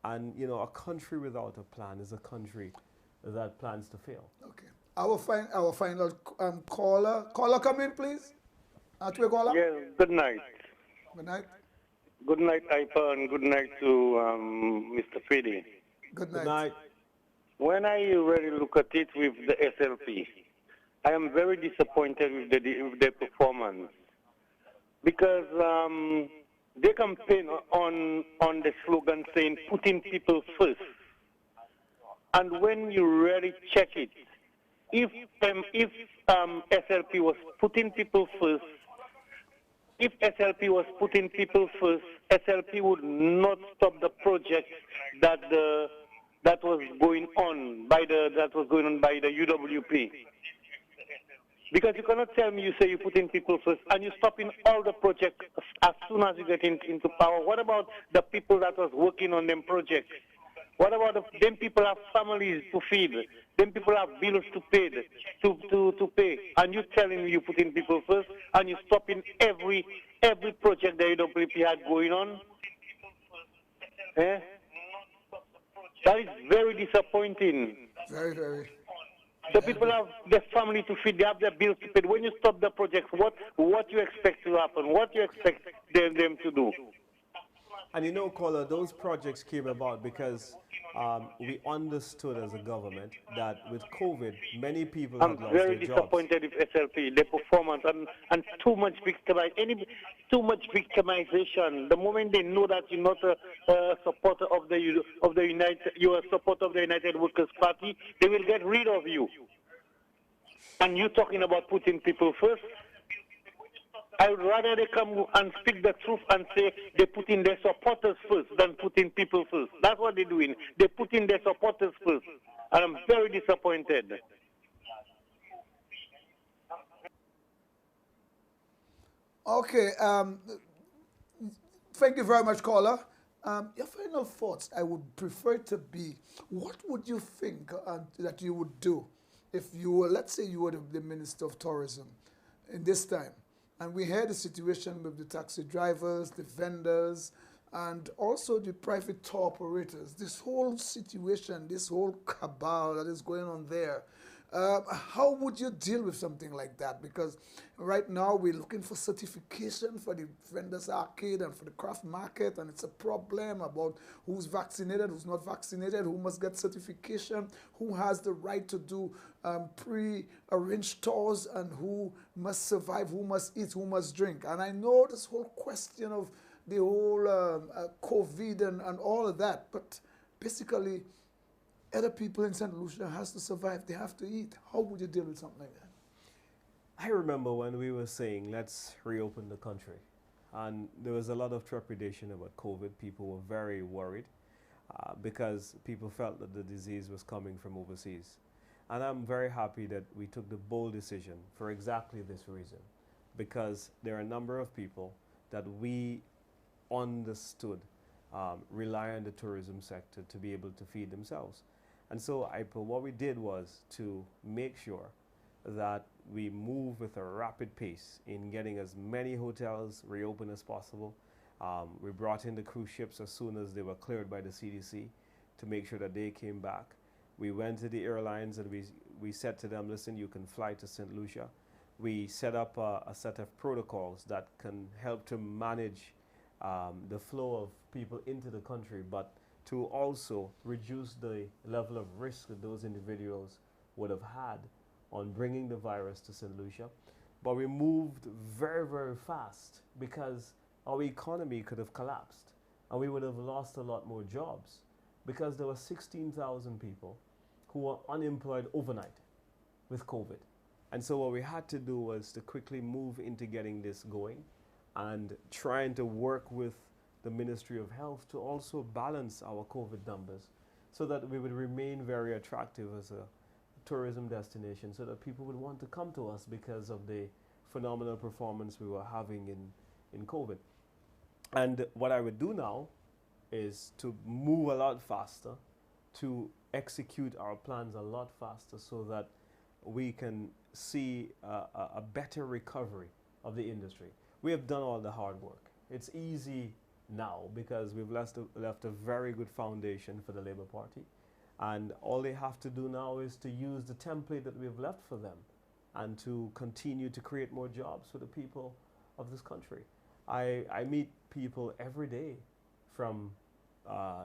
And, you know, a country without a plan is a country that plans to fail. Okay. Our final caller. Caller, come in, please. Caller? Yes, good night. Good night. Good night, Ipa, and good night to Mr. Fede. Good night. Good night. When I really look at it with the SLP, I am very disappointed with their performance because they campaign on the slogan saying putting people first. And when you really check it, if SLP was putting people first, if SLP was putting people first, SLP would not stop the project that was going on by the UWP. Because you cannot tell me you say you're putting people first and you're stopping all the projects as soon as you get into power. What about the people that was working on them projects? What about them people have families to feed? Them people have bills to pay, and you telling me you putting people first, and you stopping every project the UWP had going on? Eh? That is very disappointing. Very, very. The people have their family to feed, they have their bills to pay. When you stop the projects, what you expect to happen? What you expect them to do? And you know, caller, those projects came about because we understood as a government that with COVID, many people had lost their jobs. I'm very disappointed with SLP, their performance, and too much victimization. The moment they know that you're not a supporter of the United, you're a supporter of the United Workers' Party, they will get rid of you. And you talking about putting people first? I would rather they come and speak the truth and say they're putting their supporters first than putting people first. That's what they're doing. They're putting their supporters first. And I'm very disappointed. Okay. Thank you very much, caller. Your final thoughts, I would prefer to be, what would you think that you would do if you were, let's say you were the Minister of Tourism in this time? And we had the situation with the taxi drivers, the vendors, and also the private tour operators. This whole situation, this whole cabal that is going on there. How would you deal with something like that? Because right now we're looking for certification for the vendors arcade and for the craft market, and it's a problem about who's vaccinated, who's not vaccinated, who must get certification, who has the right to do pre-arranged tours, and who must survive, who must eat, who must drink. And I know this whole question of the whole COVID and all of that, but basically other people in St. Lucia has to survive. They have to eat. How would you deal with something like that? I remember when we were saying, let's reopen the country. And there was a lot of trepidation about COVID. People were very worried because people felt that the disease was coming from overseas. And I'm very happy that we took the bold decision for exactly this reason. Because there are a number of people that we understood rely on the tourism sector to be able to feed themselves. And so what we did was to make sure that we move with a rapid pace in getting as many hotels reopened as possible. We brought in the cruise ships as soon as they were cleared by the CDC to make sure that they came back. We went to the airlines and we said to them, listen, you can fly to St. Lucia. we set up a set of protocols that can help to manage the flow of people into the country, but to also reduce the level of risk that those individuals would have had on bringing the virus to St. Lucia. But we moved very, very fast because our economy could have collapsed and we would have lost a lot more jobs because there were 16,000 people who were unemployed overnight with COVID. And so what we had to do was to quickly move into getting this going and trying to work with the Ministry of Health to also balance our COVID numbers so that we would remain very attractive as a tourism destination, so that people would want to come to us because of the phenomenal performance we were having in COVID. And what I would do now is to move a lot faster, to execute our plans a lot faster so that we can see a better recovery of the industry. We have done all the hard work. It's easy now because we've left a very good foundation for the Labour Party. And all they have to do now is to use the template that we've left for them and to continue to create more jobs for the people of this country. I meet people every day from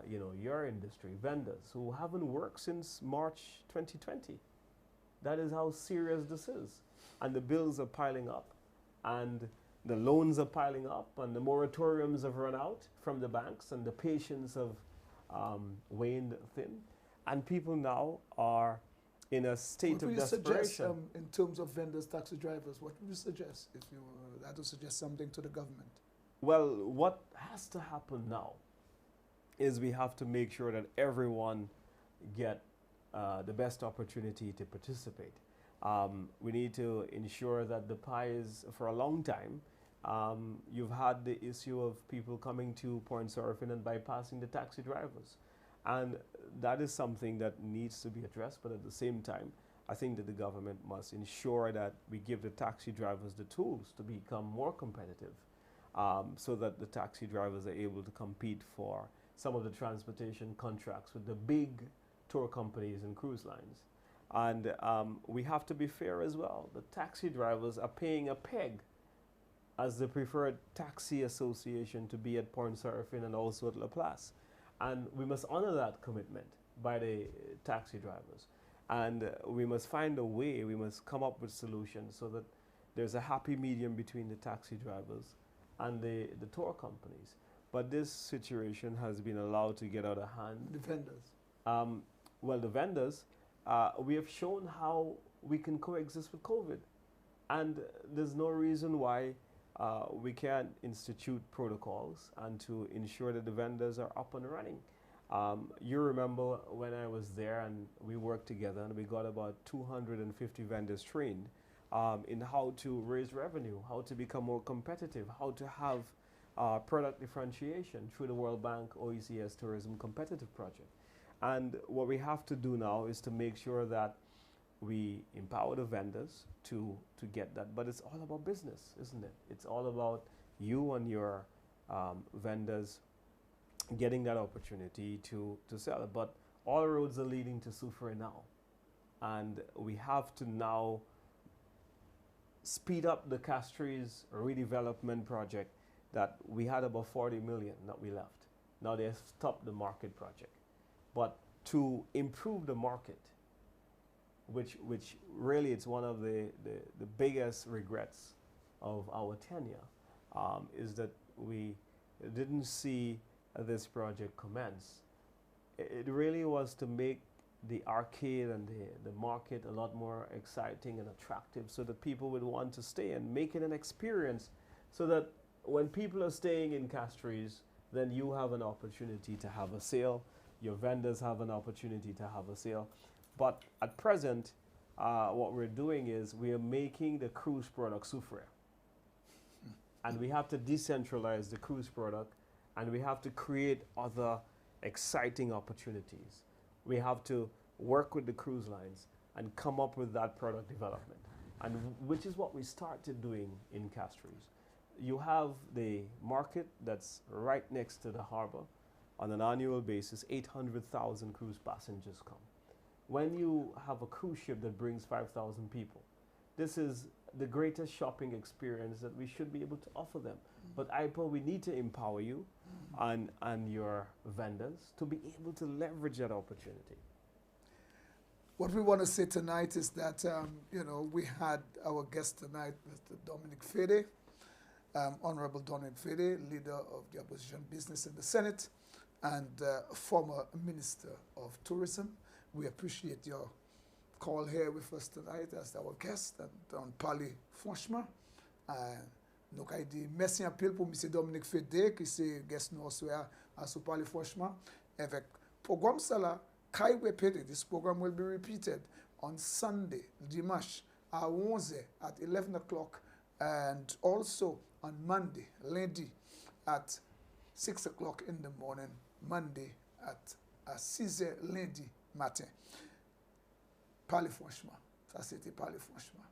your industry, vendors who haven't worked since March 2020. That is how serious this is. And the bills are piling up, and the loans are piling up, and the moratoriums have run out from the banks, and the patience have waned thin. And people now are in a state of desperation. What would you suggest in terms of vendors, taxi drivers? What would you suggest if you had to suggest something to the government? Well, what has to happen now is we have to make sure that everyone get the best opportunity to participate. We need to ensure that the pie is, for a long time, you've had the issue of people coming to point surfing and bypassing the taxi drivers. And that is something that needs to be addressed, but at the same time, I think that the government must ensure that we give the taxi drivers the tools to become more competitive, so that the taxi drivers are able to compete for some of the transportation contracts with the big tour companies and cruise lines. And we have to be fair as well. The taxi drivers are paying a peg as the preferred taxi association to be at Point Surfing and also at La Place. And we must honor that commitment by the taxi drivers. And we must find a way, we must come up with solutions so that there's a happy medium between the taxi drivers and the tour companies. But this situation has been allowed to get out of hand. The vendors. Well, the vendors, we have shown how we can coexist with COVID. And there's no reason why we can't institute protocols and to ensure that the vendors are up and running. You remember when I was there and we worked together and we got about 250 vendors trained in how to raise revenue, how to become more competitive, how to have product differentiation through the World Bank OECS Tourism Competitive Project. And what we have to do now is to make sure that we empower the vendors to get that. But it's all about business, isn't it? It's all about you and your vendors getting that opportunity to sell it. But all roads are leading to Soufriere now. And we have to now speed up the Castries redevelopment project that we had about 40 million that we left. Now they have stopped the market project. But to improve the market, which really it's one of the biggest regrets of our tenure, is that we didn't see this project commence. It really was to make the arcade and the market a lot more exciting and attractive so that people would want to stay and make it an experience so that when people are staying in Castries, then you have an opportunity to have a sale, your vendors have an opportunity to have a sale. But at present, what we're doing is we are making the cruise product Soufriere. And we have to decentralize the cruise product, and we have to create other exciting opportunities. We have to work with the cruise lines and come up with that product development, and which is what we started doing in Castries. You have the market that's right next to the harbor. On an annual basis, 800,000 cruise passengers come. When you have a cruise ship that brings 5,000 people, this is the greatest shopping experience that we should be able to offer them. But IPA, we need to empower you and your vendors to be able to leverage that opportunity. What we want to say tonight is that, you know, we had our guest tonight, Mr. Dominic Fede, Honorable Dominic Fede, leader of the opposition business in the Senate and former Minister of Tourism. We appreciate your call here with us tonight as our guest, and on Pali fwanchman. Donc, il dit merci un peu pour M. Dominic Fede, qui c'est guest nous à ce Pali fwanchman. Avec programme ça là, Kai repeated, this program will be repeated on Sunday, Dimash, at 11 at 11 o'clock, and also on Monday, lundi, at 6 o'clock in the morning, Monday at 6 lundi matin. Parlez franchement. Ça, c'était parler franchement.